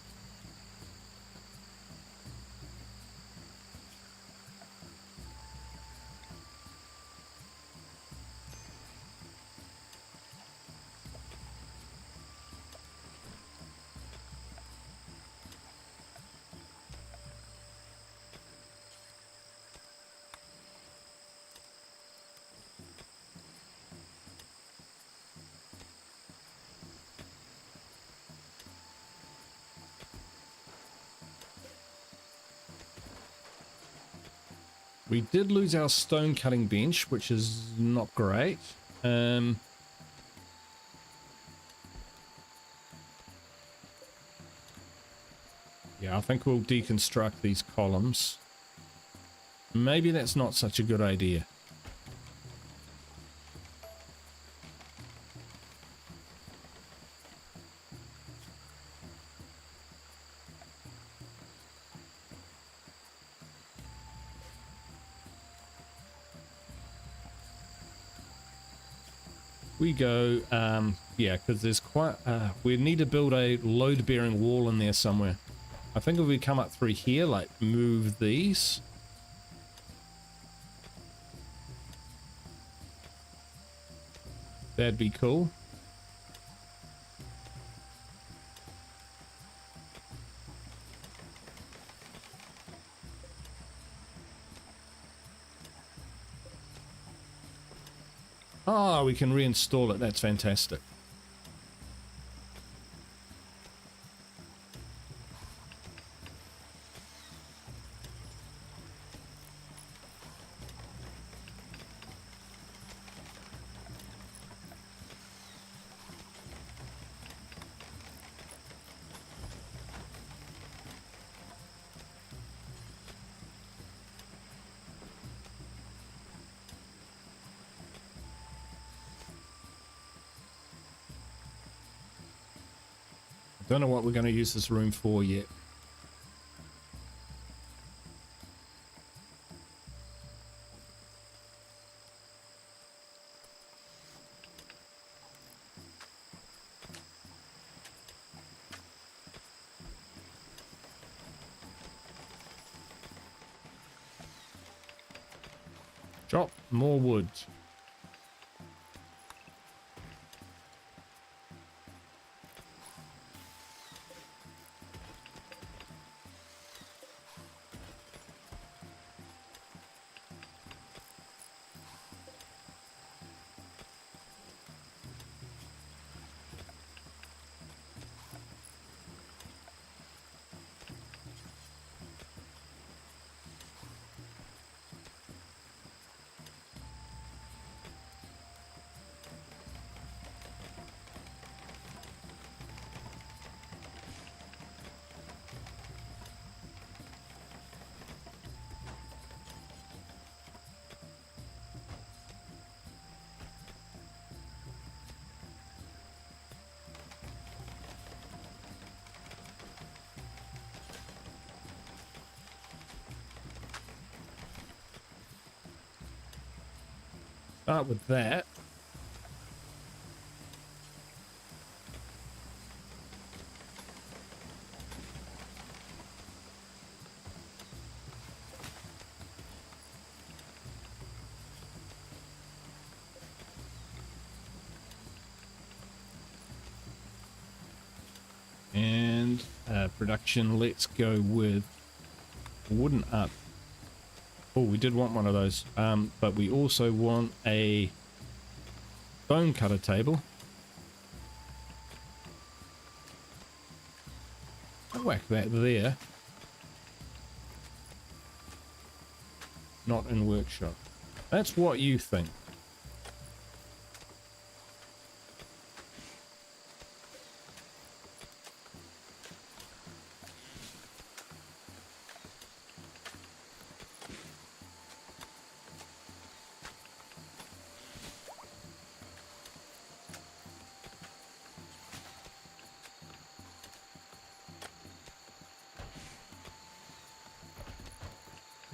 We did lose our stone cutting bench, which is not great. Yeah, I think we'll deconstruct these columns. Maybe that's not such a good idea. We go, yeah, because there's quite, we need to build a load-bearing wall in there somewhere. I think if we come up through here, like move these. That'd be cool. Oh, we can reinstall it. That's fantastic. Don't know what we're going to use this room for yet. Chop more wood. Start with that. And production, let's go with wooden up. Oh, we did want one of those, but we also want a bone cutter table. I'll whack that there. Not in workshop. That's what you think.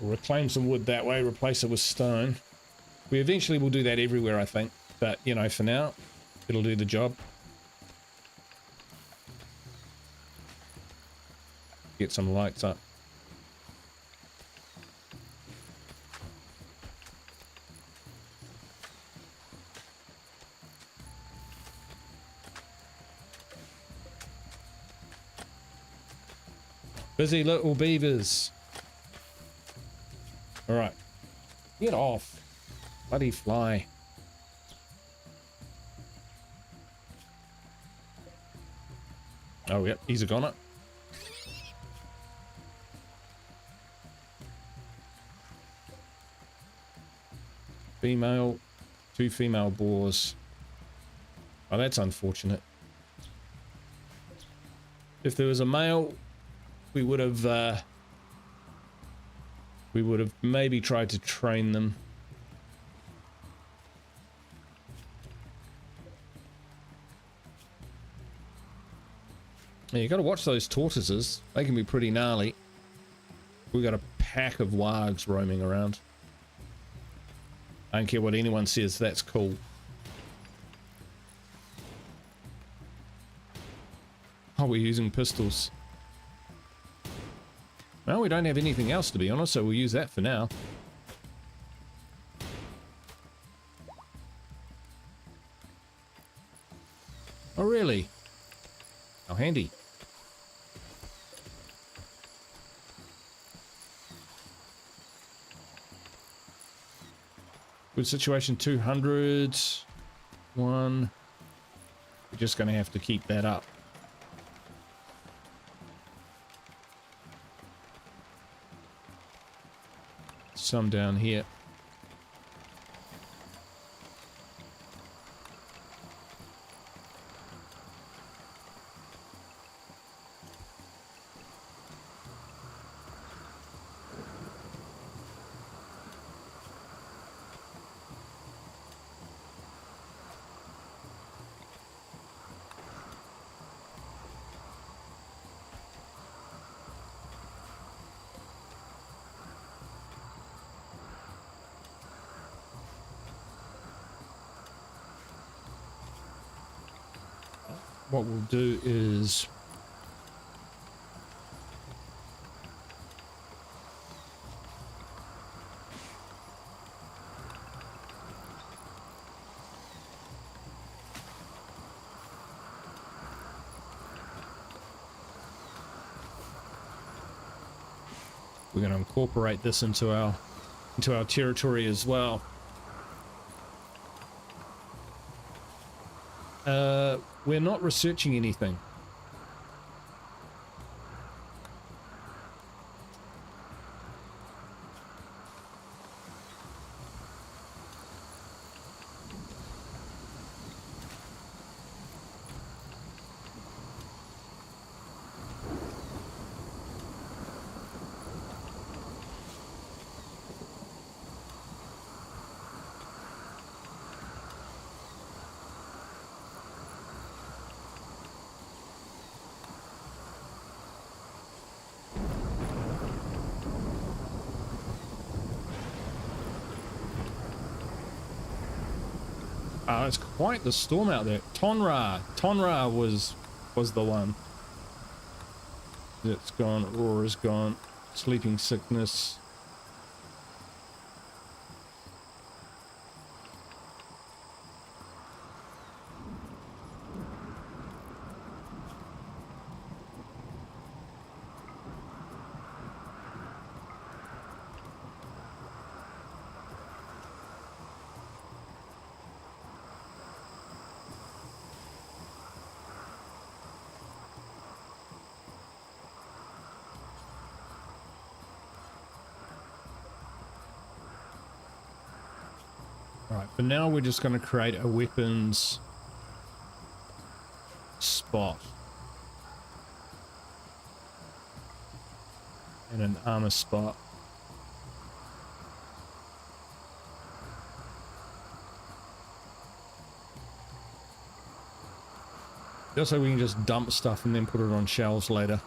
We'll reclaim some wood that way, replace it with stone. We eventually will do that everywhere, I think. But, you know, for now, it'll do the job. Get some lights up. Busy little beavers. All right, get off, bloody fly. Oh, yep, he's a goner. Female, 2 female boars. Oh, that's unfortunate. If there was a male, we would have maybe tried to train them. Yeah, you got to watch those tortoises. They can be pretty gnarly. We got a pack of wargs roaming around. I don't care what anyone says, that's cool. Oh, we're using pistols. Well, we don't have anything else, to be honest, so we'll use that for now. Oh, really? How handy. Good situation, 200. One. We're just going to have to keep that up. Some down here. What we'll do is we're going to incorporate this into our territory as well. We're not researching anything. It's quite the storm out there. Tonra was the one. It's gone. Aurora's gone. Sleeping sickness. Right, for now we're just going to create a weapons spot and an armor spot. Just so we can just dump stuff and then put it on shelves later.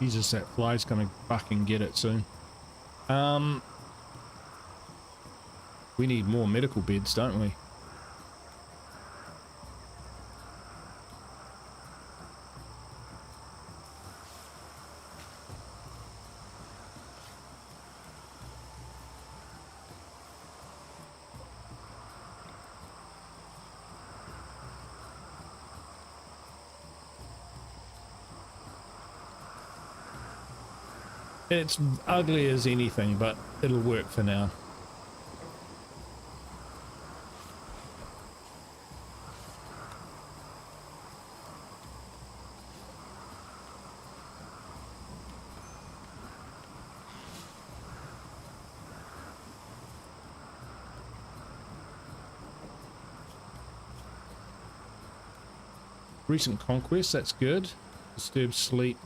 Jesus, that fly's gonna fucking get it soon. We need more medical beds, don't we? It's ugly as anything, but it'll work for now. Recent conquest, that's good. Disturbed sleep.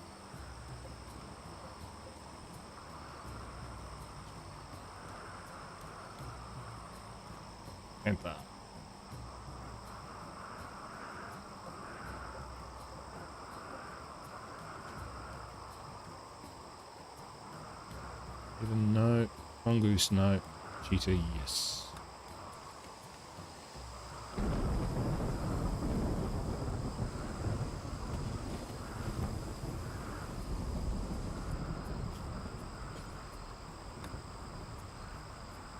And that. Even no. Mongoose, no. Cheetah, yes.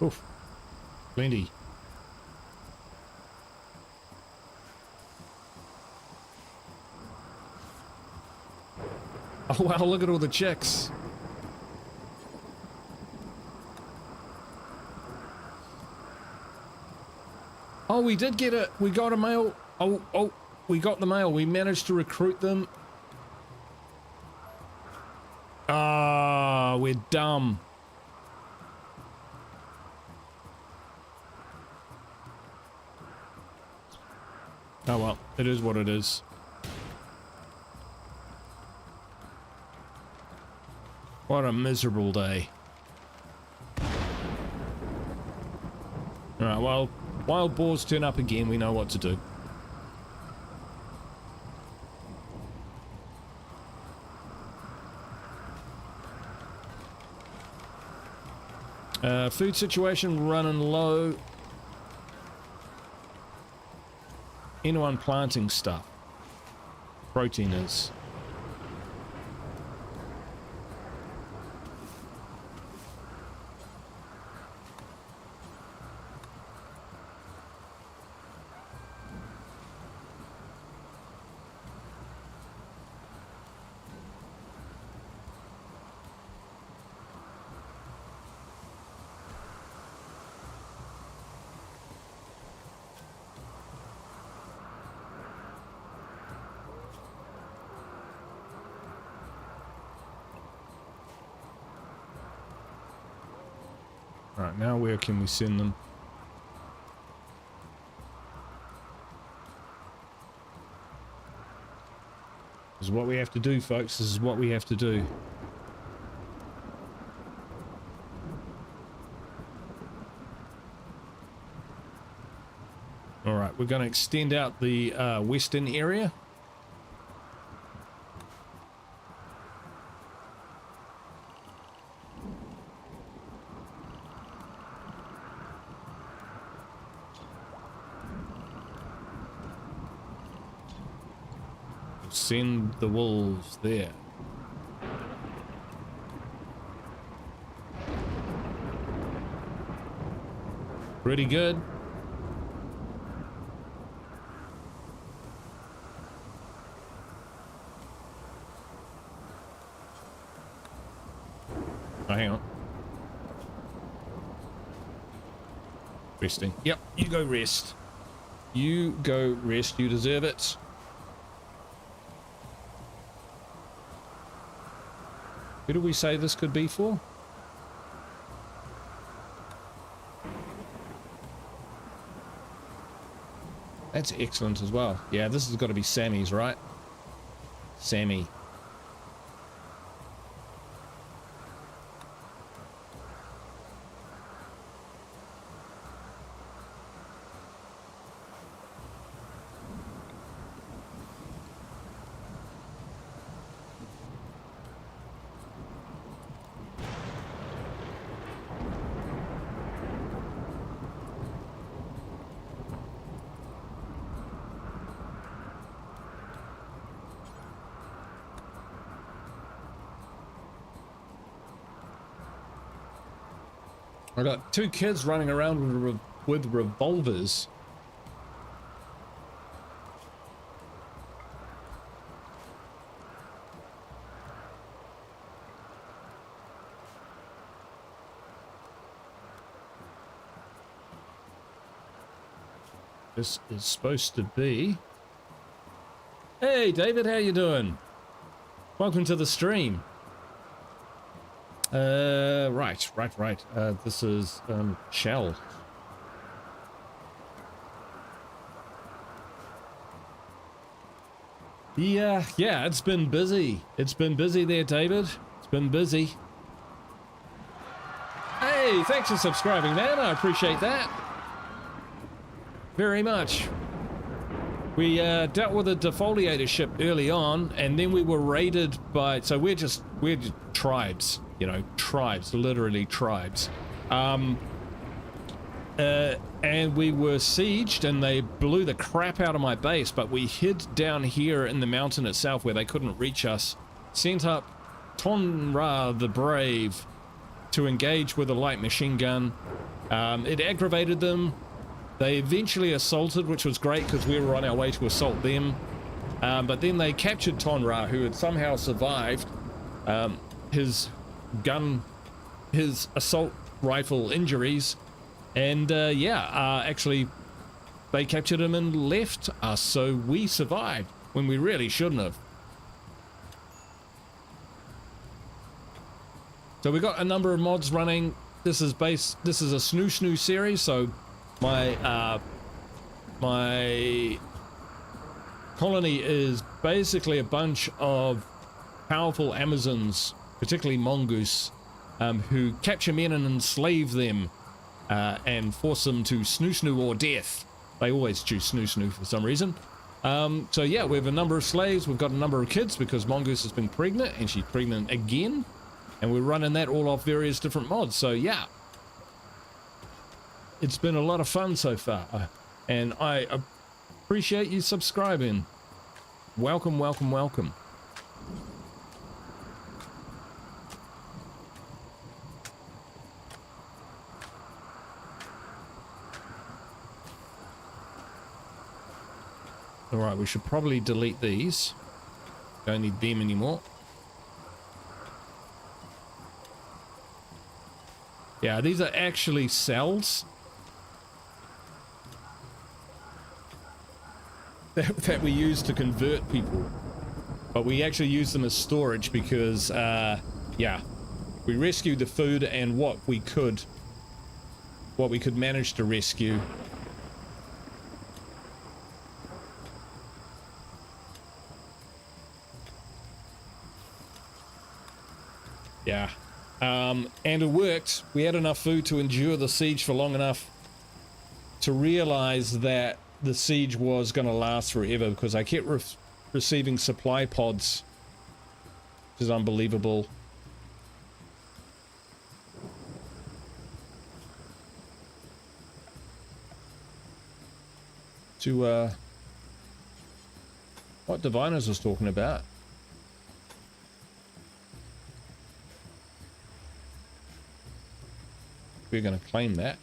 Oof. Plenty. Oh wow, look at all the chicks. Oh, we did get it. We got a male. Oh, we got the male. We managed to recruit them. Ah, we're dumb. Oh well, it is what it is. What a miserable day. Alright, well, wild boars turn up again, we know what to do. Food situation running low. Anyone planting stuff? Protein is. Right, now where can we send them? This is what we have to do, folks. This is what we have to do. All right, we're going to extend out the western area. Send the wolves there. Pretty good. Oh, hang on. Resting. Yep, you go rest. You go rest. You deserve it. Who do we say this could be for? That's excellent as well. Yeah, this has got to be Sammy's, right? Sammy. I got two kids running around with revolvers. This is supposed to be... Hey, David, how you doing? Welcome to the stream. Right. This is Shell. Yeah, it's been busy. It's been busy there, David. It's been busy. Hey, thanks for subscribing, man. I appreciate that very much. We dealt with a Defoliator ship early on, and then we were raided by... So we're just tribes. You know, tribes, literally tribes. And we were sieged, and they blew the crap out of my base, but we hid down here in the mountain itself where they couldn't reach us. Sent up Tonra the Brave to engage with a light machine gun. It aggravated them. They eventually assaulted, which was great because we were on our way to assault them. But then they captured Tonra, who had somehow survived his assault rifle injuries, and actually they captured him and left us, so we survived when we really shouldn't have. So we got a number of mods running. This is a snoo snoo series, so my colony is basically a bunch of powerful Amazons, particularly mongoose, who capture men and enslave them and force them to snoo or death. They always choose snoo for some reason. So yeah, we have a number of slaves. We've got a number of kids because mongoose has been pregnant, and she's pregnant again, and we're running that all off various different mods. So yeah, it's been a lot of fun so far, and I appreciate you subscribing. Welcome, welcome, welcome. All right, we should probably delete these. Don't need them anymore. Yeah, these are actually cells that we use to convert people, but we actually use them as storage because, yeah, we rescued the food and what we could manage to rescue. Yeah. And it worked. We had enough food to endure the siege for long enough to realize that the siege was going to last forever, because I kept receiving supply pods, which is unbelievable. To, what Diviners was talking about. We're going to claim that.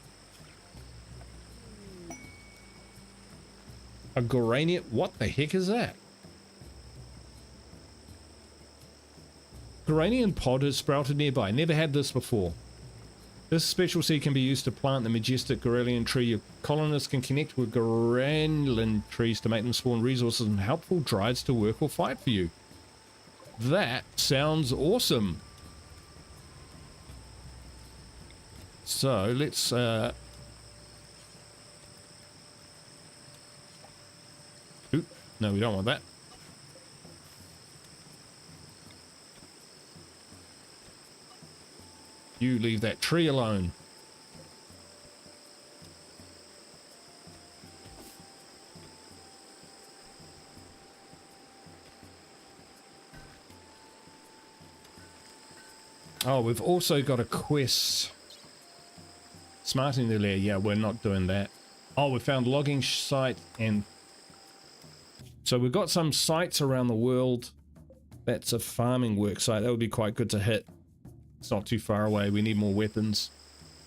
A Goranian? What the heck is that? Goranian pod has sprouted nearby. Never had this before. This special seed can be used to plant the majestic Goranian tree. Your colonists can connect with Goranian trees to make them spawn resources and helpful drives to work or fight for you. That sounds awesome. So let's oop, no, we don't want that. You leave that tree alone. Oh, we've also got a quest. Smarting the lair. Yeah, we're not doing that. Oh, we found logging site, and so we've got some sites around the world. That's a farming work site. That would be quite good to hit. It's not too far away. We need more weapons.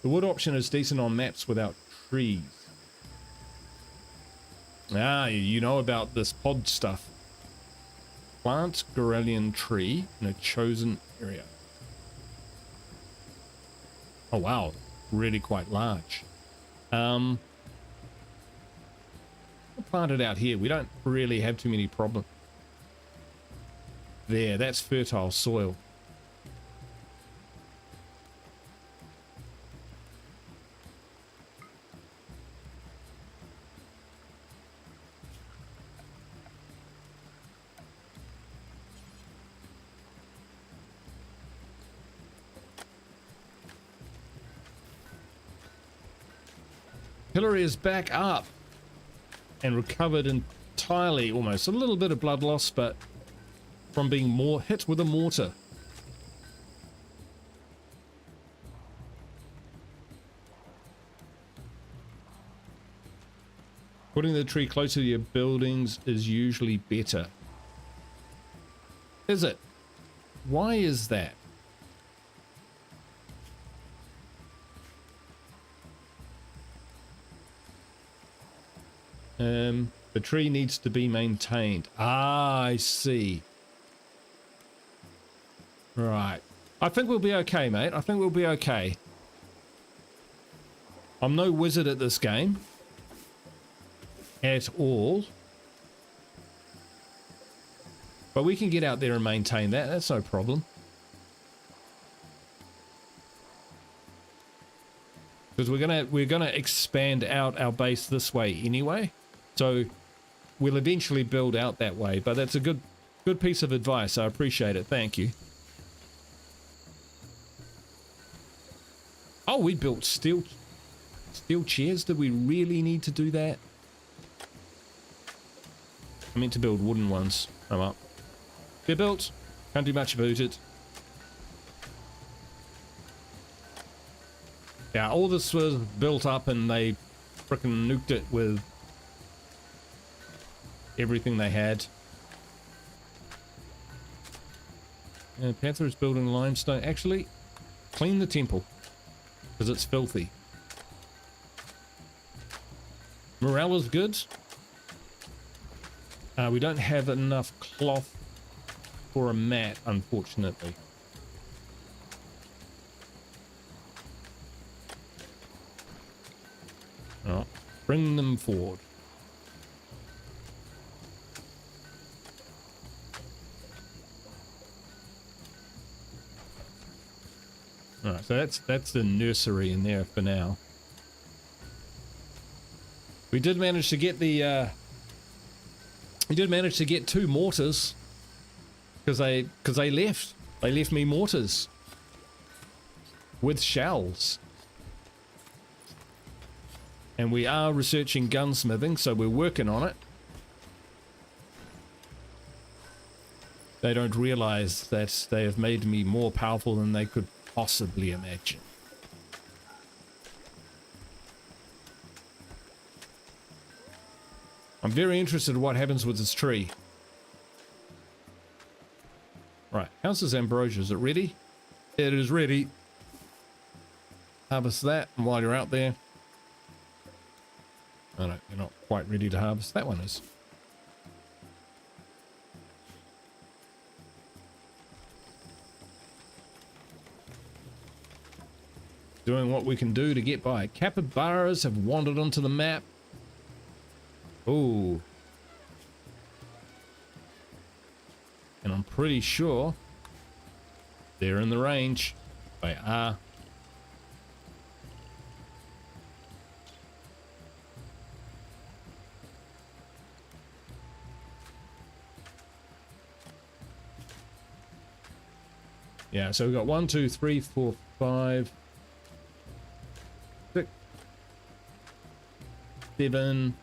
The wood option is decent on maps without trees. Ah, you know about this pod stuff. Plant Goranian tree in a chosen area. Oh wow, really quite large. We'll plant it out here. We don't really have too many problems. There, that's fertile soil. Hillary is back up and recovered entirely, almost. A little bit of blood loss, but from being more hit with a mortar. Putting the tree closer to your buildings is usually better. Is it? Why is that? The tree needs to be maintained. Ah, I see. Right. I think we'll be okay, mate. I think we'll be okay. I'm no wizard at this game. At all. But we can get out there and maintain that. That's no problem. Because we're gonna expand out our base this way anyway. So we'll eventually build out that way. But that's a good piece of advice. I appreciate it. Thank you. Oh, we built steel chairs. Did we really need to do that? I meant to build wooden ones. I'm up. They're built. Can't do much about it. Yeah, all this was built up and they frickin' nuked it with everything they had. And Panther is building limestone. Actually, clean the temple, because it's filthy. Morale is good. We don't have enough cloth for a mat, unfortunately. Oh, bring them forward. Alright, so that's the nursery in there for now. We did manage to get the we did manage to get 2 mortars because they left me mortars with shells. And we are researching gunsmithing, so we're working on it. They don't realize that they have made me more powerful than they could possibly imagine. I'm very interested in what happens with this tree. Right, how's this ambrosia? Is it ready? It is ready. Harvest that, and while you're out there... Oh no, you're not quite ready to harvest. That one is. Doing what we can do to get by. Capybaras have wandered onto the map. Ooh. And I'm pretty sure they're in the range. They are. Yeah, so we've got 1, 2, 3, 4, 5, 6, 7,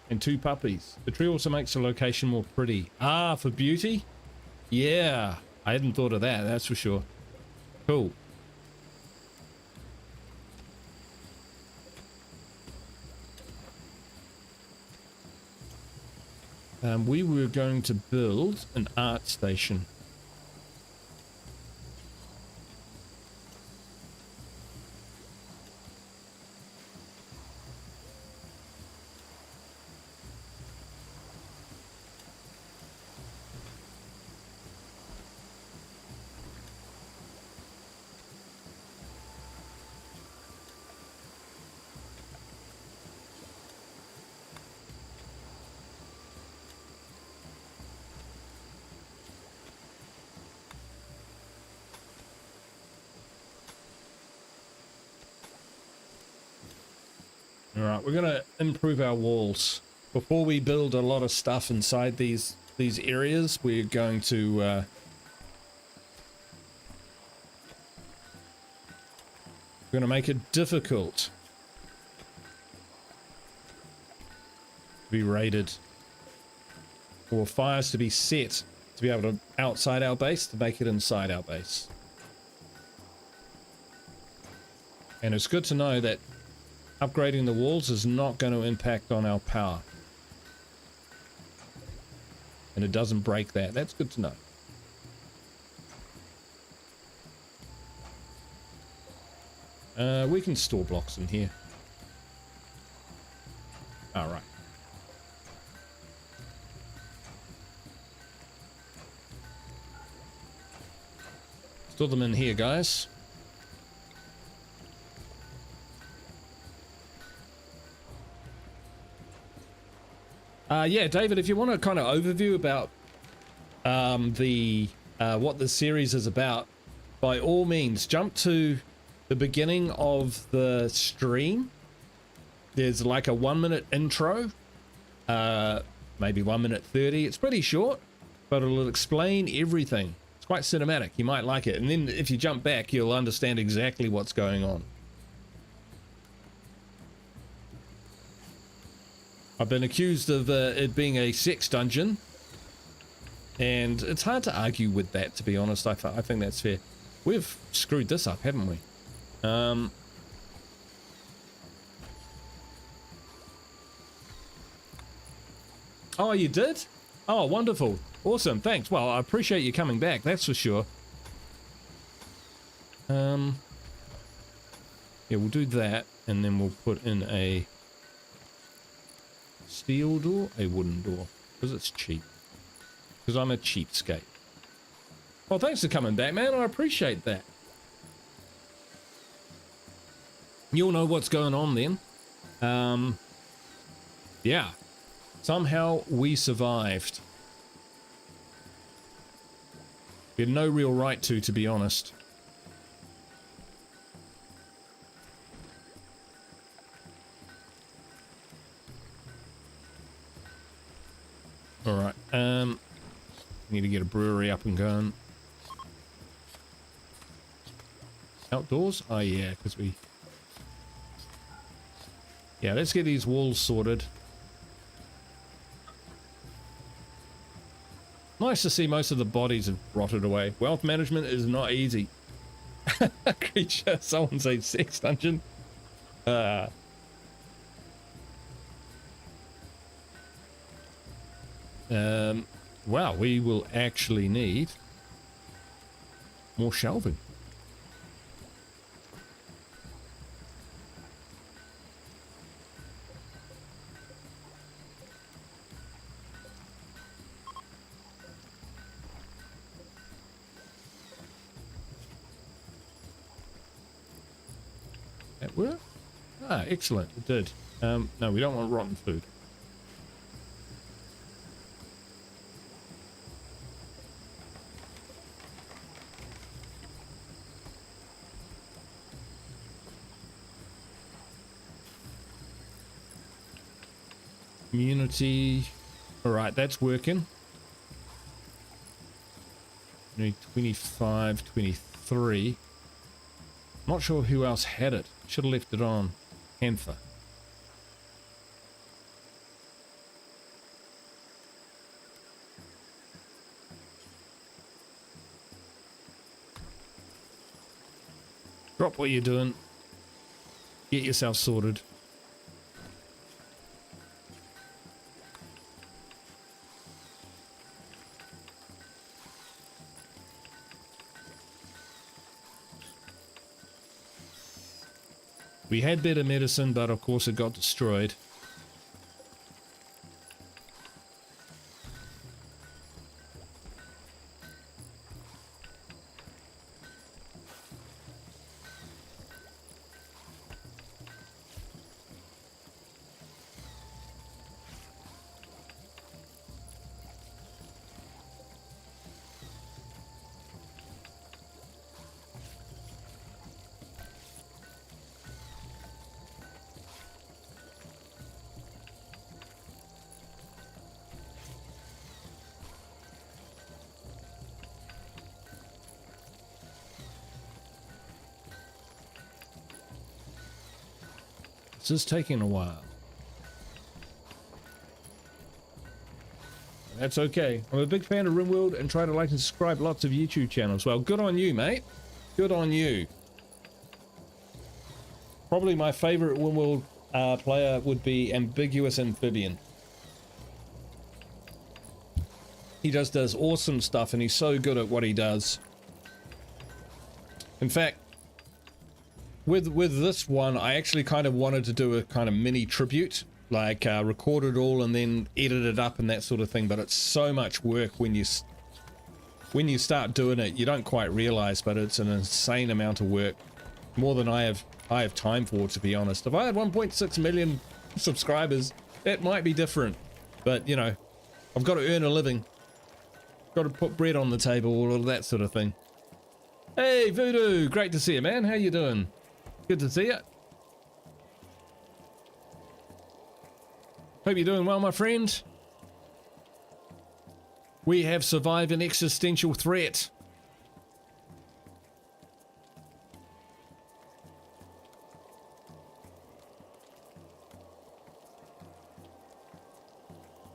and 2 puppies. The tree also makes the location more pretty. Ah, for beauty? Yeah, I hadn't thought of that, that's for sure. Cool. We were going to build an art station. Alright, we're gonna improve our walls. Before we build a lot of stuff inside these areas, we're going to make it difficult to be raided, or fires to be set to be able to outside our base to make it inside our base. And it's good to know that upgrading the walls is not going to impact on our power. And it doesn't break that. That's good to know. We can store blocks in here. Alright. Store them in here, guys. Yeah, David, if you want a kind of overview about what the series is about, by all means, jump to the beginning of the stream. There's like a 1-minute intro, maybe 1 minute 30. It's pretty short, but it'll explain everything. It's quite cinematic. You might like it. And then if you jump back, you'll understand exactly what's going on. I've been accused of it being a sex dungeon, and it's hard to argue with that, to be honest. I think that's fair. We've screwed this up, haven't we? Oh, you did? Oh, wonderful. Awesome. Thanks. Well, I appreciate you coming back. That's for sure. Yeah, we'll do that, and then we'll put in a steel door, a wooden door, because it's cheap. Because I'm a cheapskate. Well, thanks for coming back, man. I appreciate that. You'll know what's going on then. Yeah. Somehow we survived. We had no real right to be honest. Alright, need to get a brewery up and going. Outdoors? Oh yeah, because we... Yeah, let's get these walls sorted. Nice to see most of the bodies have rotted away. Wealth management is not easy. Creature, someone say sex dungeon. Wow, we will actually need more shelving. That work? Ah, excellent, it did. No, we don't want rotten food. Community. Alright, that's working. 25, 23. Not sure who else had it. Should have left it on. Panther. Drop what you're doing. Get yourself sorted. We had better medicine, but of course it got destroyed. This is taking a while. That's okay. I'm a big fan of RimWorld and try to like and subscribe lots of YouTube channels. Well, good on you, mate. Good on you. Probably my favorite RimWorld player would be Ambiguous Amphibian. He just does awesome stuff and he's so good at what he does. In fact, with this one, I actually kind of wanted to do a kind of mini tribute, like record it all and then edit it up and that sort of thing. But it's so much work when you start doing it. You don't quite realize, but it's an insane amount of work, more than I have time for, to be honest. If I had 1.6 million subscribers, it might be different. But you know, I've got to earn a living, got to put bread on the table, all of that sort of thing. Hey Voodoo, great to see you, man. How you doing? Good to see you. Hope you're doing well, my friend. We have survived an existential threat.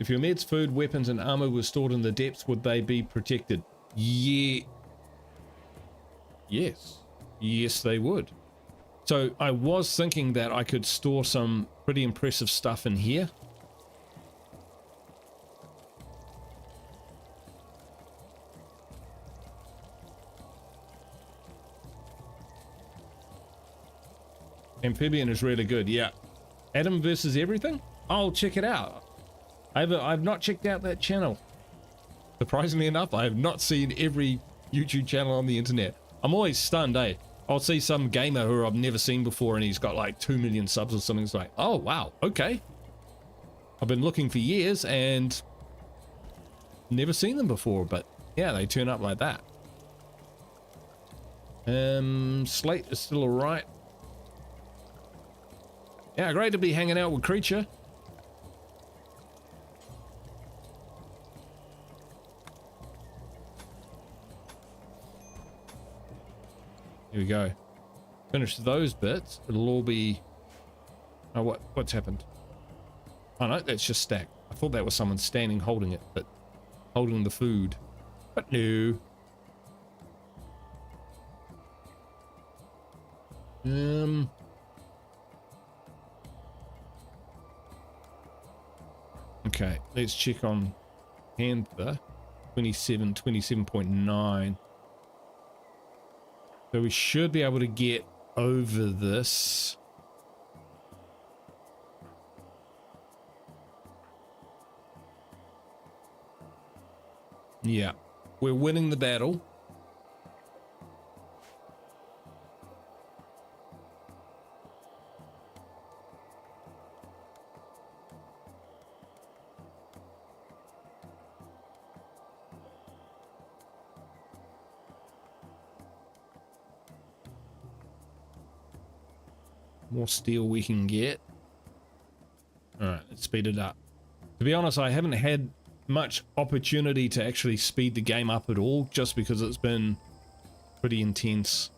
If your meds, food, weapons, and armor were stored in the depths, would they be protected? Yeah. Yes. Yes, they would. So I was thinking that I could store some pretty impressive stuff in here. Amphibian is really good, yeah. Adam versus everything? I'll check it out. I've not checked out that channel. Surprisingly enough, I have not seen every YouTube channel on the internet. I'm always stunned, eh? I'll see some gamer who I've never seen before and he's got like 2 million subs or something. It's like, oh wow, okay. I've been looking for years and never seen them before, but yeah, they turn up like that. Slate is still alright. Yeah, great to be hanging out with Creature. Here we go. Finish those bits. It'll all be... Oh, what's happened? Oh no, that's just stacked. I thought that was someone standing holding it, but holding the food. But no. Okay, let's check on Panther. 27.9. So we should be able to get over this. Yeah, we're winning the battle. More steel we can get. All right, let's speed it up. To be honest, I haven't had much opportunity to actually speed the game up at all, just because it's been pretty intense.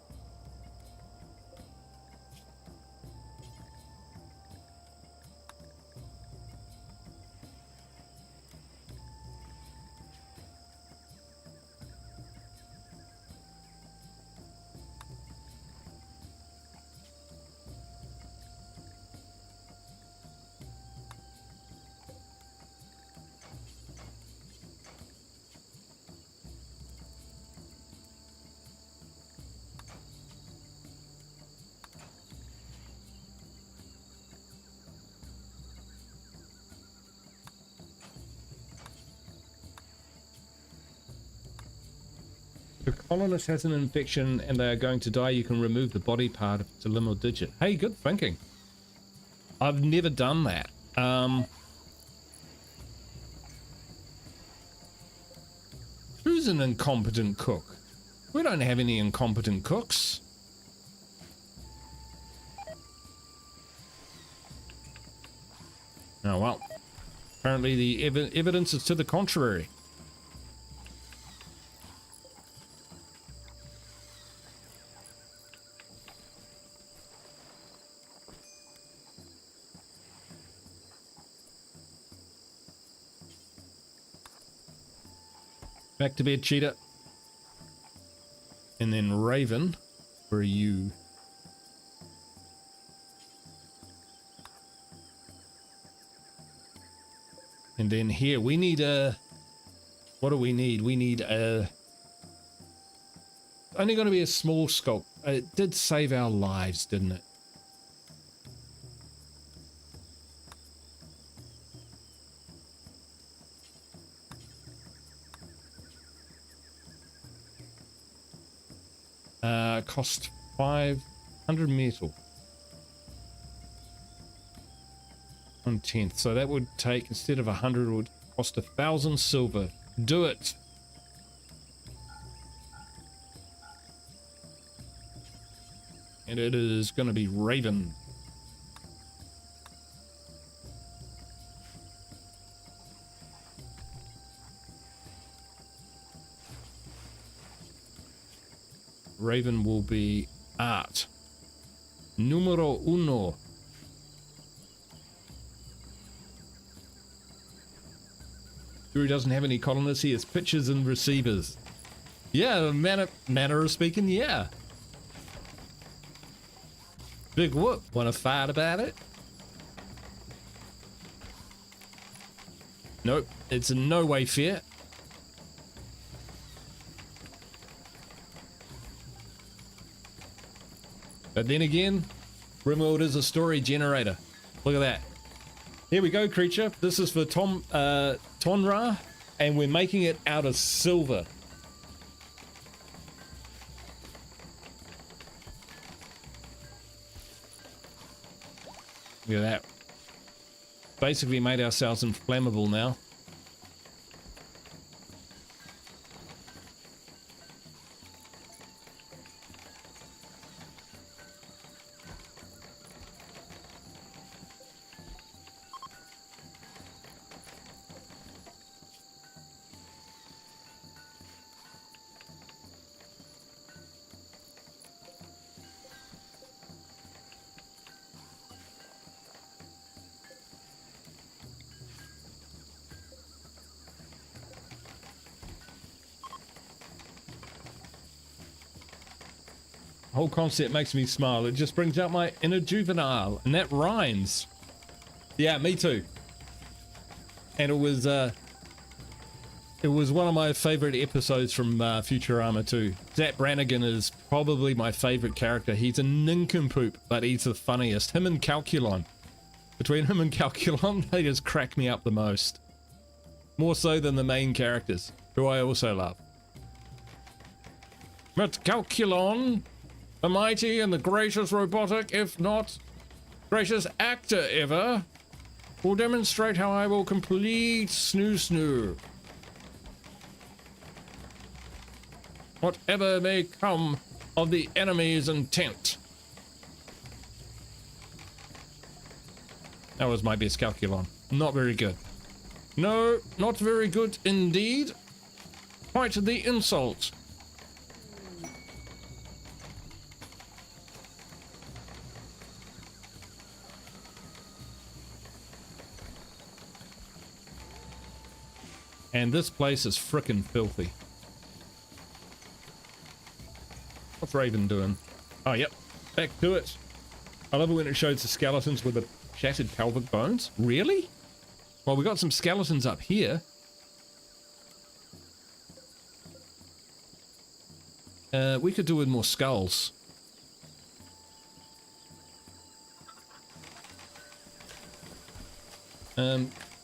If a colonist has an infection and they are going to die, you can remove the body part if it's a limb or digit. Hey, good thinking. I've never done that. Who's an incompetent cook? We don't have any incompetent cooks. Oh well. Apparently the evidence is to the contrary. Back to bed, Cheetah. And then Raven, where are you? And then here, we need a... What do we need? We need a... Only going to be a small sculpt. It did save our lives, didn't it? Cost 500 metal. 1/10. So that would take, instead of 100, it would cost 1,000 silver. Do it. And it is going to be Raven. Raven will be art. Numero uno. Drew doesn't have any colonists. He has pitchers and receivers. Yeah, manner of speaking, yeah. Big whoop. Want to fight about it? Nope. It's in no way fair. But then again, RimWorld is a story generator. Look at that. Here we go, creature. This is for Tonra, and we're making it out of silver. Look at that. Basically made ourselves inflammable now. Whole concept makes me smile. It just brings out my inner juvenile, and that rhymes. Yeah, me too. And it was one of my favorite episodes from Futurama too. Zap Brannigan is probably my favorite character. He's a nincompoop, but he's the funniest. Him and Calculon. Between him and Calculon, they just crack me up the most. More so than the main characters, who I also love. But Calculon, the mighty and the gracious robotic, if not gracious actor ever, will demonstrate how I will complete snoo. Whatever may come of the enemy's intent. That was my best Calculon. Not very good. No, not very good indeed. Quite the insult. And this place is frickin' filthy. What's Raven doing? Oh, yep. Back to it. I love it when it shows the skeletons with the shattered pelvic bones. Really? Well, we got some skeletons up here. We could do with more skulls.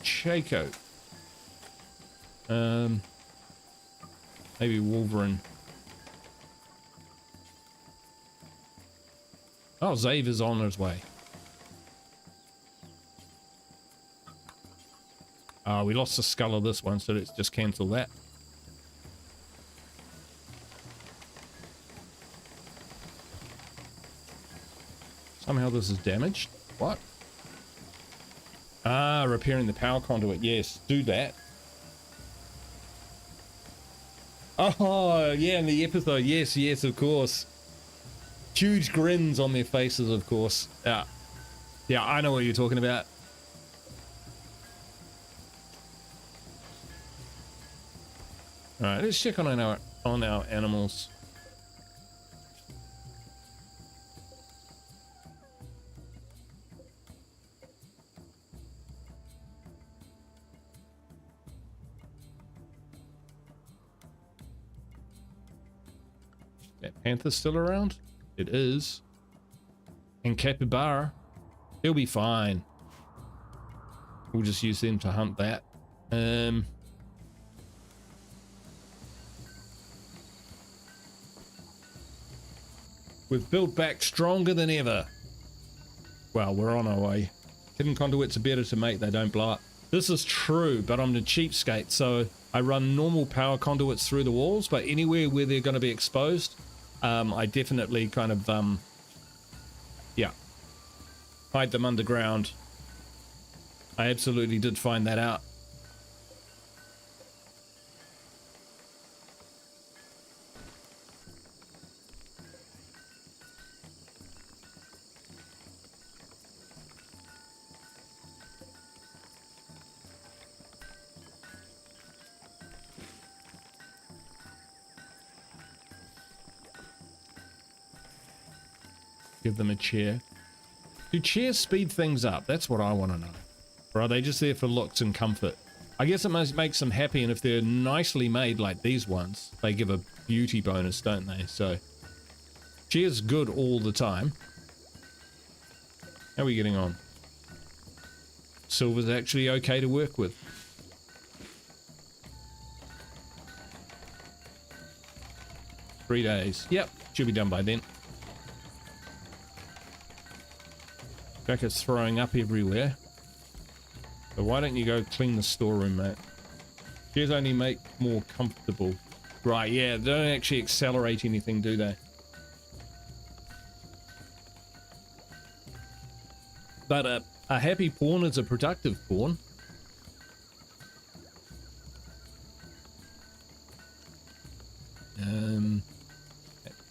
Chaco. Maybe Wolverine. Oh, Zave is on his way. We lost the skull of this one, so let's just cancel that. Somehow this is damaged. What? Ah, repairing the power conduit. Yes, do that. Oh, yeah, in the episode. Yes, yes, of course. Huge grins on their faces, of course. Yeah. Yeah, I know what you're talking about. Alright, let's check on our animals. That panther's still around? It is. And capybara. He'll be fine. We'll just use them to hunt that. We've built back stronger than ever. Well, we're on our way. Hidden conduits are better to make, they don't blow up. This is true, but I'm the cheapskate, so I run normal power conduits through the walls, but anywhere where they're going to be exposed, I definitely kind of, yeah, hide them underground. I absolutely did find that out. Give them a chair. Do chairs speed things up? That's what I want to know. Or are they just there for looks and comfort? I guess it must make them happy, and if they're nicely made like these ones, they give a beauty bonus, don't they? So, chairs good all the time. How are we getting on? Silver's actually okay to work with. Three days. Yep, should be done by then. Jack is throwing up everywhere. So why don't you go clean the storeroom, mate? Chairs only make more comfortable. Right, yeah, they don't actually accelerate anything, do they? But a happy pawn is a productive pawn.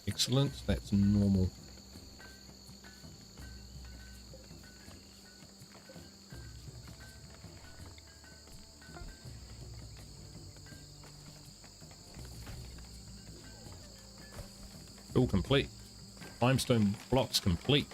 Excellent, that's normal. All complete. Limestone blocks complete.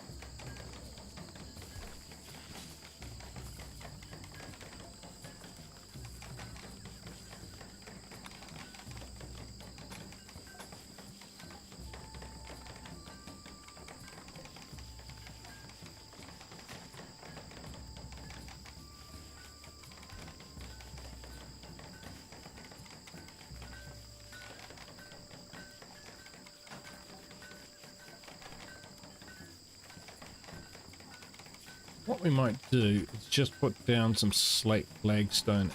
What we might do is just put down some slate flagstone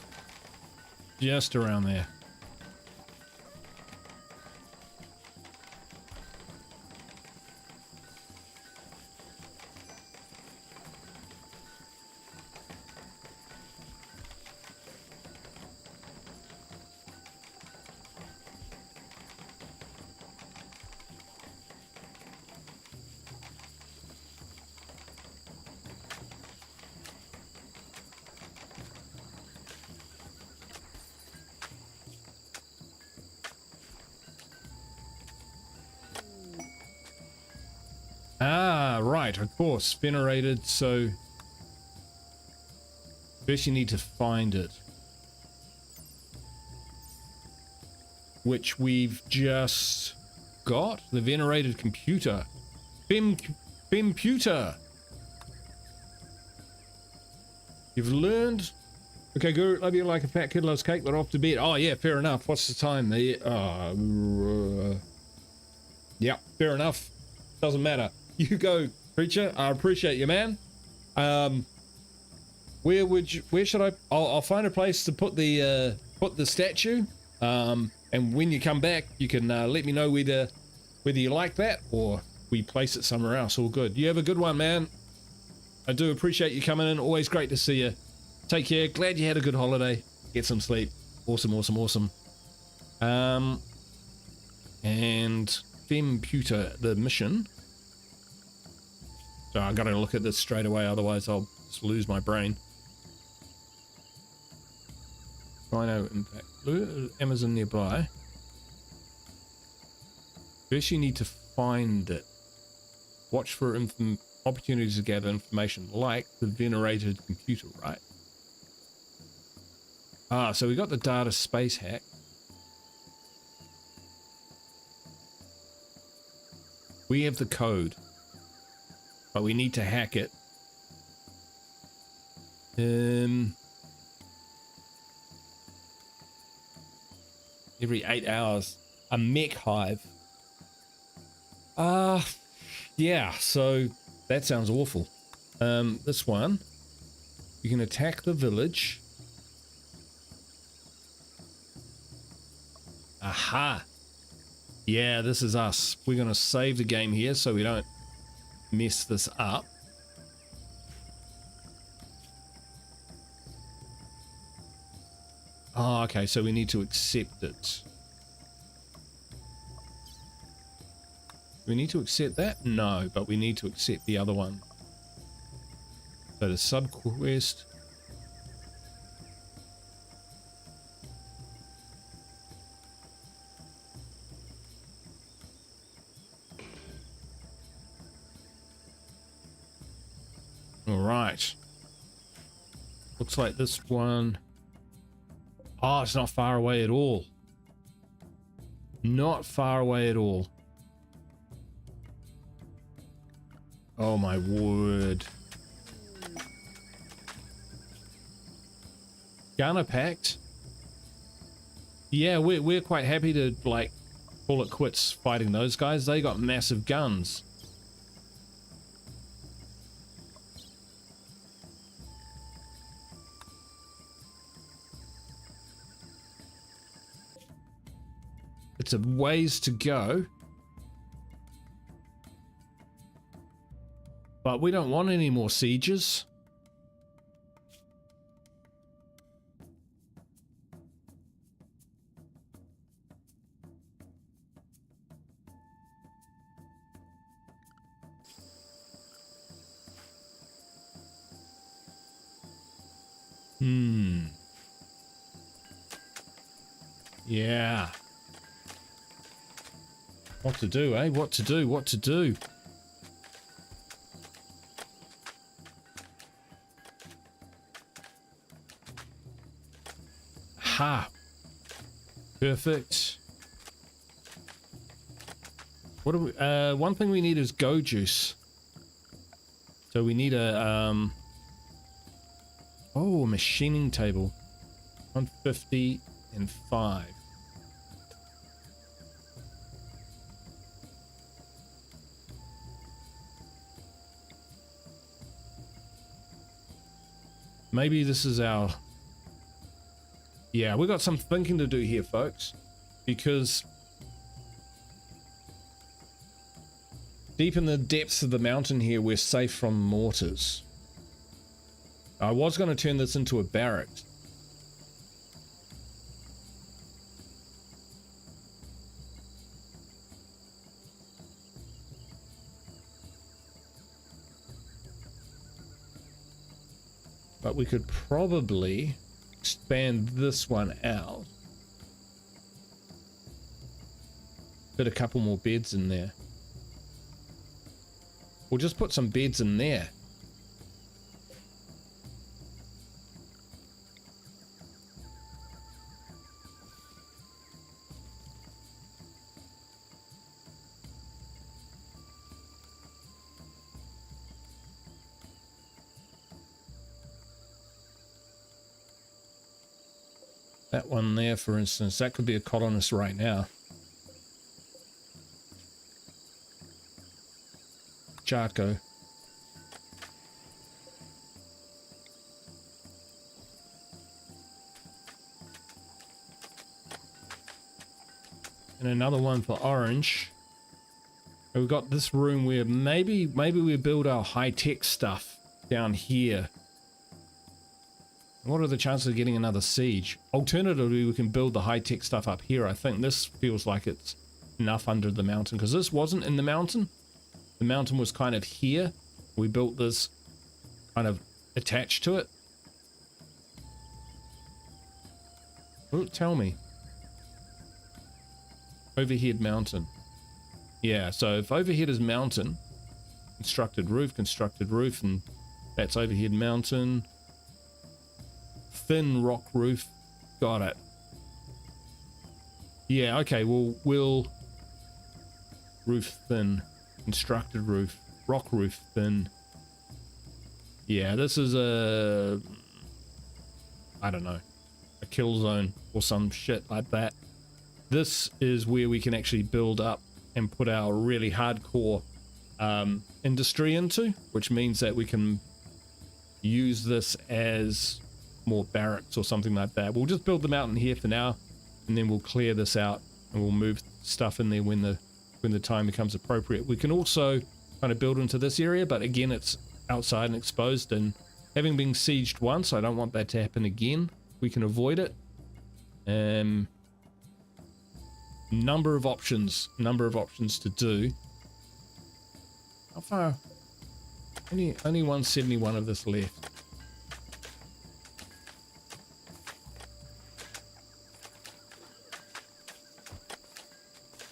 just around there. Ah, right, of course, venerated, so first you need to find it. Which we've just got, the venerated computer. Bimputer. You've learned. Okay, Guru, love you like a fat kid loves cake, but off to bed. Oh yeah, fair enough. What's the time? Yeah, fair enough. Doesn't matter. You go, creature. I appreciate you, man. Where should I? I'll find a place to put the statue. And when you come back, you can let me know whether you like that or we place it somewhere else. All good. You have a good one, man. I do appreciate you coming in. Always great to see you. Take care. Glad you had a good holiday. Get some sleep. Awesome, awesome, awesome. And Femputer, the mission. So I gotta look at this straight away, otherwise I'll just lose my brain. Rhino impact. Amazon nearby. First you need to find it. Watch for opportunities to gather information, like the venerated computer, right? Ah, so we got the data space hack. We have the code, but we need to hack it. Every 8 hours, a mech hive. Yeah, so that sounds awful. This one, you can attack the village. Aha. Yeah, this is us. We're going to save the game here so we don't mess this up. Oh, okay, so we need to accept it. We need to accept that? No, but we need to accept the other one. So the sub-quest. Alright. Looks like this one. Oh, it's not far away at all. Not far away at all. Oh my word. Gunner packed. Yeah, we're quite happy to like call it quits fighting those guys. They got massive guns. It's a ways to go. But we don't want any more sieges. Yeah. What to do, eh? What to do? What to do? Ha! Perfect. What do we, one thing we need is go juice. So we need a, oh, a machining table. 150 and 5. Maybe this is our... Yeah, we got some thinking to do here, folks. Because... deep in the depths of the mountain here, we're safe from mortars. I was going to turn this into a barrack. But we could probably expand this one out. Put a couple more beds in there. We'll just put some beds in there. That one there, for instance, that could be a colonist right now. Charco. And another one for orange. And we've got this room where maybe we build our high-tech stuff down here. What are the chances of getting another siege? Alternatively, we can build the high-tech stuff up here. I think this feels like it's enough under the mountain, because this wasn't in the mountain. The mountain was kind of here. We built this kind of attached to it. Oh, tell me. Overhead mountain. Yeah, so if overhead is mountain, constructed roof, and that's overhead mountain. Thin rock roof. Got it. Yeah, okay, we'll roof thin. Constructed roof. Rock roof thin. Yeah, this is a... I don't know. A kill zone or some shit like that. This is where we can actually build up and put our really hardcore industry into, which means that we can use this as more barracks or something like that. We'll just build them out in here for now, and then we'll clear this out and we'll move stuff in there when the time becomes appropriate. We can also kind of build into this area, but again, it's outside and exposed, and having been sieged once, I don't want that to happen again. We can avoid it. Number of options to do. How far? Only 171 of this left.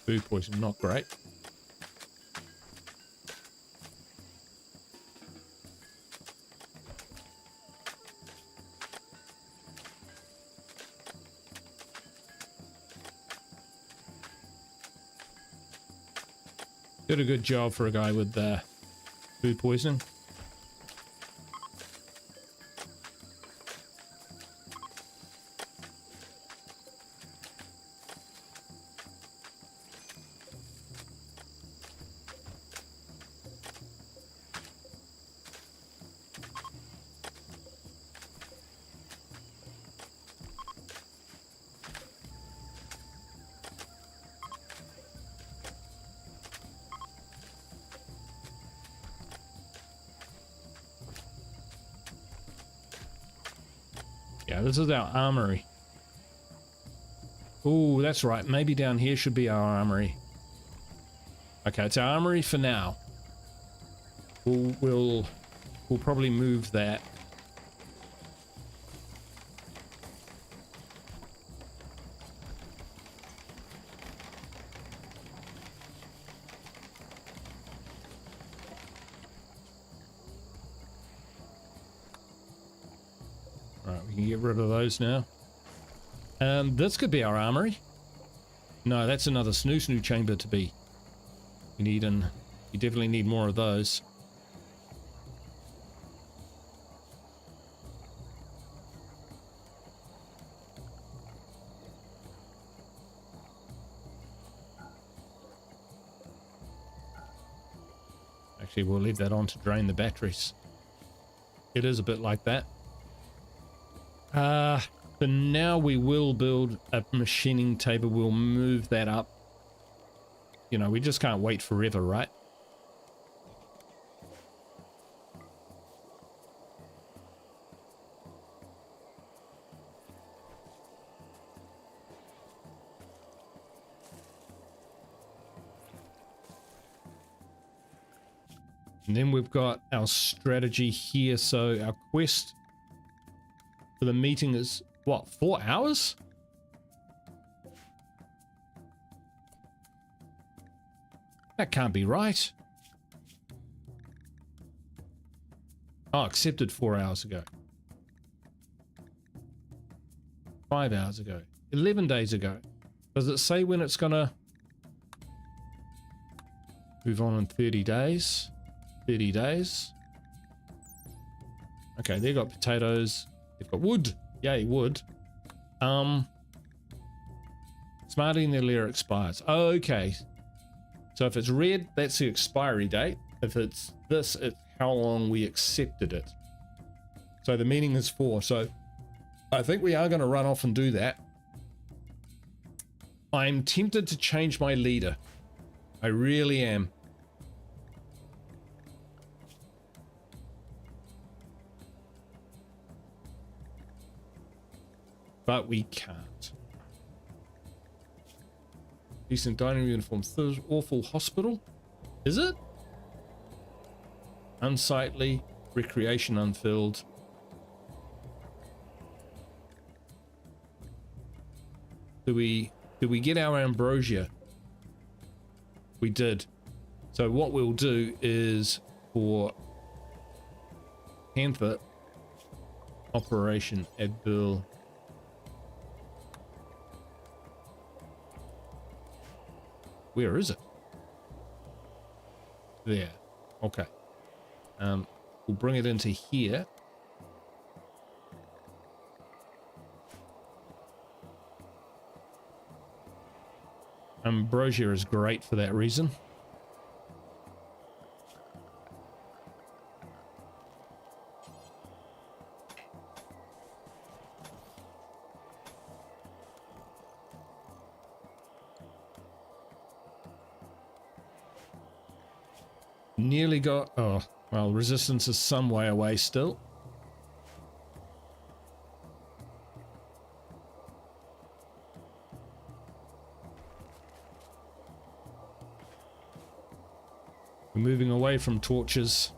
Food poison, not great. Did a good job for a guy with food poisoning. Yeah, this is our armory. Oh, that's right. Maybe down here should be our armory. Okay, it's our armory for now. We'll probably move that. Right, we can get rid of those now. This could be our armory. No, that's another snoo chamber to be. You definitely need more of those. Actually, we'll leave that on to drain the batteries. It is a bit like that. For now, we will build a machining table. We'll move that up. You know, we just can't wait forever, right? And then we've got our strategy here. So our quest for the meeting is, what, 4 hours? That can't be right. Oh, accepted 4 hours ago. 5 hours ago. 11 days ago. Does it say when it's gonna move on in 30 days? 30 days. Okay, they've got potatoes. They've got wood. Yay, wood. Smarty and their lair expires. Okay. So if it's red, that's the expiry date. If it's this, it's how long we accepted it. So the meaning is 4. So I think we are going to run off and do that. I'm tempted to change my leader. I really am. But we can't. Decent dining uniform. Awful hospital. Is it? Unsightly. Recreation unfilled. Did we get our ambrosia? We did. So what we'll do is for Panther Operation Advil. Where is it? There. Okay. We'll bring it into here. Ambrosia is great for that reason. Nearly got... Oh, well, resistance is some way away still. We're moving away from torches.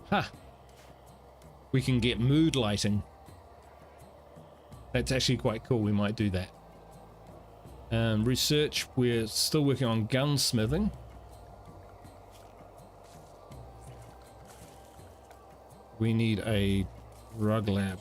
Ha! We can get mood lighting. That's actually quite cool. We might do that. Research. We're still working on gunsmithing. We need a drug lab.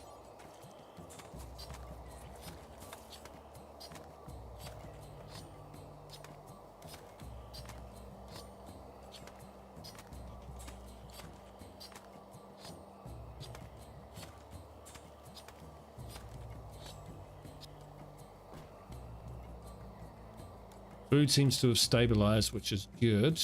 Food seems to have stabilized, which is good.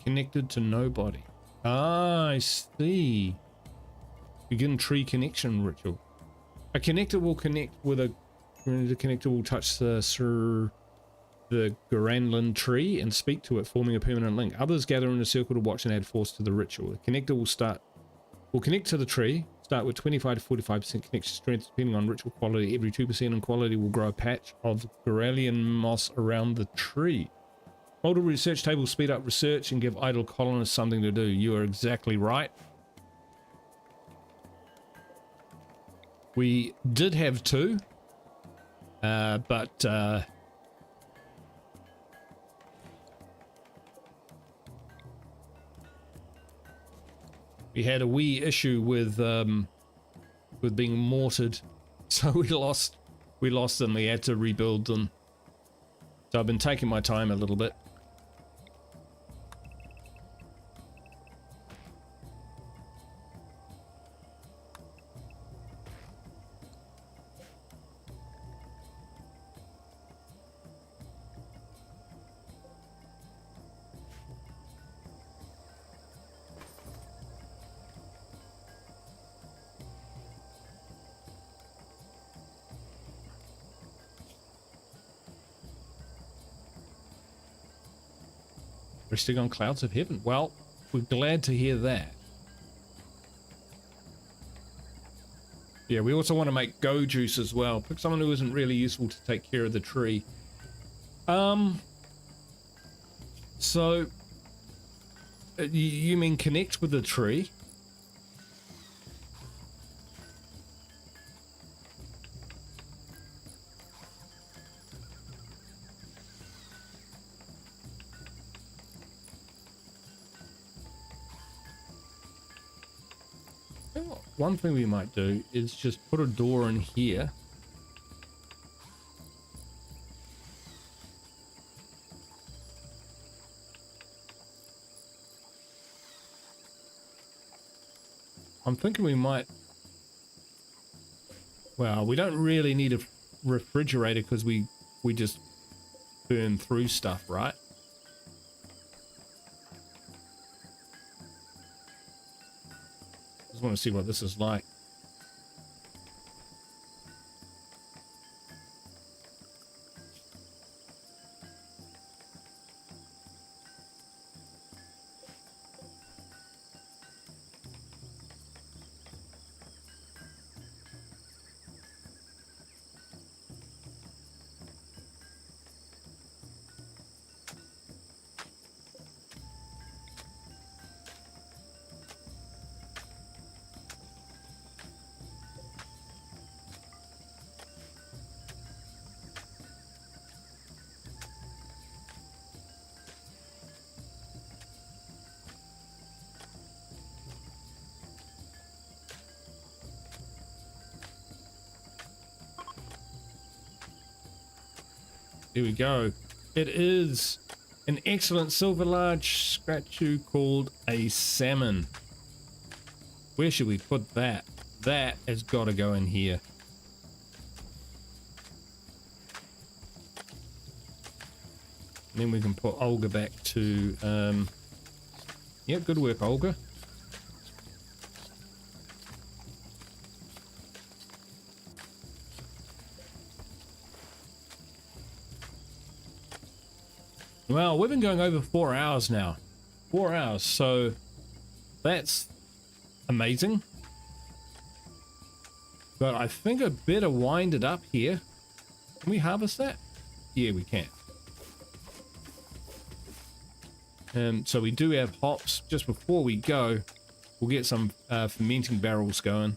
connected to nobody. Ah, I see. Begin tree connection ritual. A connector will connect with a... The connector will touch the Garanland tree and speak to it, forming a permanent link. Others gather in a circle to watch and add force to the ritual. The connector will connect to the tree, start with 25 to 45% connection strength depending on ritual quality. Every 2% in quality will grow a patch of Garalian moss around the tree. Multiple research tables speed up research and give idle colonists something to do. You are exactly right. We did have two, but we had a wee issue with being mortared, so we lost them. We had to rebuild them. So I've been taking my time a little bit. Resting on clouds of heaven. Well, we're glad to hear that. Yeah, we also want to make go juice as well. Pick someone who isn't really useful to take care of the tree. So you mean connect with the tree? One thing we might do is just put a door in here. I'm thinking we might... Well, we don't really need a refrigerator because we just burn through stuff, right? Just want to see what this is like. There we go. It is an excellent silver large scratchu called a salmon. Where should we put that? That has got to go in here. And then we can put Olga back to... yeah, good work, Olga. Well, we've been going over 4 hours now. 4 hours, so that's amazing. But I think I better wind it up here. Can we harvest that? Yeah, we can. So we do have hops. Just before we go, we'll get some fermenting barrels going.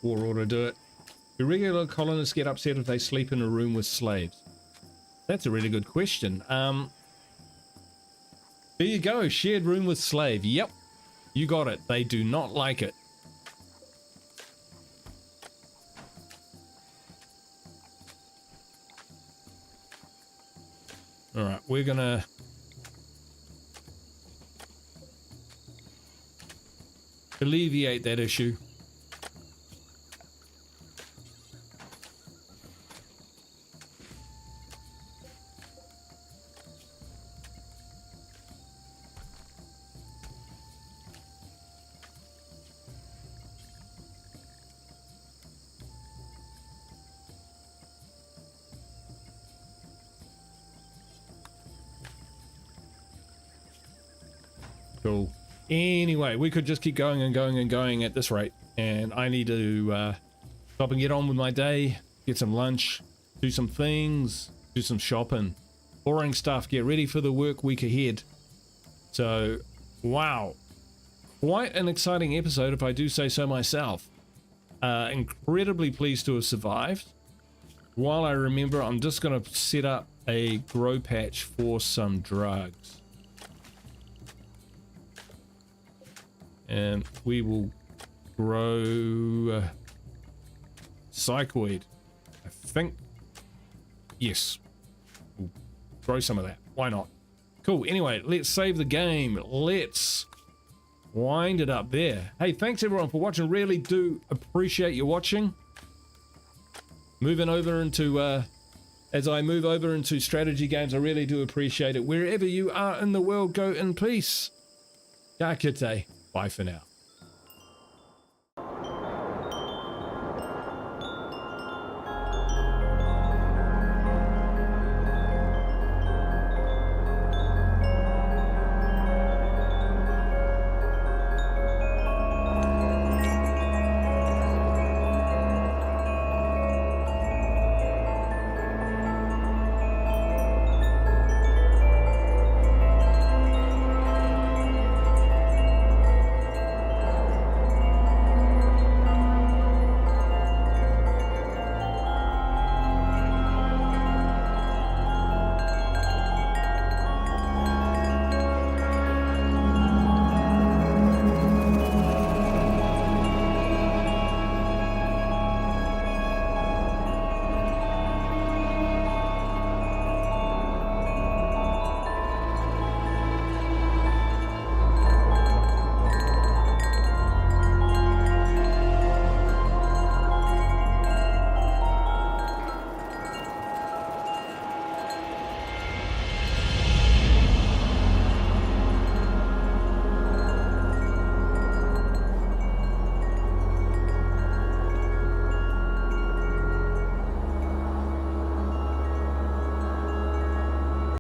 War order, do it. Do regular colonists get upset if they sleep in a room with slaves? That's a really good question. There you go, shared room with slave. Yep, you got it. They do not like it. All right, we're gonna alleviate that issue. Cool. Anyway, we could just keep going and going and going at this rate. And I need to stop and get on with my day, get some lunch, do some things, do some shopping, boring stuff, get ready for the work week ahead. So, wow. Quite an exciting episode, if I do say so myself. Incredibly pleased to have survived. While I remember, I'm just going to set up a grow patch for some drugs. And we will grow psychoid. I think. Yes. We'll grow some of that. Why not? Cool. Anyway, let's save the game. Let's wind it up there. Hey, thanks everyone for watching. Really do appreciate you watching. Moving over into, as I move over into strategy games, I really do appreciate it. Wherever you are in the world, go in peace. Ka kite. Bye for now.